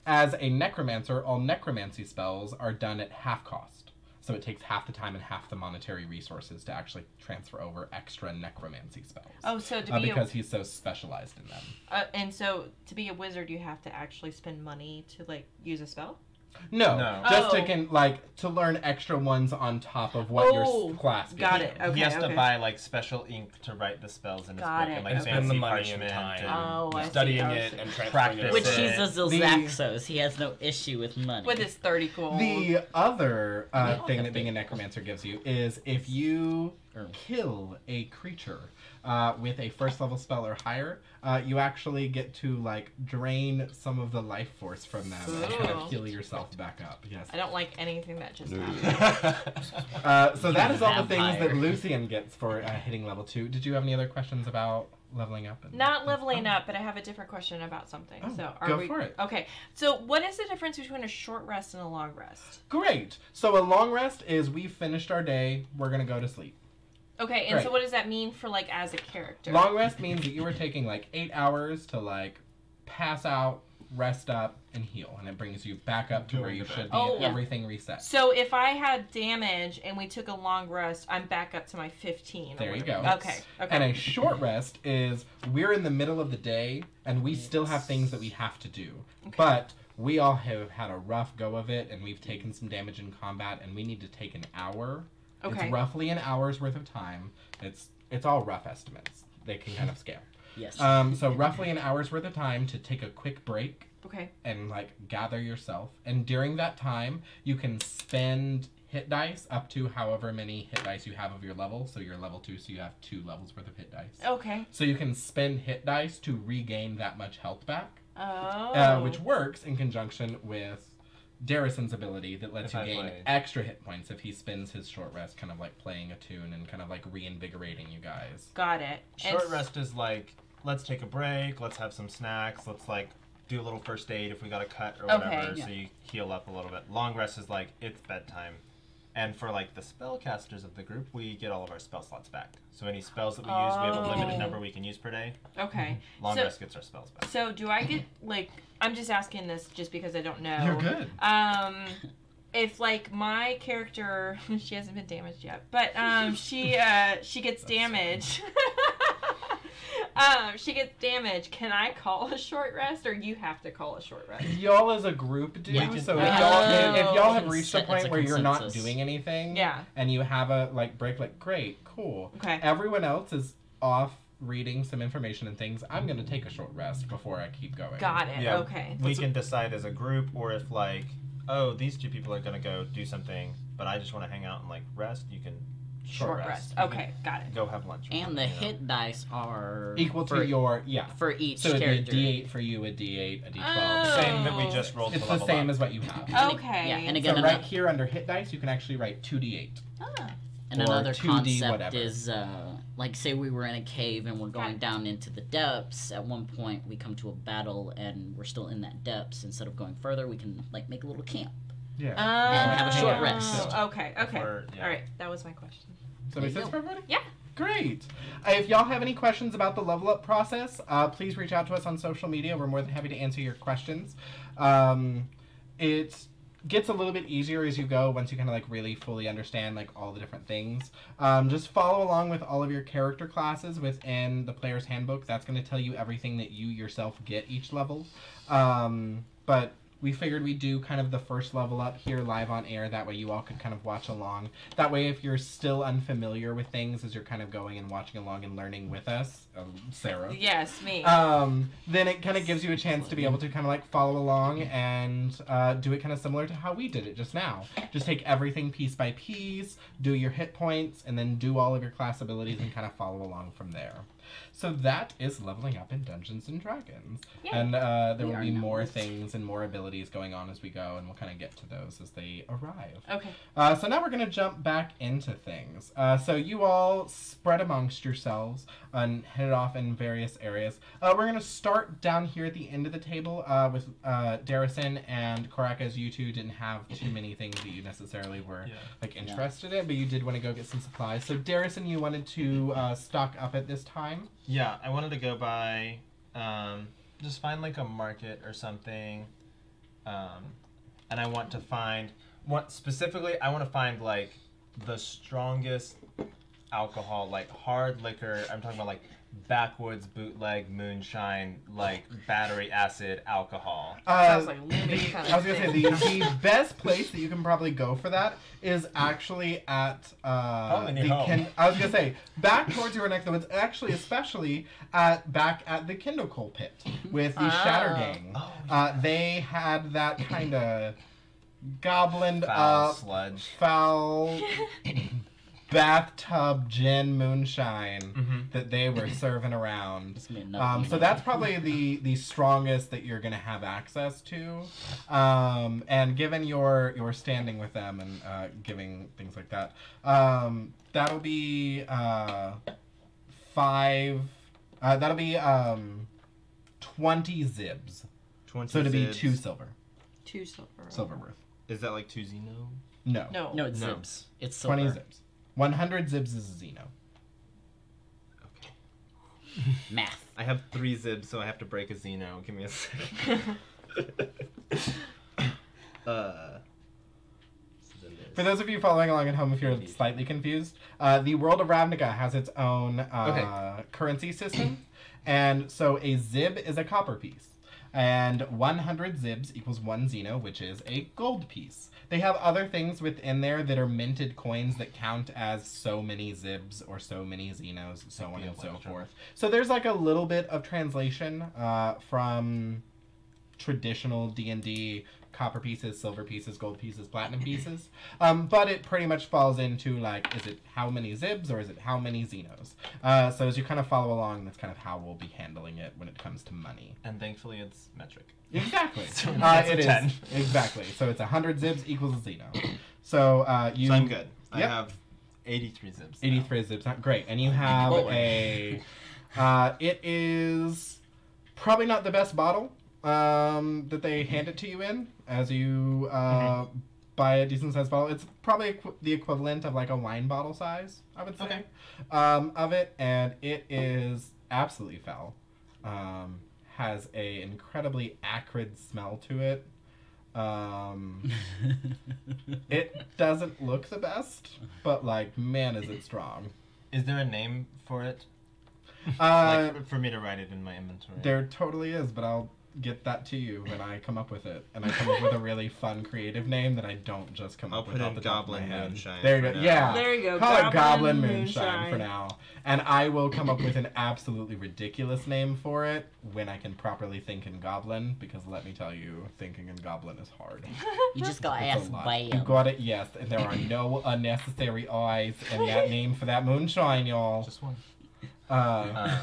as a necromancer, all necromancy spells are done at half cost. So it takes half the time and half the monetary resources to actually transfer over extra necromancy spells. Oh, so to be because he's so specialized in them. and so to be a wizard, you have to actually spend money to like use a spell. No, just Oh. to learn extra ones on top of what your class gives got you. it. Okay. He has to okay. buy like special ink to write the spells in his Got book it, and like okay. Spend fancy the money and parchment time. Oh, I see. Studying I it see. and transferring Practice it. Which it. he's a The- Zilzaxos. He has no issue with money. With his 30 gold. The other thing that being a necromancer gives you is if you kill a creature with a 1st level spell or higher, you actually get to like drain some of the life force from them and kind of Ooh. heal yourself back up. Yes. I don't like anything that just happened. So that is all the things Vampire. that Lucian gets for hitting level 2. Did you have any other questions about leveling up? Not leveling up, but I have a different question about something. Oh, so go for it. Okay. So what is the difference between a short rest and a long rest? Great. So a long rest is we've finished our day. We're gonna go to sleep. Okay, and Right. so what does that mean for like as a character? Long rest means that you were taking like 8 hours to like pass out, rest up, and heal, and it brings you back up to where you should be. Oh. And everything resets. So if I had damage and we took a long rest, I'm back up to my 15. or There you whatever. go. Okay. And a short rest is we're in the middle of the day and we still have things that we have to do, but we all have had a rough go of it and we've taken some damage in combat and we need to take an hour. Okay. It's roughly an hour's worth of time. It's all rough estimates. They can kind of scale. Yes. So roughly an hour's worth of time to take a quick break Okay. and like gather yourself. And during that time, you can spend hit dice up to however many hit dice you have of your level. So you're level 2, so you have 2 levels worth of hit dice. Okay. So you can spend hit dice to regain that much health back, Oh. which works in conjunction with Darison's ability that lets If you I gain play. extra hit points if he spends his short rest, kind of like playing a tune and kind of like reinvigorating you guys. Got it. Short And rest is like, let's take a break, let's have some snacks, let's like do a little first aid if we got a cut or Okay. whatever, Yeah. so you heal up a little bit. Long rest is like, it's bedtime. And for like the spellcasters of the group, we get all of our spell slots back. So any spells that we use, we have a limited Oh. number we can use per day. Okay. Long So- rest gets our spells back. So do I get like? I'm just asking this just because I don't know. You're good. If like my character, she hasn't been damaged yet, but she gets damaged. She gets damaged. Can I call a short rest, or you have to call a short rest? Y'all as a group do, Yeah. so We if have to- y'all have Consen- reached a it's point a where you're not consensus. doing anything, Yeah. and you have a like break, like great, cool. Okay. Everyone else is off reading some information and things. I'm gonna take a short rest before I keep going. Got it. Yeah. Okay. We can decide as a group, or if like, oh, these 2 people are gonna go do something, but I just want to hang out and like rest, you can Short rest. You Okay. Got it. can go have lunch. or And the something, you know? hit dice are Equal for, to your for each So it'd character. be a D8 for you, a D8, a D12. Oh. Same that we just rolled It's to the level same up. as what you have. And Okay. Yeah, and So again, right here under hit dice, you can actually write 2D8. Ah. and or another 2D concept whatever. is like say we were in a cave and we're going Okay. down into the depths. At one point, we come to a battle and we're still in that depths. Instead of going further, we can like make a little camp. Yeah. And have a short Oh, rest. Okay. Okay. Or, yeah. All right. That was my question. So makes There you sense for everybody? Yeah. Great. If y'all have any questions about the level up process, please reach out to us on social media. We're more than happy to answer your questions. It gets a little bit easier as you go once you kind of like really fully understand like all the different things. Just follow along with all of your character classes within the player's handbook. That's going to tell you everything that you yourself get each level. But we figured we'd do kind of the first level up here live on air. That way you all could kind of watch along. That way if you're still unfamiliar with things as you're kind of going and watching along and learning with us, Sarah. Yes, me. Then it kind of gives you a chance to be able to kind of like follow along and do it kind of similar to how we did it just now. Just take everything piece by piece, do your hit points, and then do all of your class abilities and kind of follow along from there. So that is leveling up in Dungeons and Dragons. Yay. And there We will are be now more lit. things and more abilities going on as we go, and we'll kind of get to those as they arrive. Okay. So now we're going to jump back into things. So you all spread amongst yourselves and headed off in various areas. We're going to start down here at the end of the table with Darison and Korak, as you two didn't have too many things that you necessarily were like interested in, but you did want to go get some supplies. So Darison, you wanted to stock up at this time. Yeah, I wanted to go by, just find like a market or something, and I want to find, specifically, I want to find like the strongest alcohol, like hard liquor. I'm talking about like backwoods, bootleg, moonshine, like battery acid alcohol. Sounds like Louis kind of I was gonna say the best place that you can probably go for that is actually at in your home. I was gonna say back towards your neck of the woods. Actually, especially back at the Kindle Coal Pit with the Shatter Gang. Oh, They had that kind of goblined Foul up, sludge. foul bathtub gin moonshine Mhm. that they were serving around. It's gonna be enough, So that's probably the strongest that you're gonna have access to, and given your standing with them and giving things like that, that'll be 5. That'll be 20 zibs. 20 So it'd be zibs. 2 silver. 2 silver. Silver worth. Is that like 2 Xeno? No. No. No, it's No. zibs. It's silver. 20 zibs. 100 zibs is a Xeno. Okay. Math. I have 3 zibs, so I have to break a Xeno. Give me a second. For those of you following along at home, if you're slightly confused, the world of Ravnica has its own currency system. And so a zib is a copper piece. And 100 zibs equals 1 Xeno, which is a gold piece. They have other things within there that are minted coins that count as so many zibs or so many Xenos, so on and so forth. So there's like a little bit of translation from traditional D&D copper pieces, silver pieces, gold pieces, platinum pieces. But it pretty much falls into like, is it how many zibs or is it how many Xenos? So as you kind of follow along, that's kind of how we'll be handling it when it comes to money. And thankfully it's metric. Exactly. So It is. 10. Exactly. So it's 100 zibs equals a Xeno. So you. So I'm good. I Yep. have 83 zibs. 83 zibs. Great. And you have a. It is probably not the best bottle that they hand it to you in as you buy a decent sized bottle. It's probably the equivalent of like a wine bottle size, I would say, Okay. of it. And it is absolutely foul. Has a incredibly acrid smell to it. It doesn't look the best, but like, man, is it strong. Is there a name for it? For me to write it in my inventory. There totally is, but I'll get that to you when I come up with it. And I come up with a really fun, creative name that I don't just come I'll up put with in off the top of my Goblin head. Moonshine There you for go. now. Yeah. There you go. Call it Goblin Goblin Moonshine Moonshine. for now. And I will come up with an absolutely ridiculous name for it when I can properly think in Goblin, because let me tell you, thinking in Goblin is hard. You just gotta It's a ask lot. Bam. You got it, yes. And there are no unnecessary I's in that name for that moonshine, y'all. Just one. Uh,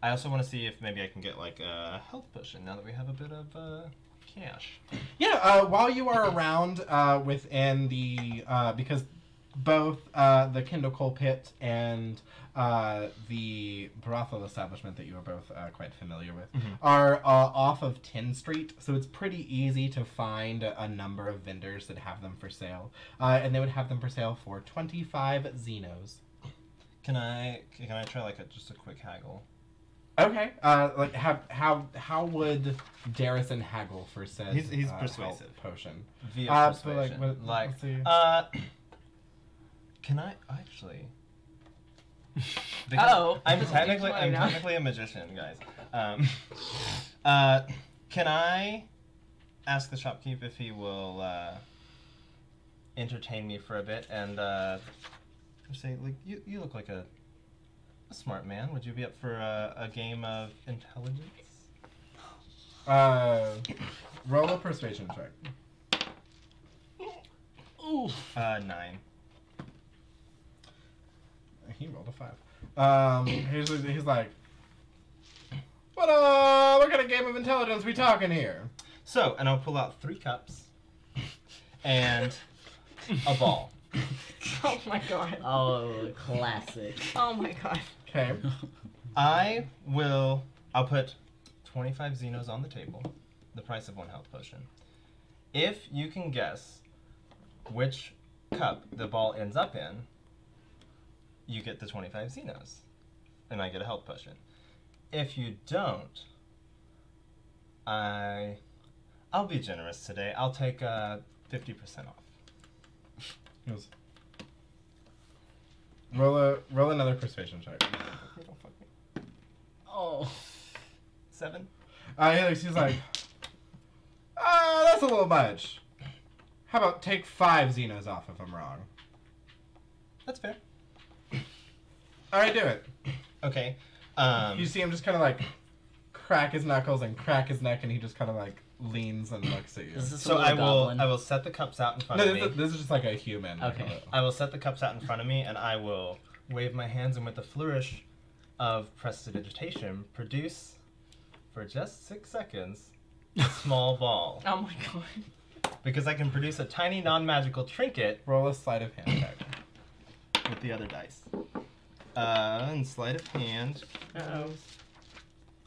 I also want to see if maybe I can get like a health potion now that we have a bit of cash. yeah, while you are around within the, because both the Kindle Coal Pit and the brothel establishment that you are both quite familiar with are off of 10th Street, so it's pretty easy to find a number of vendors that have them for sale. And they would have them for sale for 25 Xenos. Can I try like just a quick haggle? Okay. Like how would Darrison haggle for said He's health persuasive. potion? Via So like, persuasion. what, let's see. Can I actually? Uh-oh. I'm technically Explain now. a magician, guys. Can I ask the shopkeep if he will entertain me for a bit and say, like, you look like a smart man. Would you be up for a game of intelligence? Roll a persuasion check. Ooh. 9. He rolled a 5. He's like, what kind of game of intelligence we talking here? So, and I'll pull out 3 cups and a ball. Oh my god. Oh, classic. Oh my god. Okay. I'll put 25 Xenos on the table, the price of 1 health potion. If you can guess which cup the ball ends up in, you get the 25 Xenos, and I get a health potion. If you don't, I'll be generous today. I'll take 50% off. He goes, roll another persuasion check. Don't fuck me. Oh. 7. He's like, that's a little much. How about take 5 Xenos off if I'm wrong? That's fair. Alright, do it. Okay. You see him just kind of like crack his knuckles and crack his neck, and he just kind of like leans and looks at you. Is this a So little goblin? I will set the cups out in front No, of me. this is just like a human. Okay. I will set the cups out in front of me, and I will wave my hands, and with a flourish of prestidigitation, produce, for just 6 seconds, a small ball. Oh my god. Because I can produce a tiny non-magical trinket Roll a sleight of hand check. with the other dice. And sleight of hand. Uh-oh.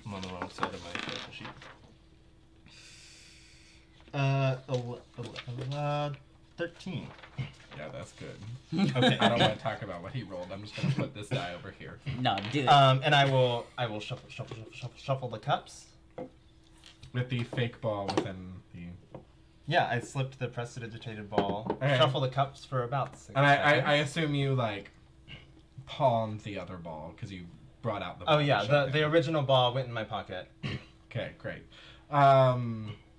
I'm on the wrong side of my character sheet. 13. Yeah, that's good. Okay. I don't want to talk about what he rolled. I'm just gonna put this die over here. No, do it. And I will shuffle the cups. With the fake ball within the. Yeah, I slipped the prestidigitated ball. Okay. Shuffle the cups for about 6 And seconds. I assume you like palmed the other ball because you brought out the. Oh ball yeah, and shoved the it. original ball went in my pocket. Okay, great.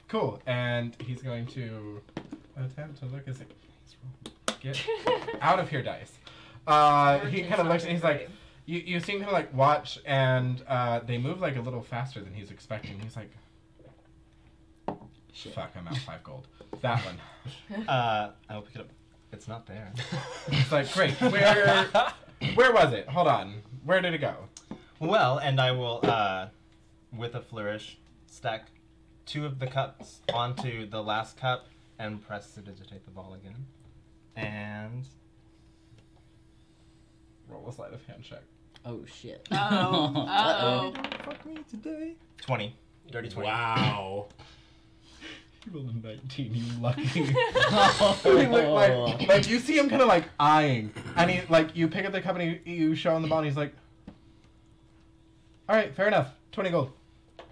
Cool. And he's going to attempt to look as get out of here, dice. He kind of looks and he's like, you seem to like watch, and they move like a little faster than he's expecting. He's like, fuck, I'm out 5 gold. That one. I'll pick it up. It's not there. It's like, great. Where was it? Hold on. Where did it go? Well, and I will, with a flourish, stack 2 of the cups onto the last cup and press to digitate the ball again. And Roll a sleight of hand check. Oh shit. Uh-oh. fuck me today. 20. Dirty 20. Wow. You rolled a 19, you lucky. He looked like you see him kind of like eyeing, and he like you pick up the cup and you show him the ball, and he's like, "All right, fair enough. 20 gold."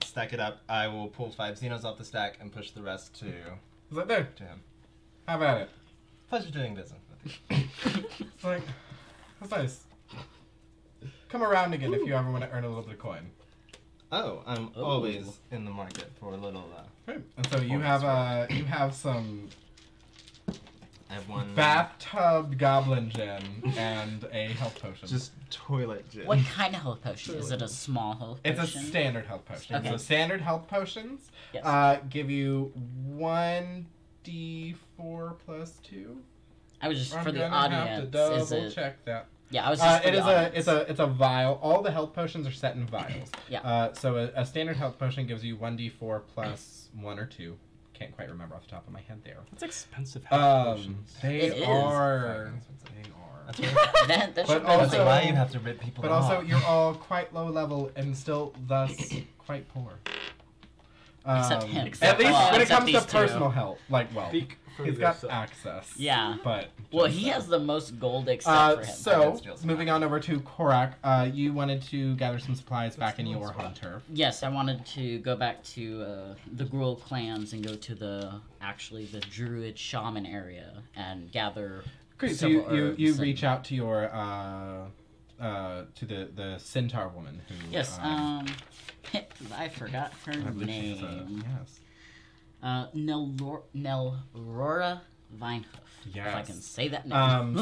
Stack it up. I will pull 5 Xenos off the stack and push the rest to He's like, "There, him. have at it." Pleasure doing business with you. It's like, that's nice. Come around again if you ever want to earn a little bit of coin. Oh, I'm Ooh. always in the market for a little. Right. And so you have some I have one. bathtub goblin gin and a health potion. Just toilet gin. What kind of health potion? Is it a small health It's a potion? standard health potion. Okay. So standard health potions Yes. give you 1d4 plus 2. I was just I'm for the gonna have to audience. Is double it? check that. Yeah, I was just for It the is audience. it's a vial. All the health potions are set in vials. Yeah. So a standard health potion gives you 1d4 plus 1 or 2. Can't quite remember off the top of my head there. That's expensive health potions. They It is. are. They are. That's right. that But should also- That's why you have to rip people But off. also, you're all quite low level and still thus quite poor. Except him. At least Well, when it except comes to these two. personal health, like wealth. Speak for He's got yourself. access. Yeah. But Well, just he so. has the most gold except for him. So, Steals moving on over to Korak, you wanted to gather some supplies back in your home turf. Yes, I wanted to go back to the Gruul clans and go to the Druid shaman area and gather. Great. So several you herbs reach and- out to your to the centaur woman who. Yes. I forgot her I believe she's name. yes. Nelrora Vinehoof. If I Yes. can say that name.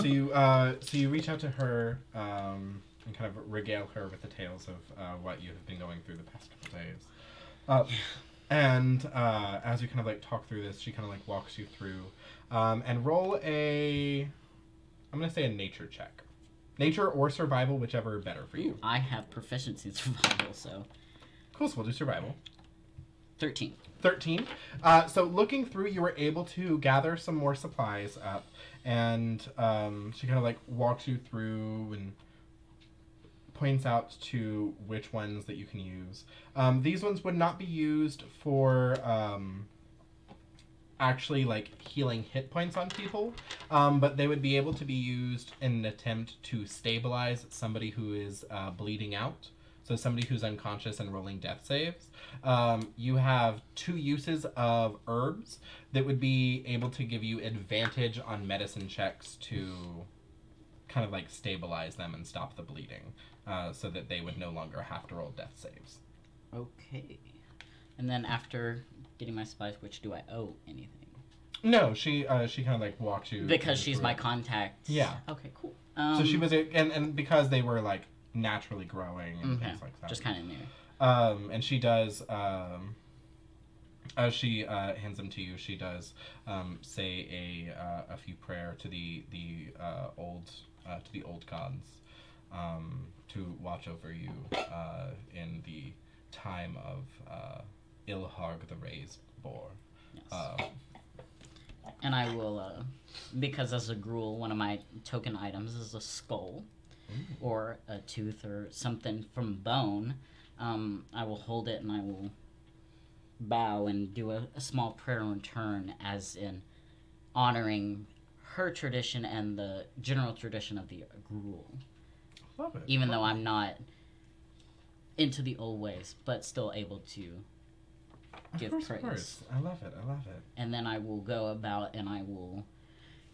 So you reach out to her and kind of regale her with the tales of what you have been going through the past couple days. And as you kind of like talk through this, she kind of like walks you through and roll I'm gonna say a nature check, nature or survival, whichever is better for you. I have proficiency in survival, so Cool. So we'll do survival. 13. 13. So looking through, you were able to gather some more supplies up, and she kind of like walks you through and points out to which ones that you can use. These ones would not be used for actually like healing hit points on people, but they would be able to be used in an attempt to stabilize somebody who is bleeding out. So somebody who's unconscious and rolling death saves. You have 2 uses of herbs that would be able to give you advantage on medicine checks to kind of like stabilize them and stop the bleeding, so that they would no longer have to roll death saves. Okay. And then after getting my supplies, which do I owe anything? No, she kind of like walks you Because she's through my it. contact. Yeah. Okay, cool. So she was and because they were like naturally growing and Okay. things like that. Just kind of new. And she does, as she hands them to you, she does say a few prayer to the old gods to watch over you in the time of Ilharg the Raised Boar. Yes. And I will, because as a Gruul, one of my token items is a skull, or a tooth, or something from bone. I will hold it and I will bow and do a small prayer in return, as in honoring her tradition and the general tradition of the Gruul. Love it. Even though I'm not into the old ways, but still able to give Of praise. course. I love it. I love it. And then I will go about and I will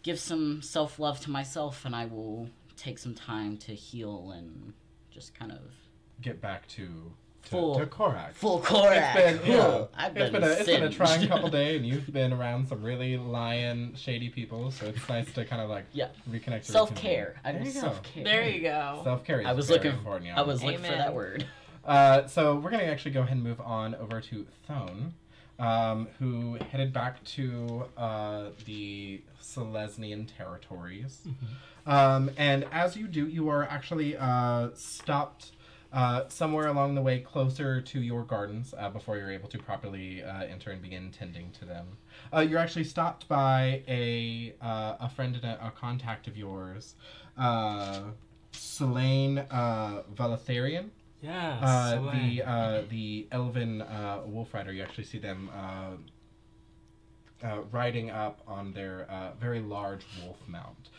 give some self-love to myself, and I will take some time to heal and just kind of Get back to Full Korak. Full Korak. It's been, Cool. it's been a trying couple days, and you've been around some really lying, shady people. So it's nice to kind of like reconnect. Self-care. I There got you go. self-care. There you go. Self-care is I was very looking. important. I was looking for Amen. that word. So we're gonna actually go ahead and move on over to Thone, who headed back to the Selesnian territories. And as you do, you are actually stopped somewhere along the way closer to your gardens before you're able to properly enter and begin tending to them. You're actually stopped by a friend and a contact of yours, Selene Valatharian. Yeah. The elven wolf rider. You actually see them riding up on their very large wolf mount,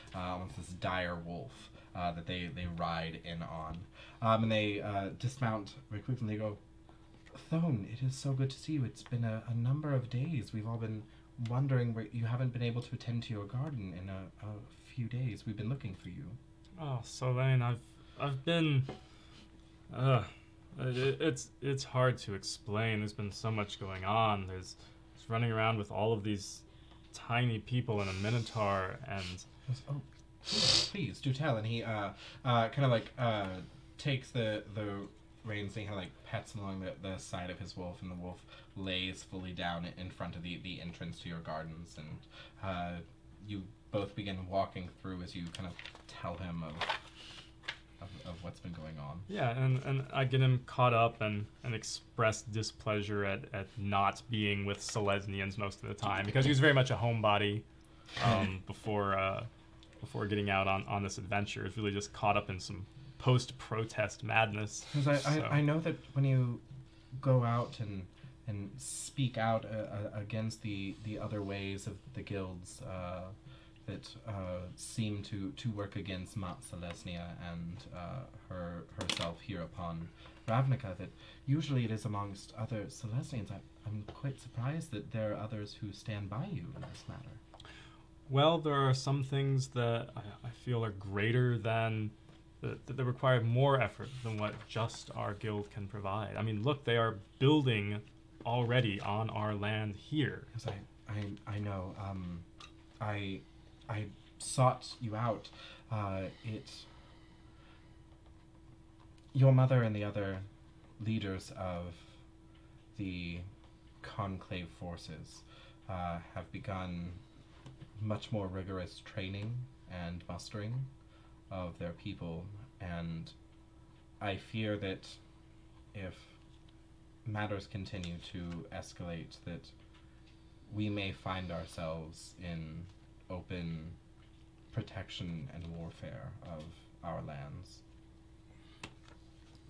with this dire wolf that they ride in on. And they dismount very quickly and they go, Thone, it is so good to see you. It's been a number of days. We've all been wondering where you haven't been able to attend to your garden in a few days. We've been looking for you. Oh, Solane, I've been. It's hard to explain. There's been so much going on. There's running around with all of these tiny people in a minotaur, and Oh, please do tell. And he kind of like takes the reins and he kind of like pets along the side of his wolf, and the wolf lays fully down in front of the entrance to your gardens, and you both begin walking through as you kind of tell him of what's been going on. yeah, and I get him caught up and express displeasure at not being with Selesnians most of the time, because he was very much a homebody before getting out on this adventure. It's really just caught up in some post-protest madness. Because I know that when you go out and speak out against the other ways of the guilds that seem to work against Mat Selesnia and herself here upon Ravnica, that usually it is amongst other Selesnians. I'm quite surprised that there are others who stand by you in this matter. Well, there are some things that I feel are greater than, that require more effort than what just our guild can provide. I mean, look, they are building already on our land here. Yes, I know. I sought you out. Your mother and the other leaders of the conclave forces have begun much more rigorous training and mustering of their people, and I fear that if matters continue to escalate, that we may find ourselves in open protection and warfare of our lands.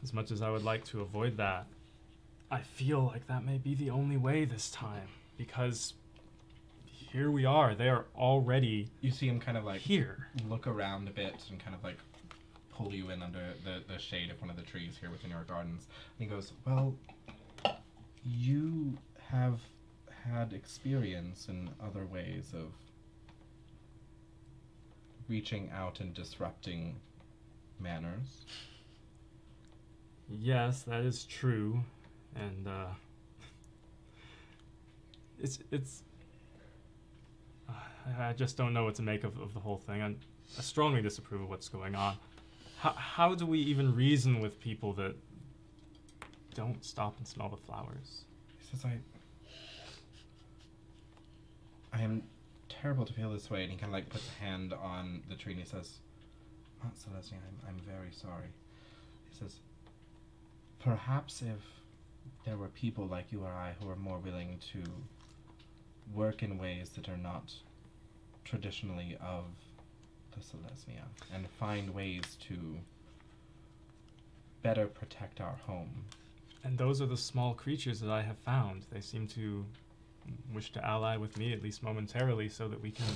As much as I would like to avoid that, I feel like that may be the only way this time, because here we are. They are already You see him kind of like here. look around a bit and kind of like pull you in under the shade of one of the trees here within your gardens. And he goes, well, you have had experience in other ways of reaching out and disrupting manners. Yes, that is true, and it's. I just don't know what to make of the whole thing. I strongly disapprove of what's going on. How do we even reason with people that don't stop and smell the flowers? He says, I am terrible to feel this way, and he kind of like puts a hand on the tree and he says, Aunt Celestia, I'm very sorry. He says, perhaps if there were people like you or I who are more willing to work in ways that are not traditionally of the Selesnia and find ways to better protect our home. And those are the small creatures that I have found. They seem to wish to ally with me, at least momentarily, so that we can,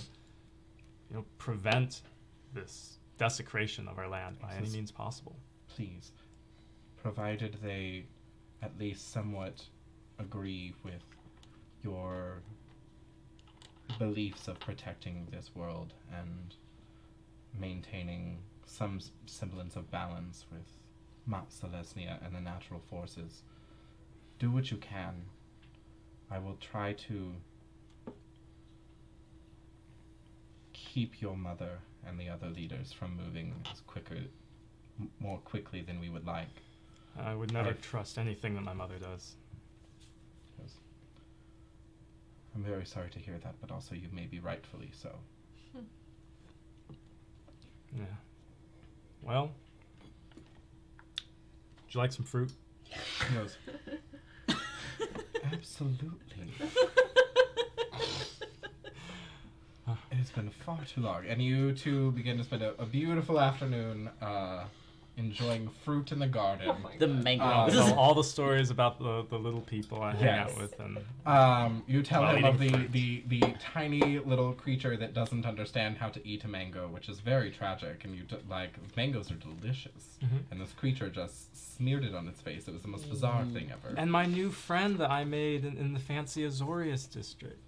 prevent this desecration of our land by any means possible. Please, provided they at least somewhat agree with your beliefs of protecting this world and maintaining some semblance of balance with Mat Selesnia and the natural forces do what you can. I will try to keep your mother and the other leaders from moving more quickly than we would like. I would never Right. trust anything that my mother does. Yes. I'm very sorry to hear that, but also you may be rightfully so. Yeah. Well, would you like some fruit? He goes, absolutely. It has been far too long. And you two begin to spend a beautiful afternoon enjoying fruit in the garden. Oh my The God. mangoes. Tell all the stories about the little people I hang Yes. out with, and You tell While him of eating the tiny little creature that doesn't understand how to eat a mango, which is very tragic. And mangoes are delicious. Mhm. And this creature just smeared it on its face. It was the most bizarre thing ever. and my new friend that I made in the fancy Azorius district.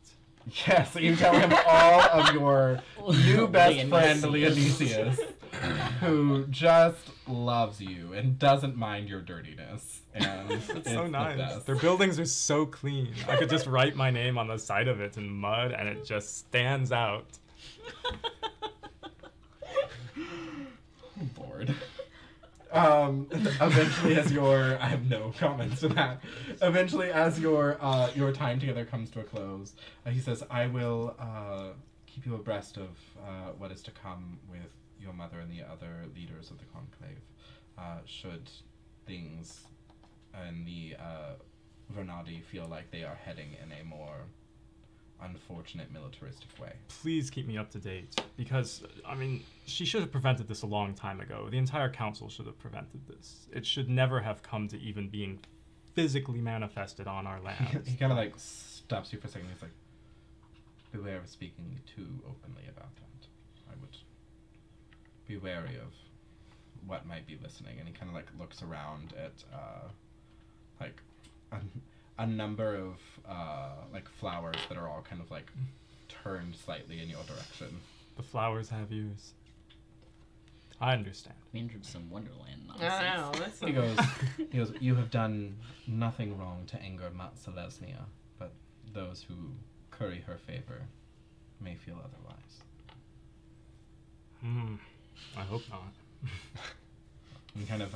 Yes, you tell him all of your new best friend, Leonesius. Leonesius, who just loves you and doesn't mind your dirtiness. And It's so the nice. best. Their buildings are so clean. I could just write my name on the side of it in mud, and it just stands out. I'm bored. Eventually, I have no comments to that. Eventually, as your time together comes to a close, he says, "I will keep you abreast of what is to come with your mother and the other leaders of the conclave. Should things in the Vernadi feel like they are heading in a more unfortunate militaristic way." Please keep me up to date, because, I mean, she should have prevented this a long time ago. The entire council should have prevented this. It should never have come to even being physically manifested on our lands. He kind of stops you for a second. He's like, "Beware of speaking too openly about that. I would be wary of what might be listening." And he kind of looks around at a number of flowers that are all kind of turned slightly in your direction. The flowers have ears. I understand. We entered some Wonderland I nonsense. know. That's He goes, "You have done nothing wrong to anger Matsalesnia, but those who curry her favor may feel otherwise." I hope not. He kind of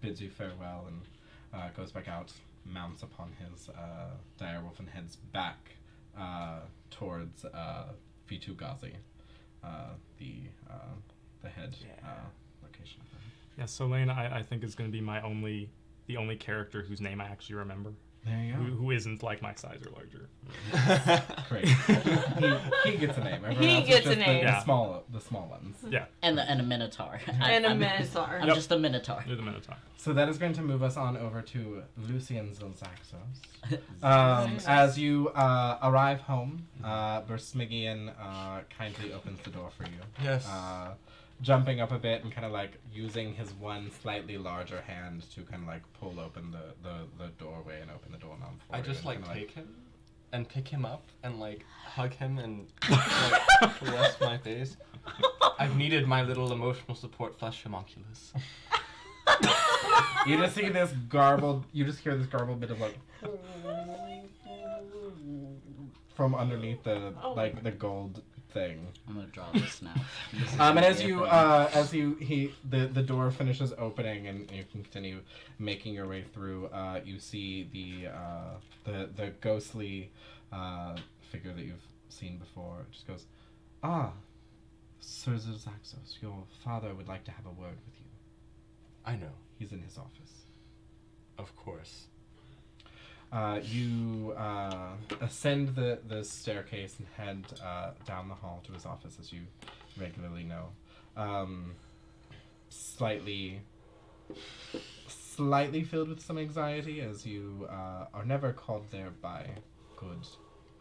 bids you farewell and goes back out, mounts upon his direwolf and heads back towards V2 Ghazi, the head location. Yeah, Solane, I think is going to be the only character whose name I actually remember. There you go. Who isn't like my size or larger. Great. he gets a name. Everyone He else is gets a just name. The small ones. Yeah, And a Minotaur. And a I'm- Minotaur. I'm Yep. just a Minotaur. you're the Minotaur. So that is going to move us on over to Lucian Zilzaxos. Nice. As you arrive home, Bersmigian kindly opens the door for you. Yes. Jumping up a bit and kind of using his one slightly larger hand to kind of pull open the doorway and open the doorknob for I you. just and kinda, take him and pick him up and hug him and caress my face. I've needed my little emotional support flesh homunculus. You just see this garbled. You just hear this garbled bit of from underneath the the gold thing. I'm gonna draw this now. This is And gonna as be a you thing. the door finishes opening and you can continue making your way through, you see the ghostly figure that you've seen before. It just goes, "Ah, Sir Zilzaxos, your father would like to have a word with you. I know, He's in his office." of course. You ascend the staircase and head down the hall to his office, as you regularly know. Slightly filled with some anxiety, as you are never called there by good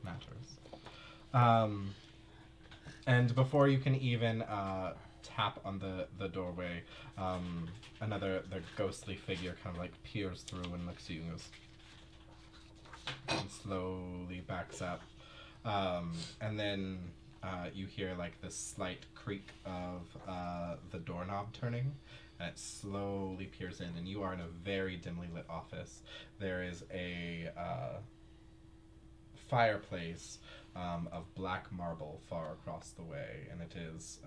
matters. And before you can even tap on the doorway, the ghostly figure kind of peers through and looks at you and goes, and slowly backs up, and then you hear this slight creak of the doorknob turning, and it slowly peers in, and you are in a very dimly lit office. There is a fireplace of black marble far across the way, and it is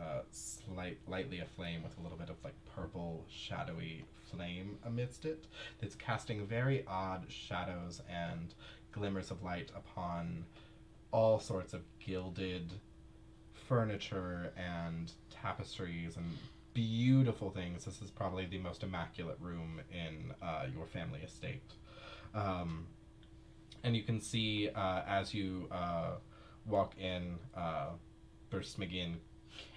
lightly aflame with a little bit of like purple shadowy flame amidst it. It's casting very odd shadows and glimmers of light upon all sorts of gilded furniture and tapestries and beautiful things. This is probably the most immaculate room in your family estate. And you can see as you walk in, Burst McGinn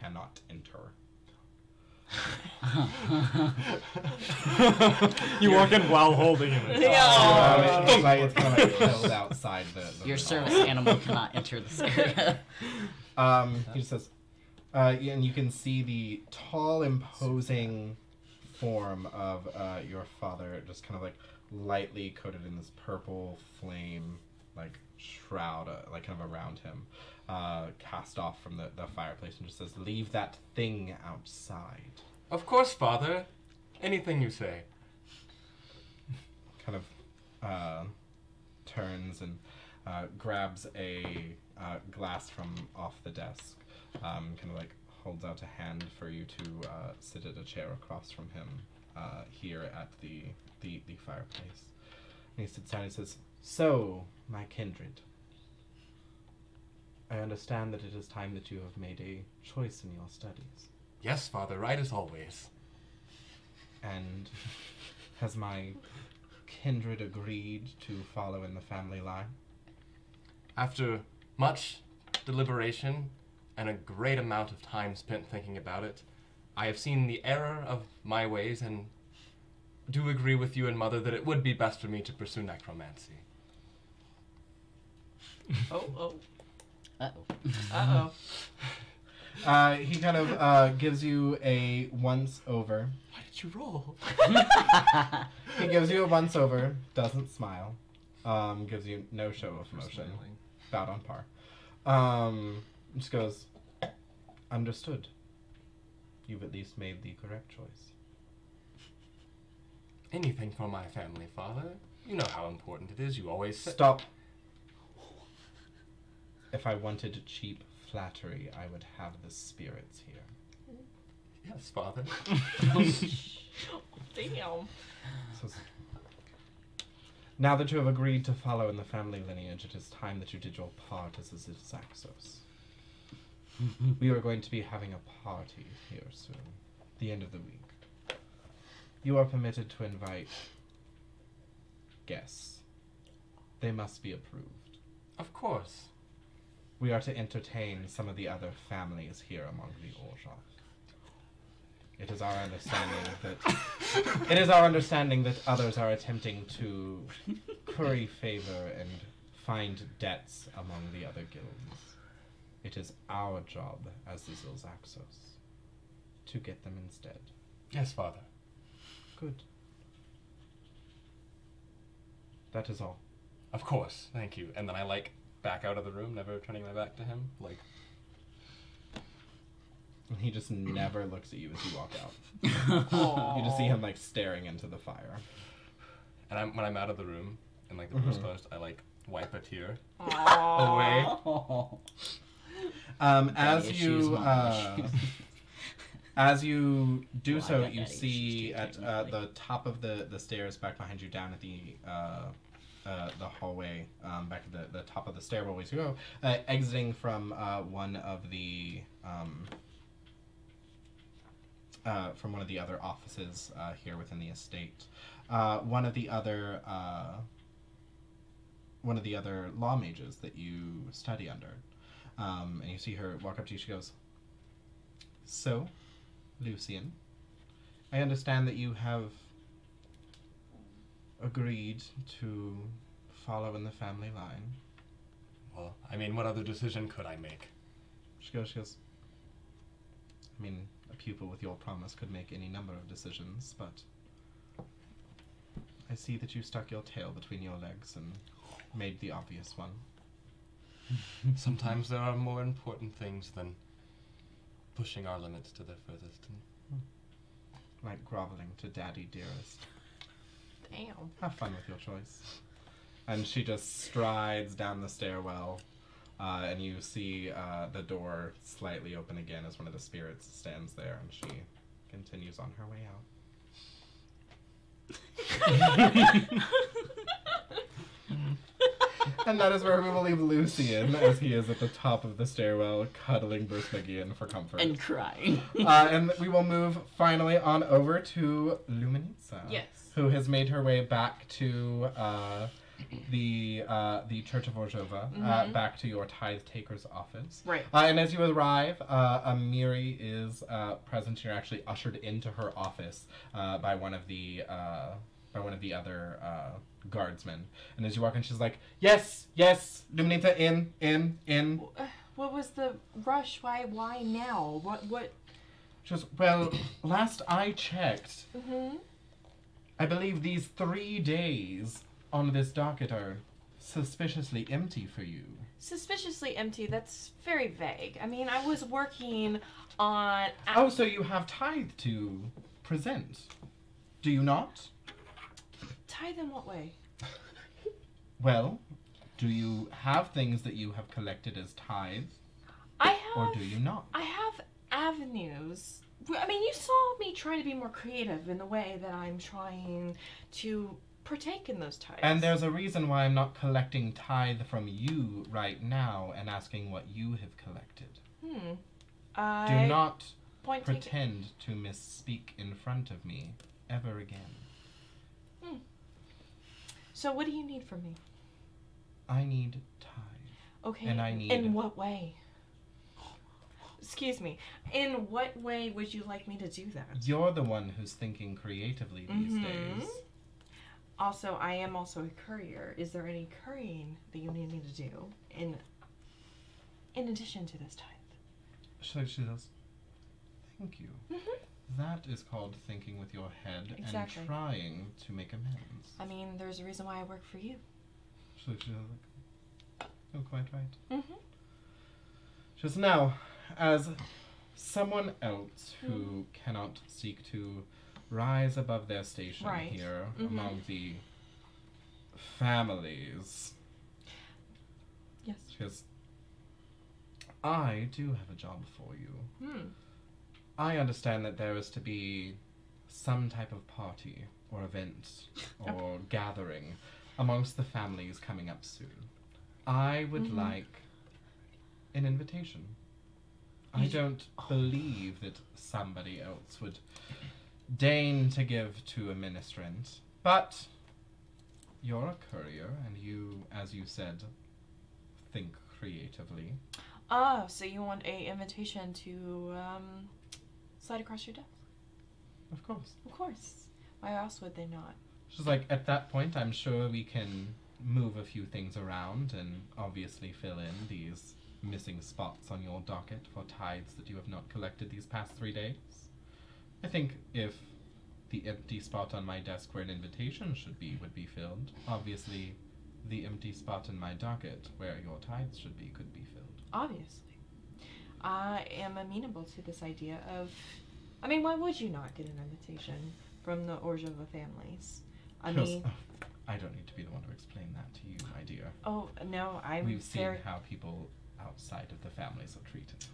cannot enter. You walk in while holding him. It's kind of like held outside the Your room. service animal cannot enter this area. He just says, and you can see the tall, imposing form of your father, just kind of like lightly coated in this purple flame, like shroud, like kind of around him, cast off from the fireplace, and just says, "Leave that thing outside." Of course, Father. Anything you say. Kind of turns and grabs a glass from off the desk, kind of like holds out a hand for you to sit at a chair across from him here at the fireplace. And he sits down and says, "So, my kindred, I understand that it is time that you have made a choice in your studies. Yes, Father, right as always. And has my kindred agreed to follow in the family line?" After much deliberation and a great amount of time spent thinking about it, I have seen the error of my ways and do agree with you and Mother that it would be best for me to pursue necromancy. Oh. Uh-oh. Uh-oh. He kind of gives you a once-over. Why did you roll? He gives you a once-over, doesn't smile, gives you no show of emotion, about on par. Just goes, "Understood. You've at least made the correct choice." Anything for my family, Father. You know how important it is. You always say. Stop. If I wanted cheap flattery, I would have the spirits here. Yes, Father. Damn. So, now that you have agreed to follow in the family lineage, it is time that you did your part as a Zaxos. We are going to be having a party here soon, the end of the week. You are permitted to invite guests. They must be approved. Of course. We are to entertain some of the other families here among the Orjov. It is our understanding that others are attempting to curry favor and find debts among the other guilds. It is our job as the Zilzaxos to get them instead. Yes, Father. Good. That is all. Of course. Thank you. And then I, back out of the room, never turning my back to him. And he just never looks at you as you walk out. You just see him, staring into the fire. And when I'm out of the room, and, the door's closed, I, wipe a tear Aww. away. As you do Well, I so, got you daddy issues see too, at technically. the top of the stairs back behind you, down at the hallway, back at the top of the stairwell as you go, exiting from one of the other offices here within the estate. One of the other law mages that you study under. And you see her walk up to you. She goes, "So, Lucian, I understand that you have agreed to follow in the family line." Well, what other decision could I make? She goes, a pupil with your promise could make any number of decisions, but I see that you stuck your tail between your legs and made the obvious one. Sometimes there are more important things than pushing our limits to their furthest. like groveling to Daddy Dearest. Damn. Have fun with your choice. And she just strides down the stairwell, and you see the door slightly open again as one of the spirits stands there, and she continues on her way out. And that is where we will leave Lucian, as he is at the top of the stairwell, cuddling Bruce McGeehan for comfort. And crying. And we will move finally on over to Luminitsa. Yes. Who has made her way back to the Church of Orzhova, back to your tithe taker's office. Right. And as you arrive, Amiri is present. You're actually ushered into her office by one of the other guardsmen. And as you walk in, she's like, "Yes, yes, Luminita, in." What was the rush? Why now? What? She goes, "Well, last I checked, Mm-hmm. I believe these 3 days on this docket are suspiciously empty for you." Suspiciously empty. That's very vague. I mean, I was working on. Oh, so you have tithe to present, do you not? Tithe in what way? Well, do you have things that you have collected as tithe, I have. or do you not? I have avenues. I mean, you saw me try to be more creative in the way that I'm trying to partake in those tithes. And there's a reason why I'm not collecting tithe from you right now and asking what you have collected. Do not pretend to misspeak in front of me ever again. So what do you need from me? I need tithe. Okay. And I need... In what way? Excuse me. In what way would you like me to do that? You're the one who's thinking creatively these days. Also, I am also a courier. Is there any currying that you need me to do in addition to this tithe? She goes, "Thank you. That is called thinking with your head Exactly. and trying to make amends." I mean, there's a reason why I work for you. She's like, "You're quite right." Mm-hmm. She goes, "Now, as someone else who cannot seek to rise above their station Right. here among the families," Yes. she goes, "I do have a job for you. I understand that there is to be some type of party or event or gathering amongst the families coming up soon. I would like an invitation. I don't believe that somebody else would deign to give to a ministrant, but you're a courier and you, as you said, think creatively." Oh, so you want a invitation to slide across your desk? Of course. Of course. Why else would they not? She's like, "At that point, I'm sure we can move a few things around and obviously fill in these missing spots on your docket for tithes that you have not collected these past 3 days. I think if the empty spot on my desk where an invitation would be filled, obviously the empty spot in my docket where your tithes should be could be filled." Obviously. I am amenable to this idea of... I mean, why would you not get an invitation from the Orzhova families? I She goes, mean... "Oh, I don't need to be the one to explain that to you, my dear. Oh, no, I'm We've seen very... how people outside of the families are treated."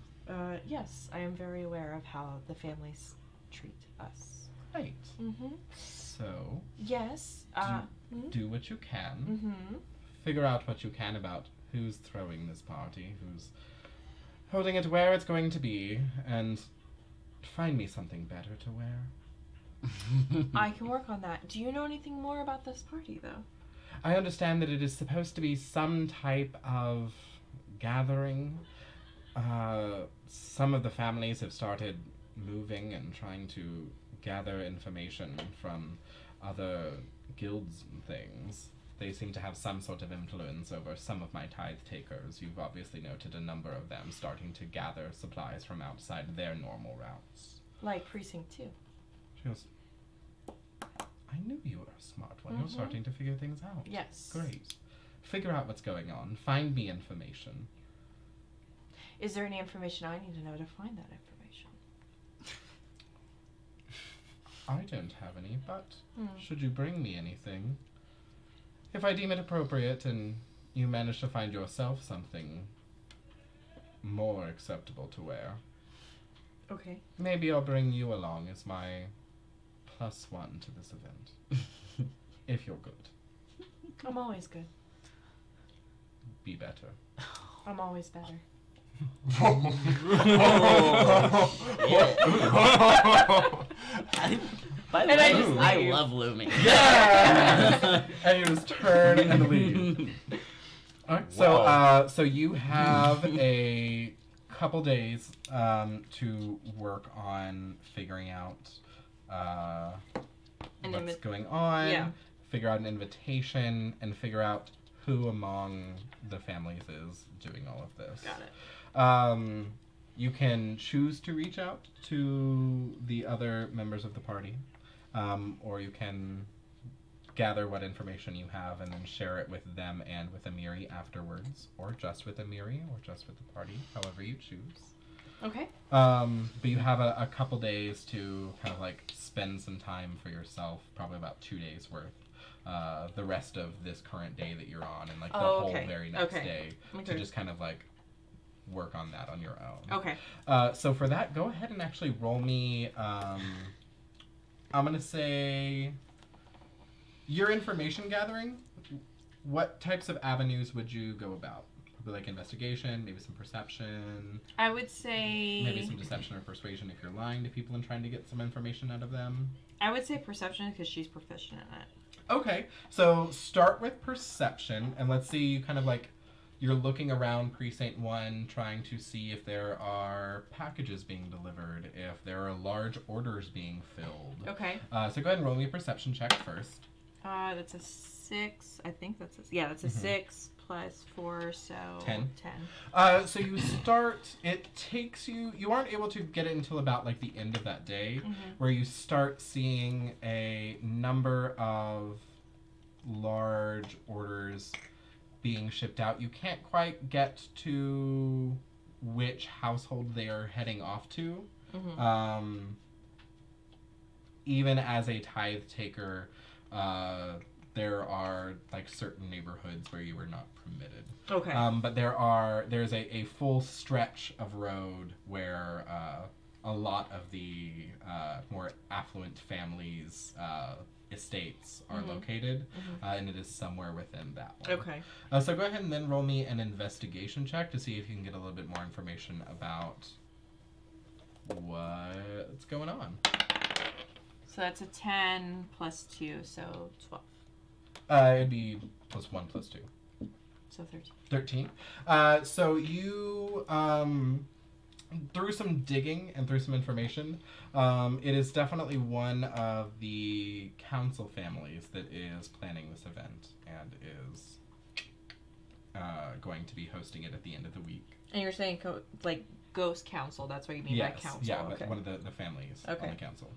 Yes, I am very aware of how the families treat us. Right. Mm-hmm. So, Yes. do what you can. Mm-hmm. Figure out what you can about who's throwing this party, who's holding it, where it's going to be, and find me something better to wear. I can work on that. Do you know anything more about this party, though? I understand that it is supposed to be some type of gathering. Some of the families have started moving and trying to gather information from other guilds and things. They seem to have some sort of influence over some of my tithe takers. You've obviously noted a number of them starting to gather supplies from outside their normal routes. Like Precinct 2. She goes, "I knew you were a smart one. You're starting to figure things out." Yes. Great. Figure out what's going on. Find me information. Is there any information I need to know to find that information? I don't have any, but should you bring me anything, if I deem it appropriate and you manage to find yourself something more acceptable to wear, Okay. maybe I'll bring you along as my +1 to this event. If you're good. I'm always good. Be better. I'm always better. By the And I way, just I leave. love looming. Yeah! And you just turn and leave. Alright, so you have a couple days to work on figuring out what's going on, Yeah. figure out an invitation, and figure out who among the families is doing all of this. Got it. You can choose to reach out to the other members of the party, or you can gather what information you have and then share it with them and with Amiri afterwards, or just with Amiri, or just with the party, however you choose. Okay. But you have a couple days to kind of like spend some time for yourself, probably about 2 days worth. The rest of this current day that you're on, and like the whole very next day, to just kind of like work on that on your own. Okay. So for that, go ahead and actually roll me. I'm gonna say your information gathering. What types of avenues would you go about? Probably like investigation, maybe some perception. I would say Maybe some deception or persuasion if you're lying to people and trying to get some information out of them. I would say perception because she's proficient in it. Okay, so start with perception, and let's see, you kind of like, you're looking around Precinct 1, trying to see if there are packages being delivered, if there are large orders being filled. Okay. So go ahead and roll me a perception check first. That's a 6. I think that's that's a 6 plus 4, so 10. 10. So you start, it takes you, you aren't able to get it until about like the end of that day, where you start seeing a number of large orders being shipped out. You can't quite get to which household they are heading off to. Even as a tithe taker, there are like certain neighborhoods where you are not permitted. Okay. But there's a full stretch of road where a lot of the more affluent families' estates are located, and it is somewhere within that one. Okay. So go ahead and then roll me an investigation check to see if you can get a little bit more information about what's going on. So that's a 10 plus 2, so 12. It'd be +1 +2. So 13. 13. So you, through some digging and through some information, it is definitely one of the council families that is planning this event and is going to be hosting it at the end of the week. And you're saying like ghost council, that's what you mean by council. Yeah, okay. one of the families Okay. on the council.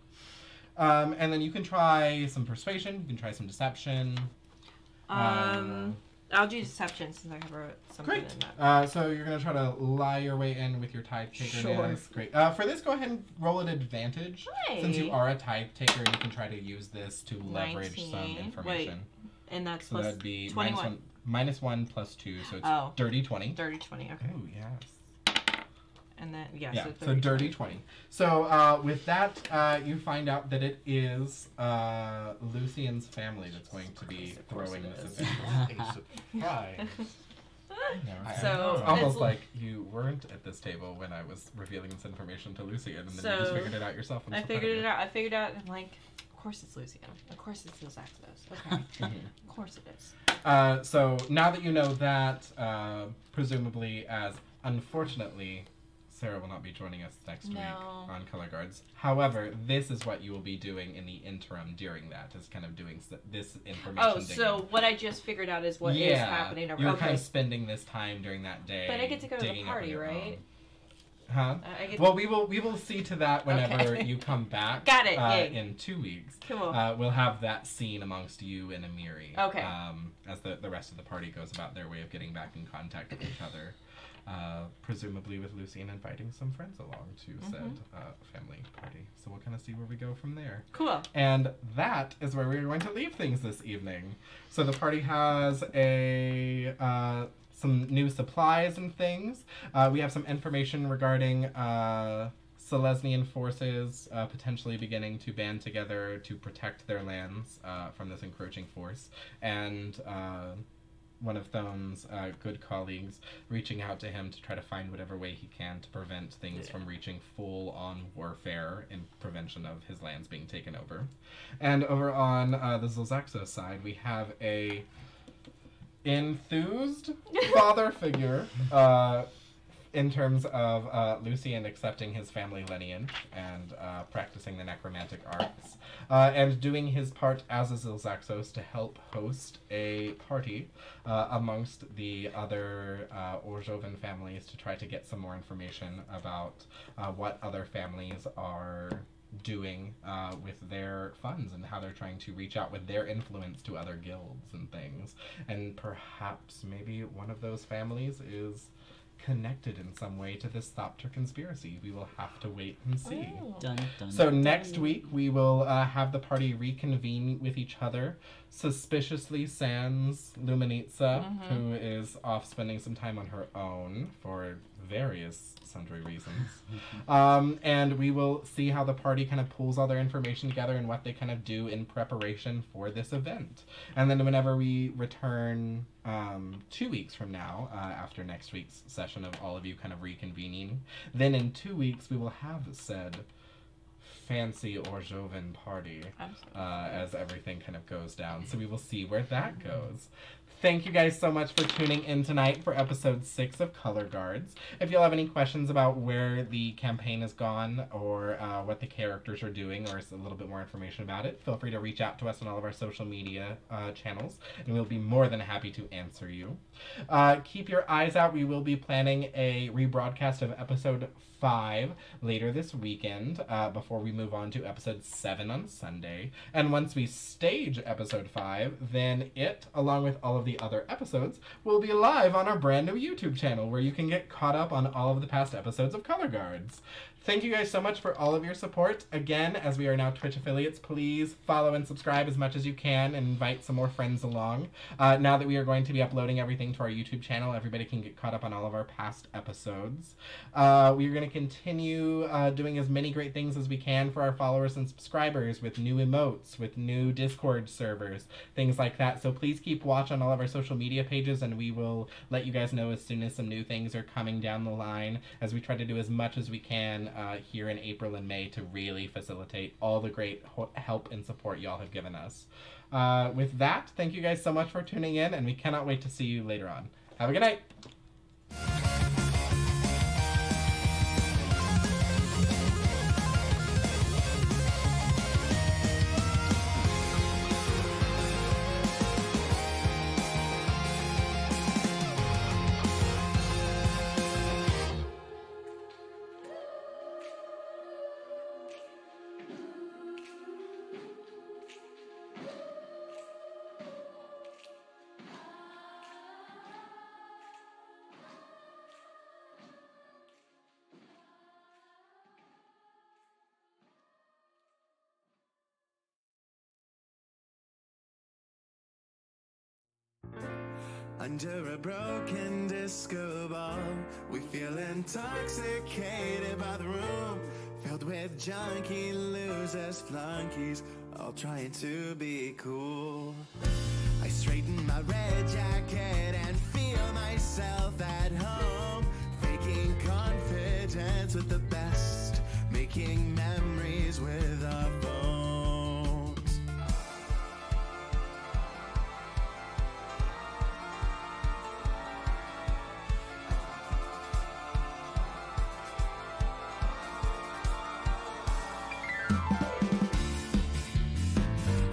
And then you can try some persuasion, you can try some deception. I'll do deception since I have something Great. in that. So you're going to try to lie your way in with your tithe taker. Sure. Great. For this, go ahead and roll an advantage. Hey. Since you are a tithe taker, you can try to use this to leverage some 19. information. And that's So plus that'd be 21. -1 +2, so it's Oh. dirty 20. Dirty 20, okay. Oh, yes. And then, Yeah, so so dirty 20. So with that, you find out that it is Lucian's family that's going to be Of course throwing it this is. event. A surprise. So, It's almost it's- like you weren't at this table when I was revealing this information to Lucian, and then you just So, figured it out yourself. I figured it out. I figured out, and like, of course it's Lucian. Of course it's those Axos. Okay. Of course it is. So now that you know that, presumably, as unfortunately, Sarah will not be joining us next week No. on Color Guards. However, this is what you will be doing in the interim during that, is kind of doing this information Oh, digging. so what I just figured out is what is happening over. You're Okay. kind of spending this time during that day. But I get to go to the digging up on party, your right? Huh? I get Well, we will see to that whenever Okay. you come back. Got it, yay. In 2 weeks. Cool. We'll have that scene amongst you and Amiri. Okay. As the rest of the party goes about their way of getting back in contact with each other. Presumably with Lucian inviting some friends along to said family party. So we'll kind of see where we go from there. Cool. And that is where we're going to leave things this evening. So the party has some new supplies and things. We have some information regarding Selesnian forces potentially beginning to band together to protect their lands from this encroaching force. And one of Thone's good colleagues reaching out to him to try to find whatever way he can to prevent things from reaching full-on warfare in prevention of his lands being taken over. And over on the Zolzaxo side, we have a enthused father figure in terms of Lucian accepting his family lineage and practicing the necromantic arts, and doing his part as a Zilzaxos to help host a party amongst the other Orjovan families to try to get some more information about what other families are doing with their funds and how they're trying to reach out with their influence to other guilds and things. And perhaps maybe one of those families is connected in some way to this Thopter conspiracy. We will have to wait and see. Oh. Dun, dun, So dun. next week we will have the party reconvene with each other. Suspiciously sans Luminitza, who is off spending some time on her own for various sundry reasons. And we will see how the party kind of pulls all their information together and what they kind of do in preparation for this event. And then whenever we return 2 weeks from now, after next week's session of all of you kind of reconvening, then in 2 weeks we will have said fancy Orjovan party as everything kind of goes down. So we will see where that goes. Thank you guys so much for tuning in tonight for episode 6 of Color Guards. If you'll have any questions about where the campaign has gone or what the characters are doing or a little bit more information about it, feel free to reach out to us on all of our social media channels and we'll be more than happy to answer you. Keep your eyes out. We will be planning a rebroadcast of episode 5 later this weekend before we move on to episode 7 on Sunday. And once we stage episode 5, then it, along with all of the other episodes, will be live on our brand new YouTube channel where you can get caught up on all of the past episodes of Color Guards. Thank you guys so much for all of your support. Again, as we are now Twitch affiliates, please follow and subscribe as much as you can and invite some more friends along. Now that we are going to be uploading everything to our YouTube channel, everybody can get caught up on all of our past episodes. We are going to continue doing as many great things as we can for our followers and subscribers with new emotes, with new Discord servers, things like that. So please keep watch on all of our social media pages and we will let you guys know as soon as some new things are coming down the line as we try to do as much as we can here in April and May to really facilitate all the great help and support y'all have given us. With that, thank you guys so much for tuning in, and we cannot wait to see you later on. Have a good night! Under a broken disco ball, we feel intoxicated by the room, filled with junkie losers, flunkies, all trying to be cool. I straighten my red jacket and feel myself at home, faking confidence with the best, making memories with our phones.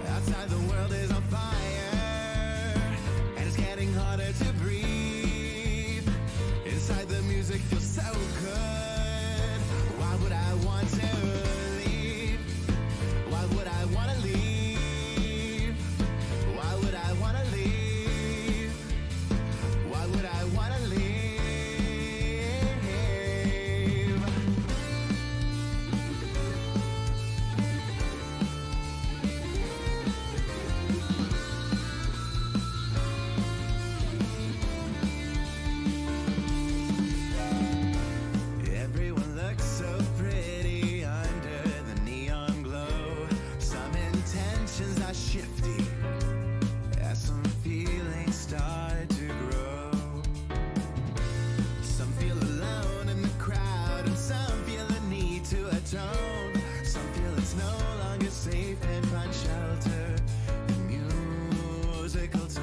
Outside the world is on fire, and it's getting harder to breathe. Inside the music feels so good, want to leave? Why would I want to leave? Why would I want to leave? Why would I want to leave? Everyone looks so pretty under the neon glow. Some intentions are shifty as some feelings start to grow. Some feel alone in the crowd, and some feel the need to atone. Some feel it's no longer safe and find shelter in musical tones.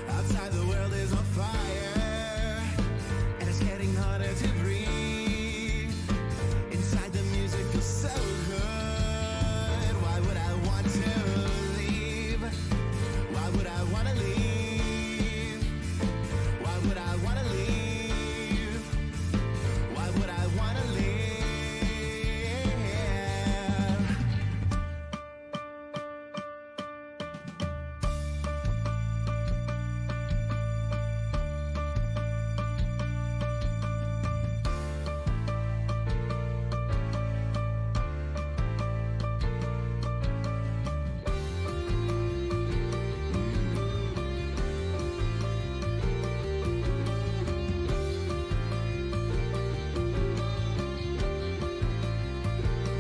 Outside the world is on fire, and it's getting harder to breathe. Inside the music feels so good. Why would I want to leave? Why would I want to leave? Why would I want to leave? Why would I want to leave?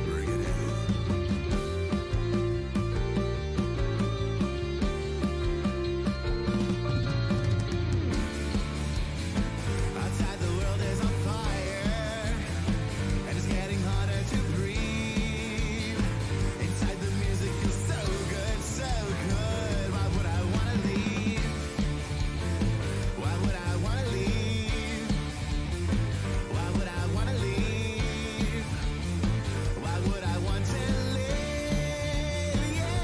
Bring it in. Outside the world is on fire, and it's getting harder to breathe. Inside the music feels so good, so good. Why would I want to leave? Why would I want to leave? Why would I want to leave? Why would I want to leave? Yeah.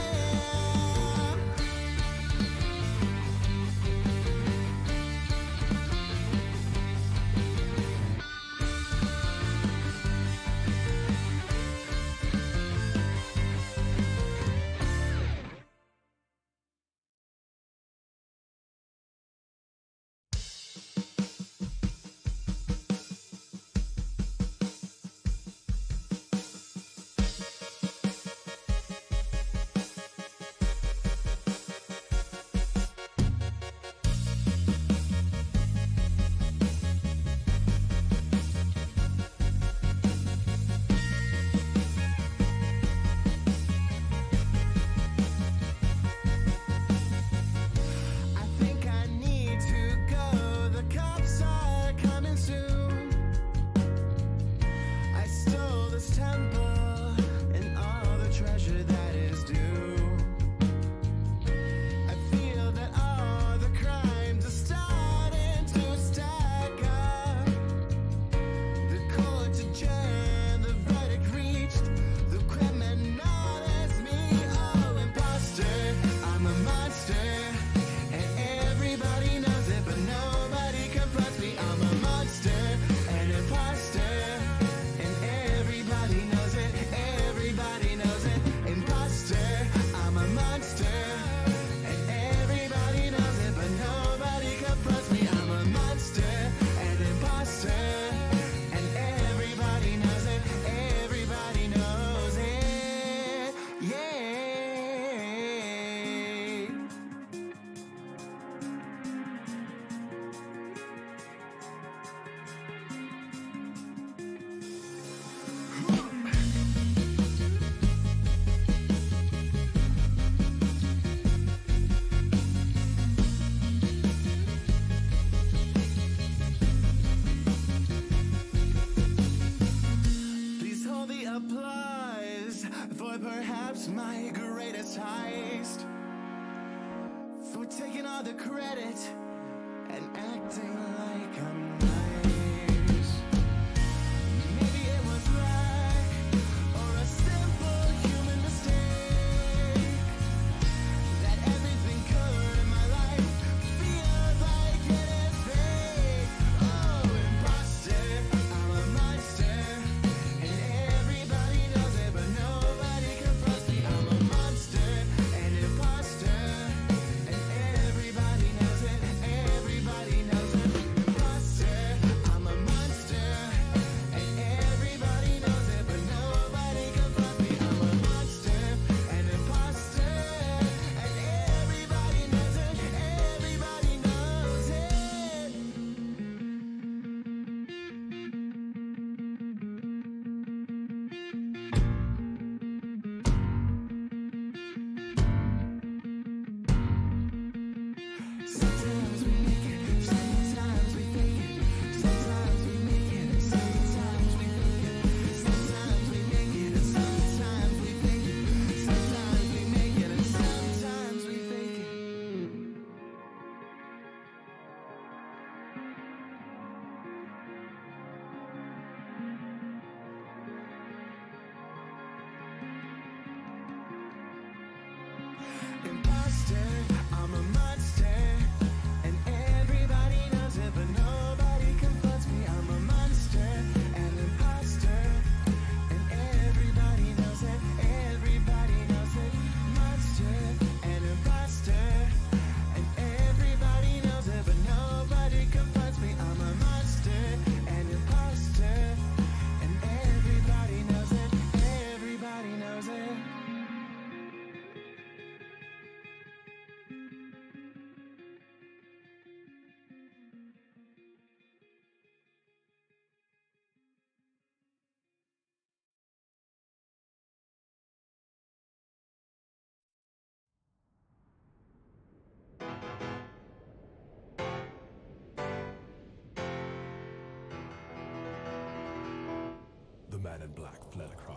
I think I need to go. The cops are coming soon. I stole this temple and all the treasure that is due. I feel that all the crimes are starting to stack up. The court's adjourned, the verdict reached. The criminal is me. Oh, imposter, I'm a monster. And everybody knows it, but nobody confronts me. I'm a monster, an imposter, and everybody knows it. Everybody knows it. Imposter, I'm a monster, and everybody knows it, but nobody confronts me. I'm a monster, an imposter, and everybody knows it. Everybody knows it. Yeah. Please hold the applause for perhaps my greatest heist. For taking all the credit and acting like I'm nice. Maybe it was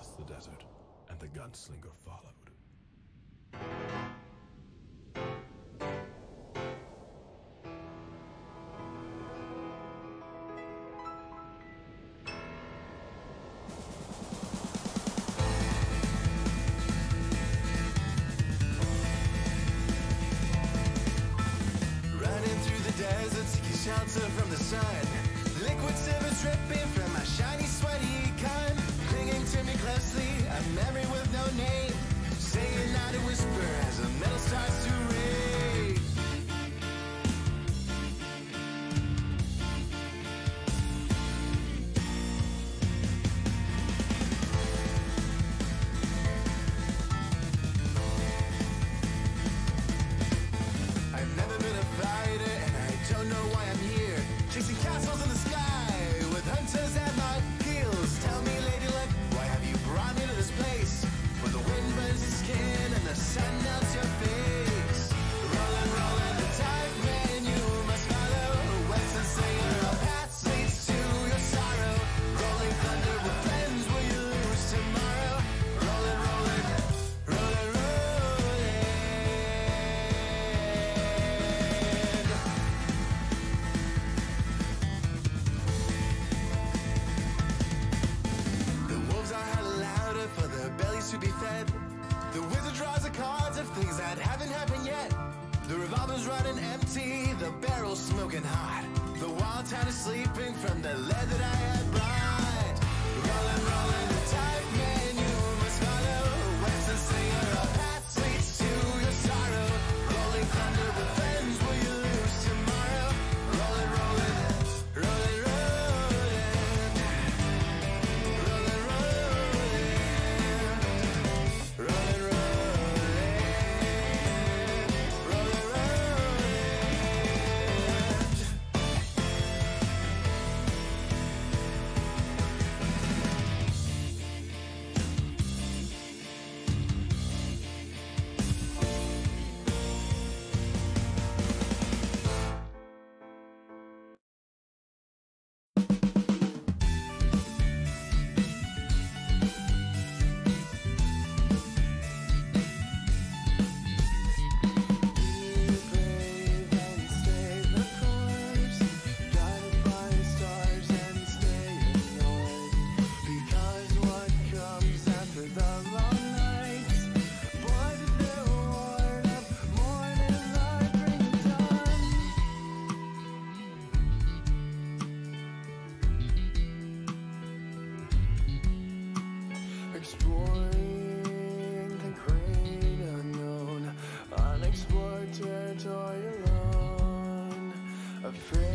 across the desert, and the gunslinger followed. Running through the desert, seeking shelter from the sun. Liquid silver dripping from my shiny, sweaty gun. Clinging to me closely, a memory with no name. Saying out a whisper as the metal starts to ring. I've never been a fighter, and I don't know why I'm here. Chasing castles in the sky with hunters at my heels. Tell me, Lady Luck, why have you brought me to this place where the wind burns your skin and the sun melts your face? Rolling, rolling, the tide, man, you must follow. Western singer, a path leads to your sorrow. Rolling thunder with friends, will you lose tomorrow? Rolling, rolling, rolling, rolling. The wolves are howling louder for their bellies to be fed. The wizard draws the cards of things that haven't happened yet. The revolver's running empty, the barrel's smoking hot. The wild town is sleeping from the lead that I had brought. Rolling, rolling, the tide, man, you must follow. Western singer, a path leads to your sorrow. Rolling thunder with friends, will you lose tomorrow? Rolling, rolling, rolling, rolling. Rolling, rolling. Rolling, rolling. Rolling, rolling. Exploring the great unknown, unexplored territory alone. Afraid